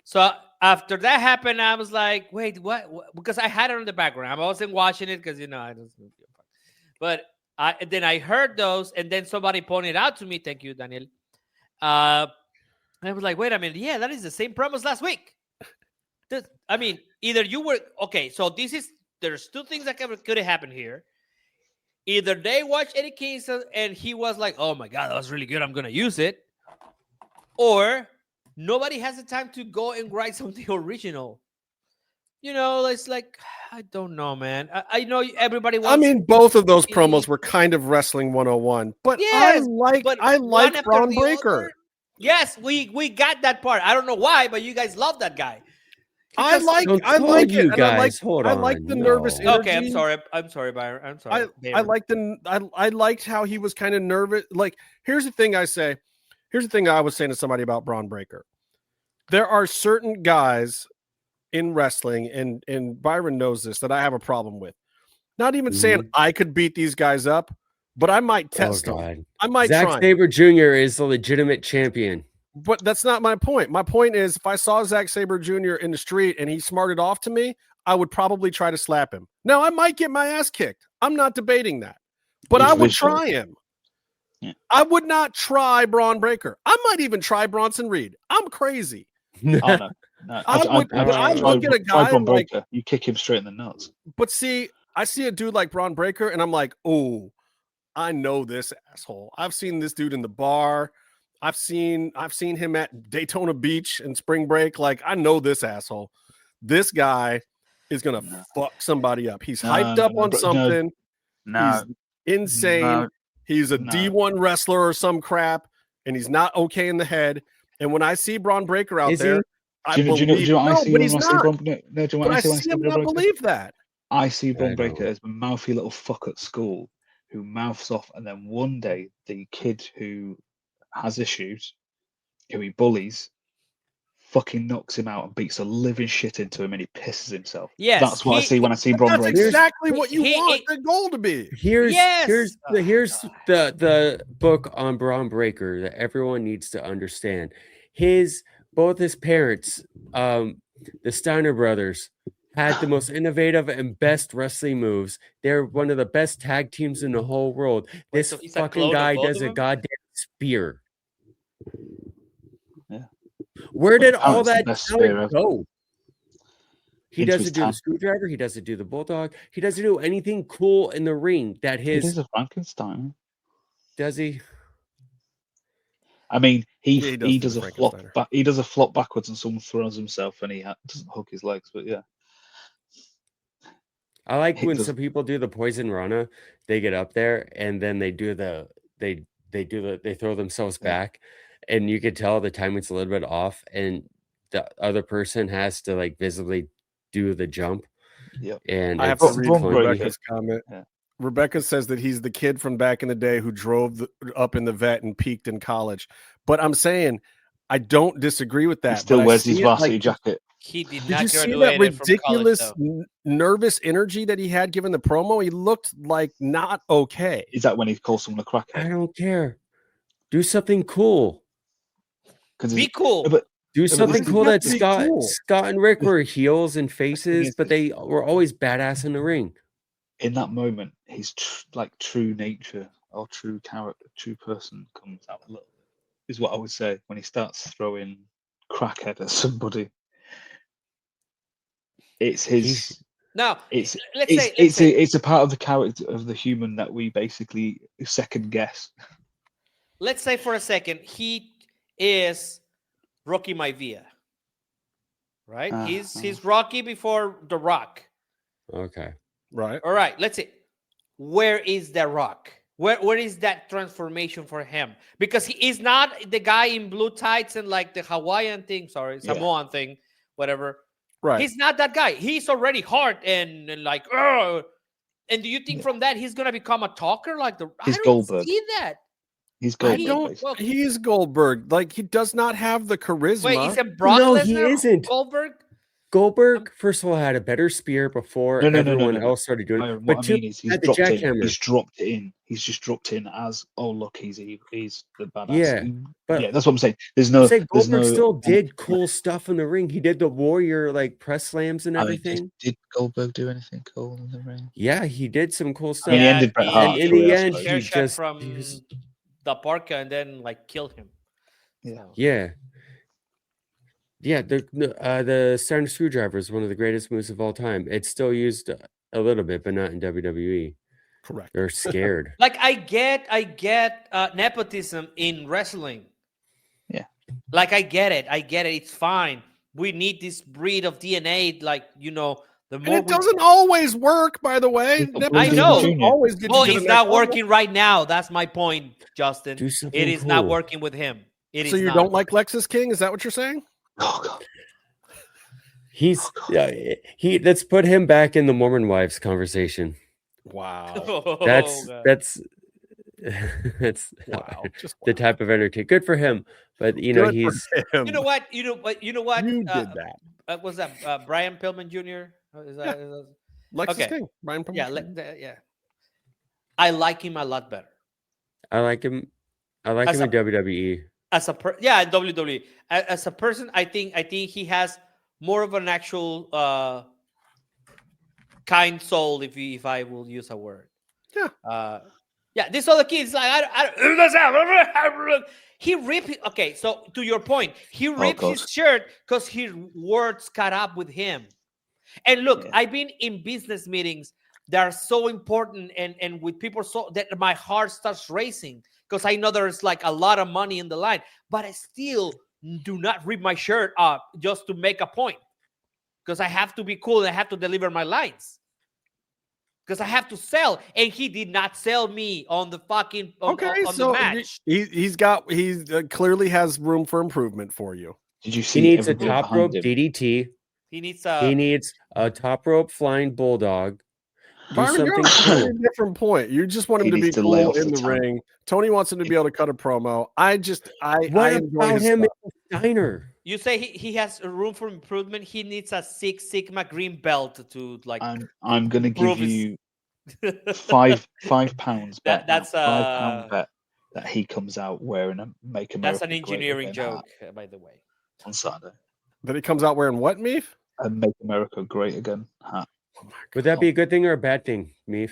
So after that happened, I was like, "Wait, what?" Because I had it on the background. I wasn't watching it because I don't. But then I heard those, and then somebody pointed out to me. Thank you, Daniel. I was like, "Wait a minute! Yeah, that is the same promo as last week." I mean, either you were okay. So there's two things that could have happened here. Either they watched Eddie Kingston and he was like, "Oh my God, that was really good. I'm gonna use it," or nobody has the time to go and write something original. It's like, I don't know, man. I know everybody wants. I mean, both of those promos were kind of wrestling 101, but Yes, I like Bron Breakker. Yes, we got that part. I don't know why, but you guys love that guy. I like you it. guys. Hold I on. like the nervous energy. Okay, I'm sorry, Byron. I'm sorry. I liked how he was kind of nervous. Like, here's the thing I say. Here's the thing I was saying to somebody about Bron Breakker. There are certain guys in wrestling, and Byron knows this, that I have a problem with. Not even saying I could beat these guys up, but I might test them. I might Zack try. Sabre Jr. is the legitimate champion. But that's not my point. My point is, if I saw Zack Sabre Jr. in the street and he smarted off to me, I would probably try to slap him. Now, I might get my ass kicked. I'm not debating that. But I would try him. Yeah. I would not try Braun Breaker. I might even try Bronson Reed. I'm crazy. Oh, no. I look at a guy like you kick him straight in the nuts. But see, I see a dude like Braun Breaker, and I'm like, oh, I know this asshole. I've seen this dude in the bar. I've seen him at Daytona Beach and spring break. Like, I know this asshole. This guy is gonna fuck somebody up. He's hyped up on something. He's insane. He's a D1 wrestler or some crap, and he's not okay in the head. And when I see Braun Breaker out there, I believe that. I see Braun Breaker as a mouthy little fuck at school who mouths off, and then one day the kid who has issues, who he bullies, fucking knocks him out and beats the living shit into him, and he pisses himself. Yes, that's what I see when I see Braun Breaker. That's exactly what you want the goal to be. Here's the book on Braun Breaker that everyone needs to understand. Both his parents, the Steiner brothers, had the most innovative and best wrestling moves. They're one of the best tag teams in the whole world. This fucking guy does a goddamn spear. Yeah. Where did all that talent go? He doesn't do the screwdriver. He doesn't do the bulldog. He doesn't do anything cool in the ring. He does a Frankenstein. Does he? I mean, he does a flop back. He does a flop backwards, and someone throws himself, and he doesn't hook his legs. But yeah, I like when some people do the poison rana. They get up there, and then they throw themselves back, and you could tell the timing's a little bit off, and the other person has to like visibly do the jump. Yeah, and I have to read Rebecca's comment. Yeah. Rebecca says that he's the kid from back in the day who drove up in the vet and peaked in college. But I'm saying I don't disagree with that. He still wears his varsity jacket. He did you see that ridiculous nervous energy that he had given the promo? He looked like not okay. Is that when he calls someone a crackhead? I don't care. Do something cool. Be cool. Do something cool that Scott and Rick were heels and faces, but they were always badass in the ring. In that moment, his true nature or true character, true person comes out a little bit, is what I would say when he starts throwing crackhead at somebody. It's his. It's a part of the character of the human that we basically second guess. Let's say for a second he is Rocky Maivia, right? He's Rocky before The Rock. Okay. Right. All right. Let's see. Where is The Rock? Where is that transformation for him? Because he is not the guy in blue tights and like the Hawaiian thing. Sorry, Samoan thing, whatever. Right. He's not that guy. He's already hard and like. And do you think from that he's gonna become a talker like the? He's I don't Goldberg. see that. He's Goldberg. He's Goldberg. Like, he does not have the charisma. Wait, is it Brock Lesnar? He isn't. Goldberg, first of all, had a better spear before everyone else started doing it. What I mean is he's dropped in. He's dropped it in. He's just dropped in as, oh look, he's the badass. Yeah, but that's what I'm saying. Goldberg still did cool stuff in the ring. He did the Warrior like press slams and everything. Did Goldberg do anything cool in the ring? Yeah, he did some cool stuff. I mean, he ended Bret Hart. In the end, he just from the parka and then like killed him. Yeah. Yeah, the Steiner screwdriver is one of the greatest moves of all time. It's still used a little bit, but not in WWE. Correct. They're scared. Like I get nepotism in wrestling. Yeah. Like I get it. It's fine. We need this breed of DNA. Like the more. And it doesn't always work, by the way. I know. It's not working right now. That's my point, Justin. It is not cool. working with him. So you don't like Lexus King? Is that what you're saying? Oh God. Let's put him back in the Mormon wives conversation. Wow. That's wow. The type of entertainment. Good for him. But he's You know what? You You did that. Was that Brian Pillman Jr.? Is that Lexus King. Brian yeah. I like him a lot better. I like him. I like him in WWE. As a in WWE. As a person, I think he has more of an actual kind soul, if I will use a word. Yeah. Yeah. This other kid is like, he ripped. Okay, so to your point, he ripped his shirt because his words caught up with him. And look, I've been in business meetings that are so important and with people so that my heart starts racing because I know there's like a lot of money in the line, but I still do not rip my shirt up just to make a point because I have to be cool and I have to deliver my lines because I have to sell. And he did not sell me on the fucking on the match. He clearly has room for improvement for you. Did you see? He needs a top rope DDT. He needs a top rope flying bulldog. Byron, you're on a different point. You just want him to be cool in the ring. Tony wants him to be able to cut a promo. I enjoy him in Steiner. You say he has room for improvement. He needs a 6 Sigma green belt to like. I'm gonna give you £5 bet. That's £5 bet that he comes out wearing a Make America. That's an engineering joke, by the way. On Saturday. That he comes out wearing what, Meef? A Make America Great Again hat. Would that be a good thing or a bad thing, Meef?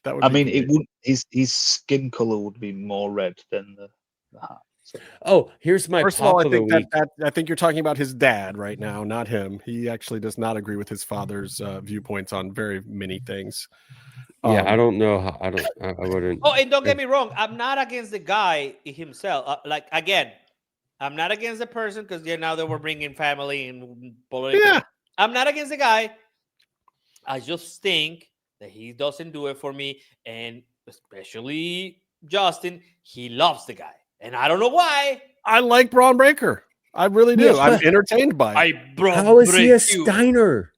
That would. It would. His skin color would be more red than the hat. So. Oh, here's my First of all, I think you're talking about his dad right now, not him. He actually does not agree with his father's viewpoints on very many things. Yeah, I don't know. I wouldn't. Oh, and don't get me wrong. I'm not against the guy himself. I'm not against the person because now that we're bringing family and political. Yeah. I'm not against the guy. I just think that he doesn't do it for me. And especially Justin, he loves the guy. And I don't know why. I like Braun Breaker. I really do. I'm entertained by it. How is he a Steiner?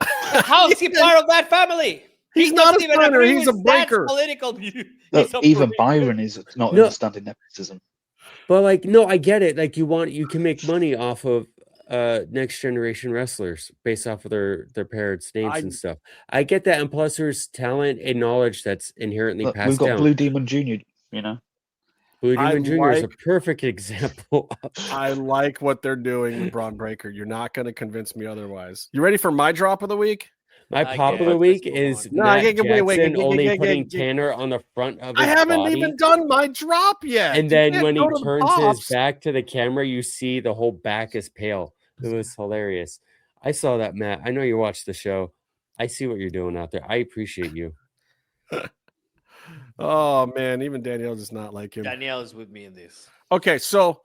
How is he part of that family? He's not a Steiner. He's a Breaker. Political view. Look, even Byron is not understanding nepotism. But I get it. Like you can make money off of next generation wrestlers based off of their parents' names and stuff. I get that, and plus there's talent and knowledge that's inherently passed we've got down. Blue Demon Jr. Blue Demon Jr. is a perfect example. I like what they're doing with Braun Breaker. You're not going to convince me otherwise. You ready for my drop of the week? My pop of the week is Matt Jackson only putting Tanner on the front of his I haven't body. even done my drop yet. And then when he turns his back to the camera, you see the whole back is pale. It was hilarious. I saw that, Matt. I know you watched the show. I see what you're doing out there. I appreciate you. Oh, man. Even Danielle does not like him. Danielle is with me in this. Okay, so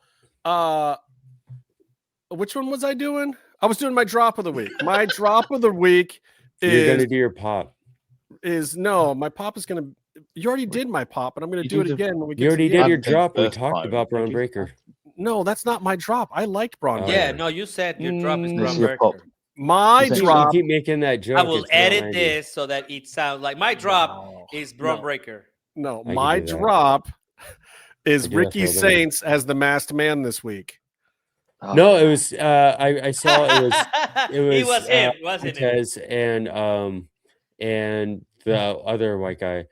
which one was I doing? I was doing my drop of the week. My drop of the week You're going to do your pop. My pop is going to. You already did my pop, and I'm going to do it again when we get. You already did your drop. We talked about Braun Breaker. No, that's not my drop. I liked Braun Breaker. Yeah, no, you said your drop is Braun Breaker. My drop. You keep making that joke. I will edit this so that it sounds like my drop is Braun Breaker. No, my drop is Ricky Saints as the masked man this week. No, it was. I saw it was. It was him, wasn't it? And the other white guy.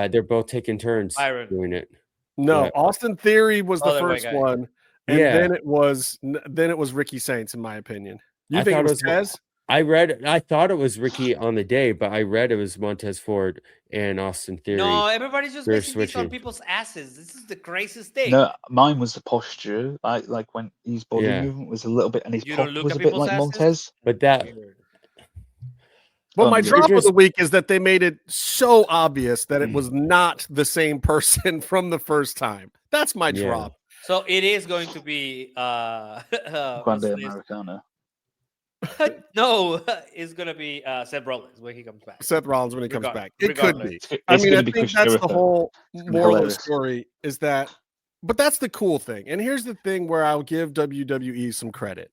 They're both taking turns doing it. No, Austin Theory was the first one, and then it was Ricky Saints, in my opinion. You think it was Tez? I thought it was Ricky on the day, but I read it was Montez Ford and Austin Theory. No, everybody's just making this on people's asses. This is the craziest thing. No, mine was the posture. I like when his body movement was a little bit, and his pop was a bit like Montez. But that. Well, my drop of the week is that they made it so obvious that it was not the same person from the first time. That's my drop. So it is going to be Grande Americana. No, it's going to be Seth Rollins when he comes back. Seth Rollins when he comes back. It could be. I think that's the whole moral of the story is that, but that's the cool thing. And here's the thing where I'll give WWE some credit.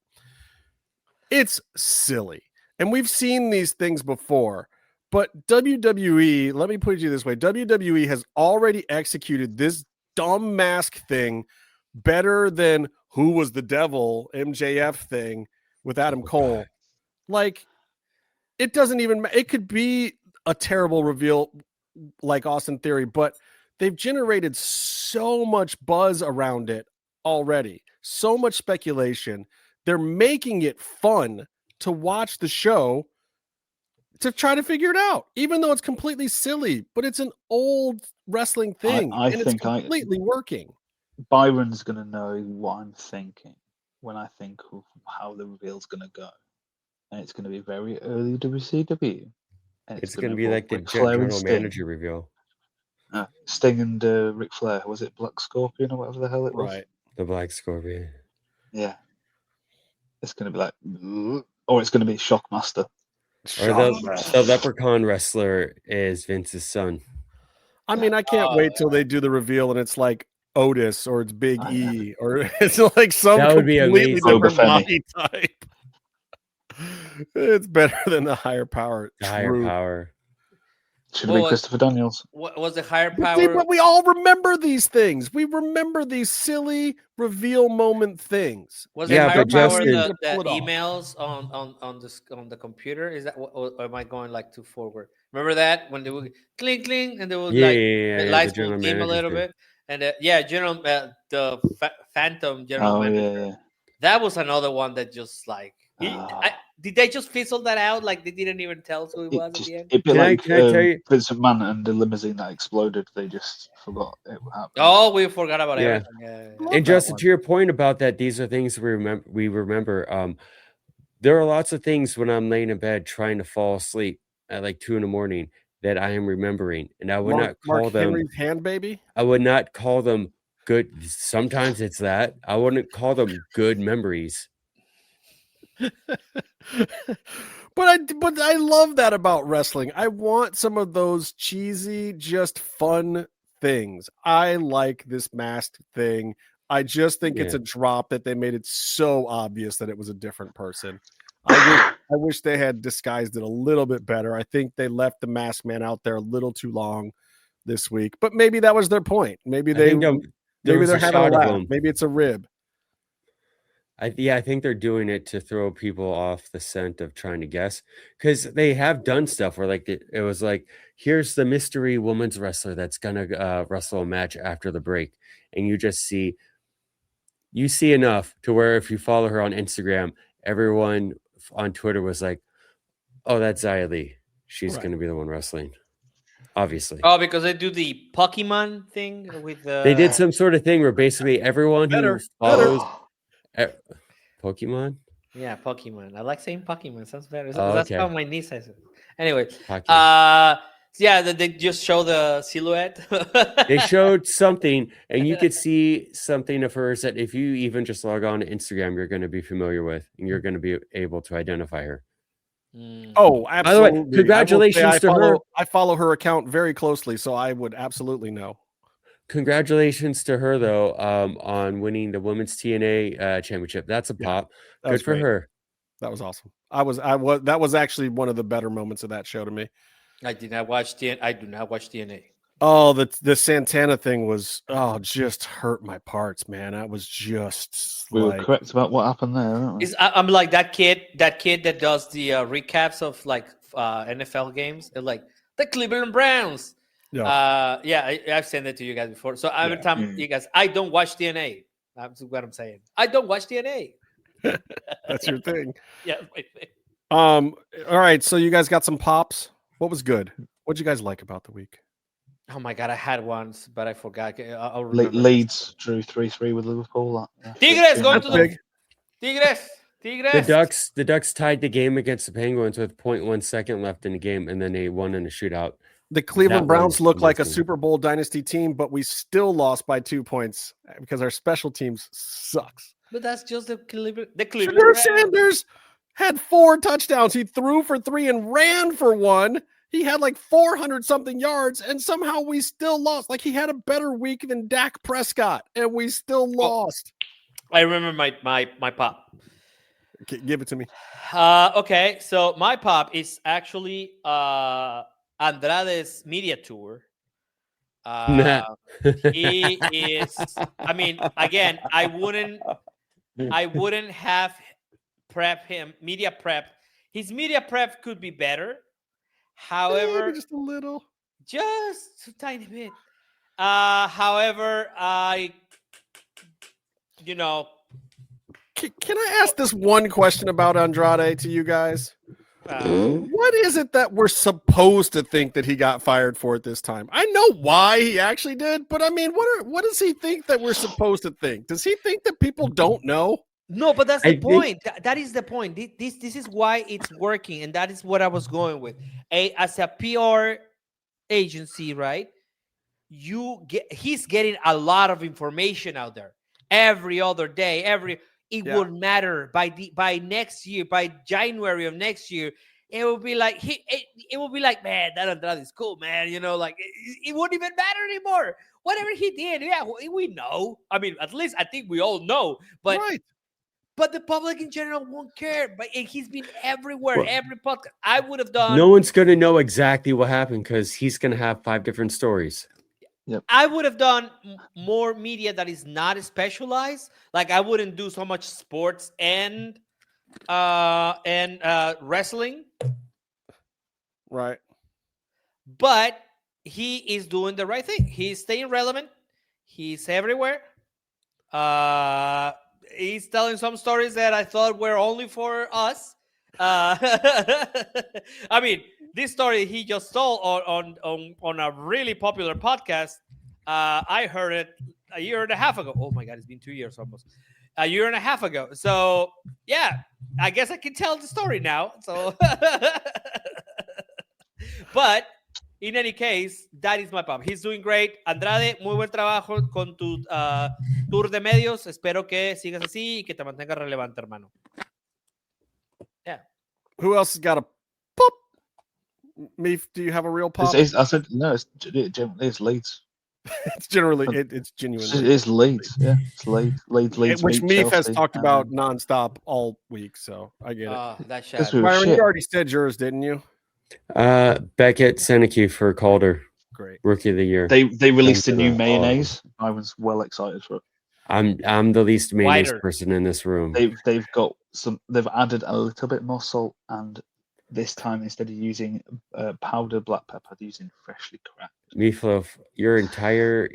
It's silly. And we've seen these things before, but WWE, let me put it to you this way. WWE has already executed this dumb mask thing better than Who Was the Devil MJF thing with Adam Cole. Like, it doesn't even. It could be a terrible reveal, like Austin Theory, but they've generated so much buzz around it already, so much speculation. They're making it fun to watch the show, to try to figure it out, even though it's completely silly, but it's an old wrestling thing, I and think it's completely working. Byron's going to know what I'm thinking when I think of how the reveal's going to go. And it's going to be very early WCW. And It's going to be like the Ric Flair and general Sting. manager reveal. Sting and Ric Flair. Was it Black Scorpion or whatever the hell it was? Right. The Black Scorpion. Yeah. It's going to be like, or it's going to be Shockmaster. Or the leprechaun wrestler is Vince's son. I mean, I can't wait till they do the reveal and it's like Otis or it's Big E or it's like some That would be completely amazing. different body type. It's better than the higher power. The higher power. Should have been Christopher Daniels. What was the higher See, power? but we all remember these things. We remember these silly reveal moment things. Was Yeah, the higher but power Justin- the Pull it off. emails on the computer? Is that or am I going like too forward? Remember that when they would clink clink and they would the the lights general would dim a manager little thing. bit, and the Phantom general Oh, manager. yeah. That was another one that just like did they just fizzle that out? Like they didn't even tell us who it was at the end. It'd be Can I like tell you- Vince McMahon and the limousine that exploded. They just forgot it happened. Oh, we forgot about Yeah. everything. Yeah. And Justin, to your point about that, these are things we remember. There are lots of things when I'm laying in bed trying to fall asleep at like 2 a.m. that I am remembering, and I would not call Mark them. Henry's hand baby. I would not call them good. Sometimes it's that I wouldn't call them good memories. But I love that about wrestling. I want some of those cheesy, just fun things. I like this masked thing. I just think it's a drop that they made it so obvious that it was a different person. I wish they had disguised it a little bit better. I think they left the masked man out there a little too long this week, but maybe that was their point. Maybe they're having a laugh. Maybe it's a rib. I think they're doing it to throw people off the scent of trying to guess, because they have done stuff where like it was like, here's the mystery women's wrestler that's gonna wrestle a match after the break, and you see enough to where if you follow her on Instagram, everyone on Twitter was like, oh, that's Xia Li. She's gonna be the one wrestling. Obviously. Oh, because they do the Pokemon thing with the. They did some sort of thing where basically everyone who follows Pokemon. Yeah, Pokemon. I like saying Pokemon. Sounds better. Oh, That's okay. how my niece says it. Anyway, Pokemon. they just show the silhouette. They showed something, and you could see something of hers that if you even just log on to Instagram, you're going to be familiar with, and you're going to be able to identify her. Oh, absolutely. By the way, congratulations to her. I follow her account very closely, so I would absolutely know. Congratulations to her, though, on winning the women's TNA championship. That's a pop. Good for her. That was awesome. That was actually one of the better moments of that show to me. I do not watch TNA. Oh, the Santana thing was just hurt my parts, man. I was just we were correct about what happened there, aren't we? I'm like that kid that does the recaps of like NFL games. They're like the Cleveland Browns. I've sent it to you guys before. So every time you guys, I don't watch TNA. That's what I'm saying. I don't watch TNA. That's your thing. Yeah, my thing. All right. So you guys got some pops. What was good? What'd you guys like about the week? Oh my god, I had once, but I forgot. I'll remember. Leeds drew 3-3 with Liverpool. Tigres going to the Tigres. The Ducks tied the game against the Penguins with 0.1 second left in the game, and then they won in a shootout. The Cleveland Browns look like a Super Bowl dynasty team, but we still lost by 2 points because our special teams sucks. But that's just the Cleveland. Sanders had 4 touchdowns. He threw for 3 and ran for 1. He had like 400 something yards, and somehow we still lost. Like he had a better week than Dak Prescott, and we still lost. I remember my pop. Okay, give it to me. Okay, so my pop is actually Andrade's media tour. He is. I mean, again, I wouldn't have media prep His media prep could be better. However, Maybe just a little. just a tiny bit. However, Can I ask this one question about Andrade to you guys? What is it that we're supposed to think that he got fired for at this time? I know why he actually did, but I mean, what does he think that we're supposed to think? Does he think that people don't know? No, but that's the point. That is the point. This is why it's working, and that is what I was going with. As a PR agency, right? He's getting a lot of information out there every other day. It wouldn't matter by next year, by January of next year. It will be like it will be like, man, that Andrade is cool, man. Like it wouldn't even matter anymore. Whatever he did, we know. I mean, at least I think we all know. But Right. But the public in general won't care. But he's been everywhere, every podcast. I would have done. No one's going to know exactly what happened because he's going to have 5 different stories. Yep. I would have done more media that is not specialized. Like I wouldn't do so much sports and wrestling. Right. But he is doing the right thing. He's staying relevant. He's everywhere. He's telling some stories that I thought were only for us. I mean, this story he just told on a really popular podcast. I heard it a year and a half ago. Oh my God, it's been 2 years almost. A year and a half ago. So yeah, I guess I can tell the story now. So, but in any case, that is my pop. He's doing great. Andrade, muy buen trabajo con tu tour de medios. Espero que sigas así y que te mantengas relevante, hermano. Yeah. Who else has got a pop? Meef, do you have a real pop? I said no. It's Leeds. It's generally it's genuine. It's Leeds. Yeah, it's Leeds. Leeds. Which Meef has Chelsea, talked about nonstop all week, so I get it. That shit. Byron, you already said yours, didn't you? Beckett Seneke for Calder. Great. Rookie of the year. They released a new mayonnaise. I was well excited for it. I'm the least mayonnaise person in this room. They've got some. They've added a little bit more salt, and this time instead of using powdered black pepper, they're using freshly cracked. Meefloaf, your entire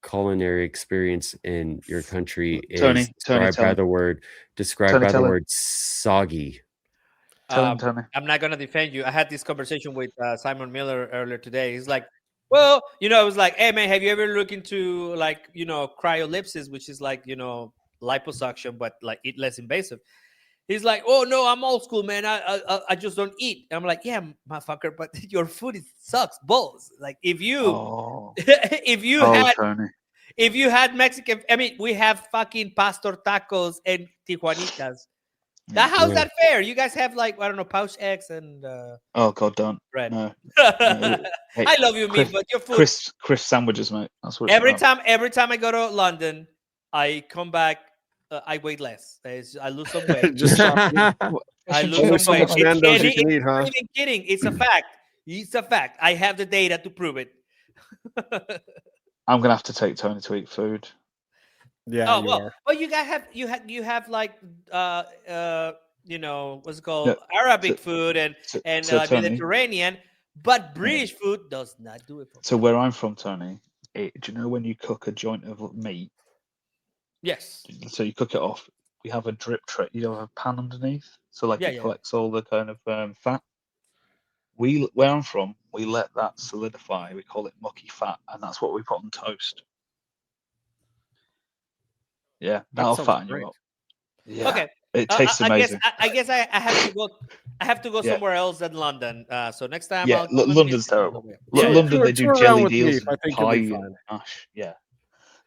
culinary experience in your country is described by the word soggy. Tony. I'm not gonna defend you. I had this conversation with Simon Miller earlier today. He's like, well, it was like, hey man, have you ever looked into like cryolepsis, which is like liposuction, but like less invasive? He's like, oh no, I'm old school, man. I just don't eat. And I'm like, yeah, motherfucker, but your food sucks balls. Like if you if you had Mexican, I mean, we have fucking pastor tacos and tijuanitas. How's that fair? You guys have like, I don't know, pouch eggs and oh god, don't bread. No. Hey, I love you, Meef, but your food crisp sandwiches, mate. That's what every time I go to London, I come back, I weigh less. I lose some weight. I lose some weight. It's not even kidding. It's a fact. It's a fact. I have the data to prove it. I'm gonna have to take Tony to eat food. Yeah. Oh well, you guys have like what's it called, Arabic food and Mediterranean, but British food does not do it. So where I'm from, Tony, do you know when you cook a joint of meat? Yes. So you cook it off. We have a drip tray. You have a pan underneath, so like it collects all the kind of fat. Where I'm from, we let that solidify. We call it mucky fat, and that's what we put on toast. Yeah, that'll fatten you up. Yeah. Okay. It tastes amazing. I guess I have to go. I have to go somewhere else than London. So next time, London's terrible. London, they do jelly deals and pie and mash. Yeah,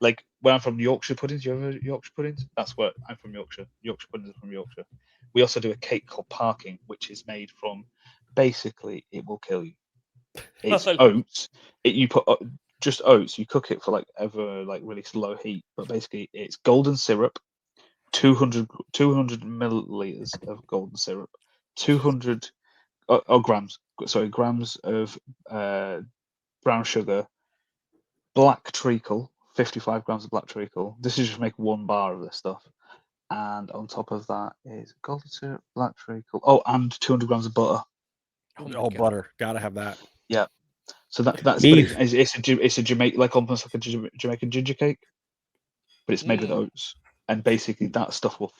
like where I'm from, Yorkshire puddings. Do you ever Yorkshire puddings? That's where I'm from, Yorkshire. Yorkshire puddings are from Yorkshire. We also do a cake called parking, which is made from. Basically, it will kill you. It's oats. You put. Just oats, you cook it for like really slow heat, but basically it's golden syrup, 200 milliliters of golden syrup, 200 grams of brown sugar, black treacle, 55 grams of black treacle. This is just make 1 bar of this stuff, and on top of that is golden syrup, black treacle. Oh, and 200 grams of butter. Oh, butter, gotta have that. Yeah. So that's but Beef. it's a Jamaican, like almost like a Jamaican ginger cake, but it's made with oats, and basically that stuff will.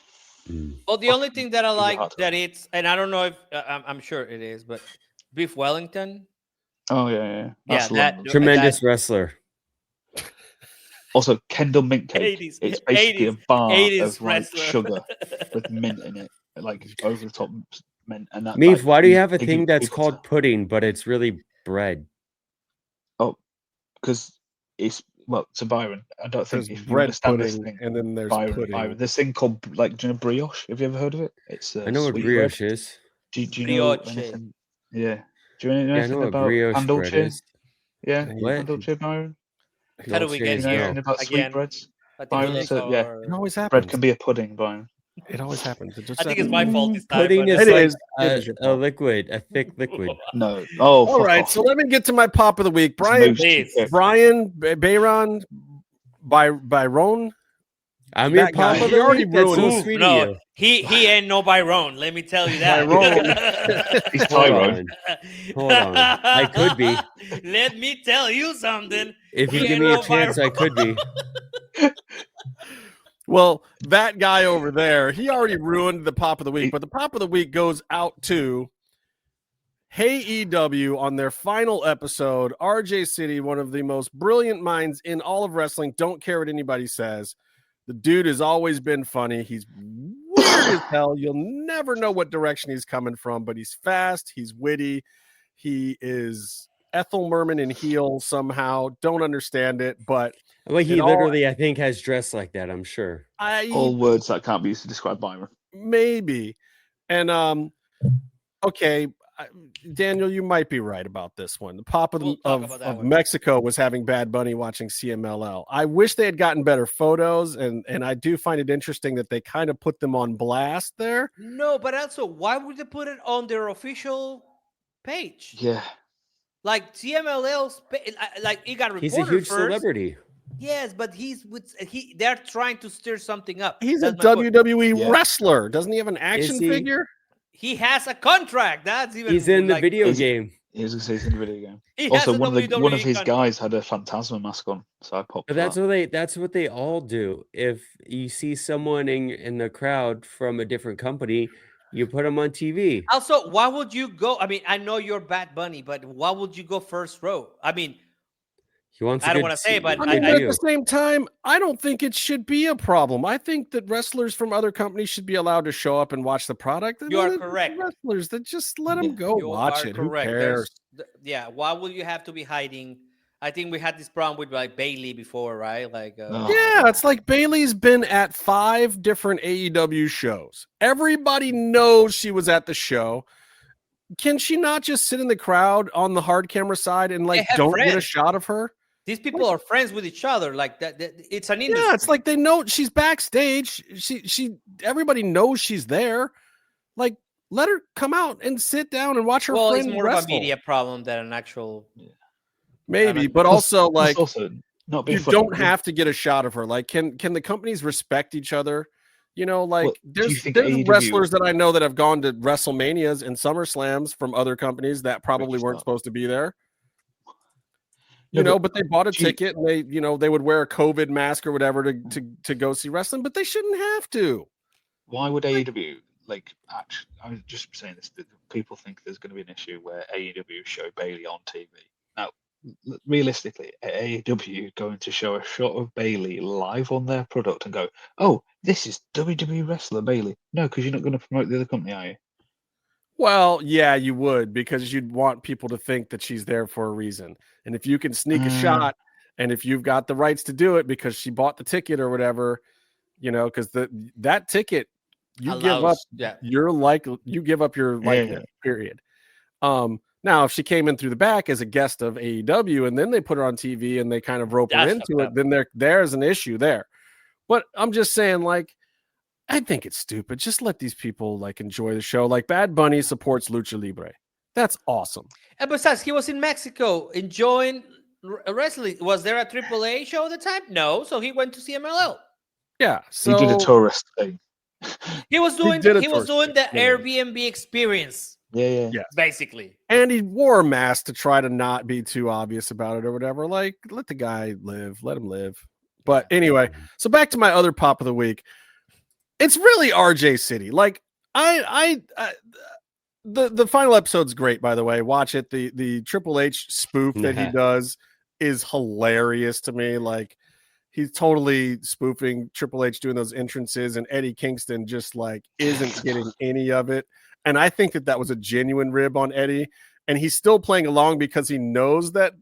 Well, the only thing that I like that it's, and I don't know if I'm sure it is, but beef Wellington. Oh yeah. That's that tremendous wrestler. Also, Kendall mint cake. 80s, It's basically 80s, a bar 80s of like wrestler. sugar with mint in it, like over the top mint. And that. Meef, like, why do you have a they thing give that's people called pudding, but it's really bread? Oh, because it's to Byron. I don't think There's if you bread understand this pudding, thing, and then there's Byron, pudding. this thing called like brioche. Have you ever heard of it? It's I know what sweet brioche bread. is. Do you know Brioche. anything? Yeah. Do you know Yeah, I know anything what about brioche pan bread dulce? is. Yeah, What? pan dulce, Byron. How do we get Do you know here anything about sweet again? breads? I think Byron, we lost so, yeah. It always Bread happens. can be a pudding, Byron. It always happens. It just I think it's my fault this time. Pudding but- is It like is. It is your a fault. liquid, a thick liquid. No. Oh, All fuck right, off. so let me get to my pop of the week. Brian, Please. Byron, Byron. I'm your That guy, pop of he the already week. That's so ruined it. sweet No, of you. he ain't no Byron. Let me tell you that. He's Hold Tyrone. on. Hold on. I could be. Let me tell you something. If you He give ain't me a no chance, Byron. I could be. Well, that guy over there, he already ruined the pop of the week, but the pop of the week goes out to AEW on their final episode. RJ City, one of the most brilliant minds in all of wrestling. Don't care what anybody says. The dude has always been funny. He's weird as hell. You'll never know what direction he's coming from, but he's fast. He's witty. He is Ethel Merman in heel somehow. Don't understand it, but Well, he it all- literally, I think, has dressed like that. I'm sure. All words that can't be used to describe Byron. Maybe. And okay, Daniel, you might be right about this one. The pop of, We'll talk about that of one. Mexico was having Bad Bunny watching CMLL. I wish they had gotten better photos, and I do find it interesting that they kind of put them on blast there. No, but also, why would they put it on their official page? Yeah. Like CMLL's, like it got reported He's a huge first. celebrity. Yes, but they're trying to stir something up. He's That's a my point. WWE wrestler. Doesn't he have an action Is he? figure? He has a contract. That's even. He's in the like, video He's- game. He was going to say he's in the video game. He Also, has a one of WWE his contract. guys had a Phantasma mask on, so I popped. But that's what they all do. If you see someone in the crowd from a different company, you put them on TV. Also, why would you go? I mean, I know you're Bad Bunny, but why would you go first row? I mean, He wants. I don't wanna say, but I mean, but at the same time, I don't think it should be a problem. I think that wrestlers from other companies should be allowed to show up and watch the product. You are Let correct. Wrestlers that just let them go you watch are it. correct. Who cares? Yeah, why would you have to be hiding? I think we had this problem with like Bailey before, right? Like, Yeah, it's like Bailey's been at 5 different AEW shows. Everybody knows she was at the show. Can she not just sit in the crowd on the hard camera side and like have don't get a friends. shot of her? these people are friends with each other. Like that it's an industry. Yeah, it's like they know she's backstage. Everybody knows she's there. Like, let her come out and sit down and watch her well, friend it's more wrestle. of a media problem than an actual. Maybe, but also like also not being you funny. don't have to get a shot of her. Like, can the companies respect each other? You know, like Well, do you there's think there's AEW wrestlers that I know that have gone to WrestleManias and SummerSlams from other companies that probably weren't supposed to be there. You know, but they bought a ticket and they would wear a COVID mask or whatever to go see wrestling, but they shouldn't have to. Why would AEW actually? I was just saying this. That people think there's going to be an issue where AEW show Bailey on TV. Now, realistically, AEW going to show a shot of Bailey live on their product and go, "Oh, this is WWE wrestler Bailey." No, because you're not going to promote the other company, are you? Well, yeah, you would, because you'd want people to think that she's there for a reason. And if you can sneak a shot, and if you've got the rights to do it because she bought the ticket or whatever, because that ticket you give up, you give up your likeness, period. Now, if she came in through the back as a guest of AEW and then they put her on TV and they kind of rope her into it, then there's an issue there. But I'm just saying, like, I think it's stupid. Just let these people like enjoy the show. Like Bad Bunny supports Lucha Libre. That's awesome. And besides, he was in Mexico enjoying wrestling. Was there a AAA show at the time? No, so he went to CMLL. Yeah, so he did a tourist thing. He was doing did a he was tour doing the stint. Airbnb experience, Yeah. basically. And he wore a mask to try to not be too obvious about it or whatever. Like, let the guy live. Let him live. But anyway, so back to my other pop of the week. It's really RJ City. Like, the final episode's great, by the way. Watch it. The Triple H spoof that he does is hilarious to me. Like, he's totally spoofing Triple H doing those entrances, and Eddie Kingston just like isn't getting any of it. And I think that was a genuine rib on Eddie, and he's still playing along because he knows that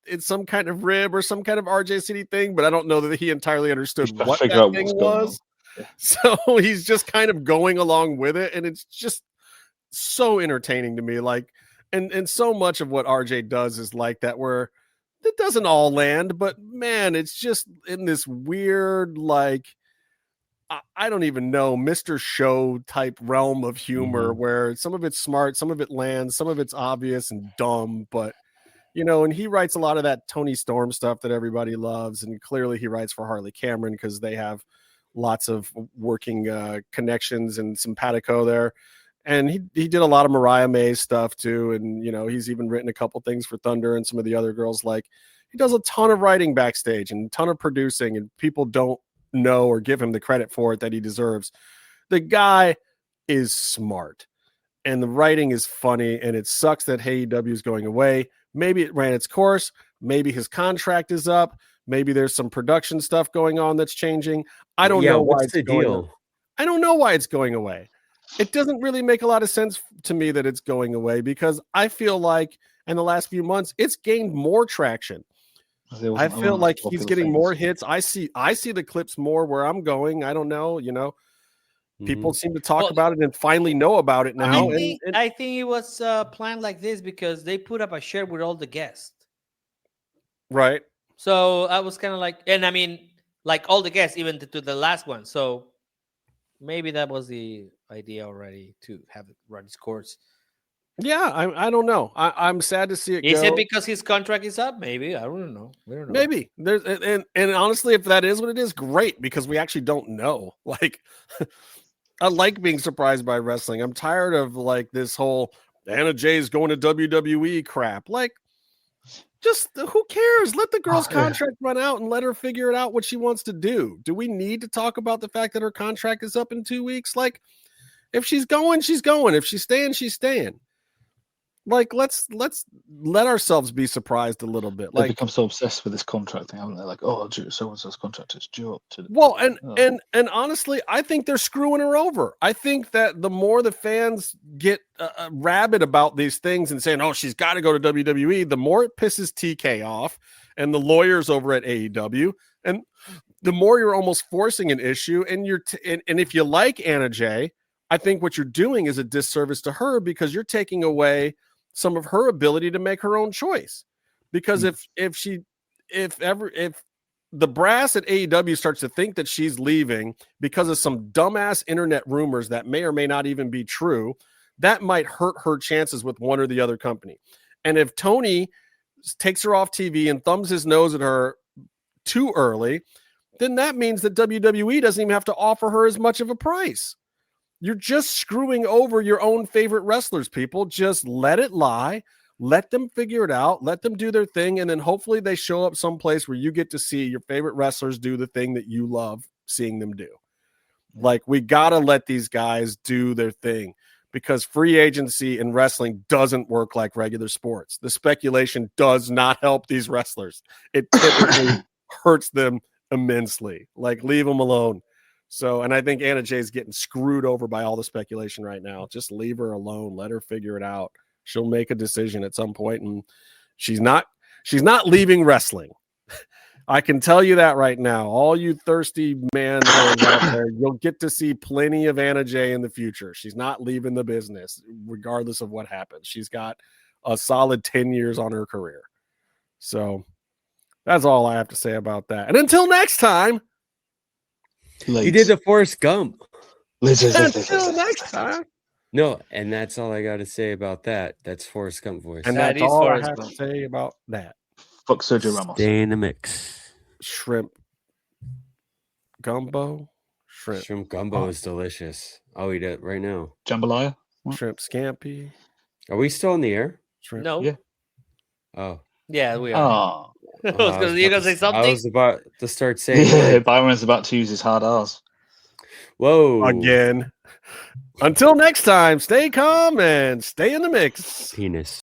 it's some kind of rib or some kind of RJ City thing, but I don't know that he entirely understood what that thing was. Yeah. So he's just kind of going along with it, and it's just so entertaining to me. Like, and so much of what RJ does is like that, where it doesn't all land, but man, it's just in this weird, like, I don't even know, Mr. Show type realm of humor where some of it's smart, some of it lands, some of it's obvious and dumb, but and he writes a lot of that Tony Storm stuff that everybody loves. And clearly he writes for Harley Cameron because they have lots of working connections and simpatico there. And he did a lot of Mariah May stuff too. And, he's even written a couple things for Thunder and some of the other girls. Like, he does a ton of writing backstage and a ton of producing, and people don't know or give him the credit for it that he deserves. The guy is smart, and the writing is funny, and it sucks that AEW is going away. Maybe it ran its course. Maybe his contract is up. Maybe there's some production stuff going on that's changing. I don't know why it's going away. I don't know why it's going away. It doesn't really make a lot of sense to me that it's going away, because I feel like in the last few months it's gained more traction. I feel like he's getting more hits. I see the clips more where I'm going. I don't know, people seem to talk about it and finally know about it now. I think it was planned like this because they put up a share with all the guests. Right. So I was kind of like, and I mean, like all the guests, even to the last one. So maybe that was the idea already, to have it run its course. Yeah, I don't know. I'm sad to see it Is go. it because his contract is up? Maybe. I don't know. We don't know. Maybe. There's and honestly, if that is what it is, great, because we actually don't know. Like, I like being surprised by wrestling. I'm tired of like this whole Anna Jay's going to WWE crap. Like, just who cares? Let the girl's contract run out and let her figure it out what she wants to do. Do we need to talk about the fact that her contract is up in 2 weeks? Like, if she's going, she's going. If she's staying, she's staying. Like, let's let ourselves be surprised a little bit. They become so obsessed with this contract thing, haven't they? Like, so and so's contract is due up to. Well, and honestly, I think they're screwing her over. I think that the more the fans get rabid about these things and saying, "Oh, she's got to go to WWE," the more it pisses TK off and the lawyers over at AEW, and the more you're almost forcing an issue. And and if you like Anna Jay, I think what you're doing is a disservice to her, because you're taking away some of her ability to make her own choice. Because if the brass at AEW starts to think that she's leaving because of some dumbass internet rumors that may or may not even be true, that might hurt her chances with one or the other company. And if Tony takes her off TV and thumbs his nose at her too early, then that means that WWE doesn't even have to offer her as much of a price. You're just screwing over your own favorite wrestlers, people. Just let it lie. Let them figure it out. Let them do their thing. And then hopefully they show up someplace where you get to see your favorite wrestlers do the thing that you love seeing them do. Like, we got to let these guys do their thing, because free agency in wrestling doesn't work like regular sports. The speculation does not help these wrestlers. It typically hurts them immensely. Like, leave them alone. So, and I think Anna Jay's getting screwed over by all the speculation right now. Just leave her alone. Let her figure it out. She'll make a decision at some point, and she's not leaving wrestling. I can tell you that right now. All you thirsty man out there, you'll get to see plenty of Anna Jay in the future. She's not leaving the business, regardless of what happens. She's got a solid 10 years on her career. So that's all I have to say about that. And until next time. He did the Forrest Gump. Until next time. No, and that's all I got to say about that. That's Forrest Gump voice. And that's all I have to say about that. Fuck Sergio Ramos. Stay in the mix. Shrimp gumbo. Shrimp gumbo is delicious. I'll eat it right now. Jambalaya. What? Shrimp scampi. Are we still in the air? Shrimp. No. Yeah. Oh. Yeah, we are. Oh. I was gonna, you gonna say I something? was about to start saying. Yeah, Byron's about to use his hard R's. Whoa. Again. Until next time, stay calm and stay in the mix. Penis.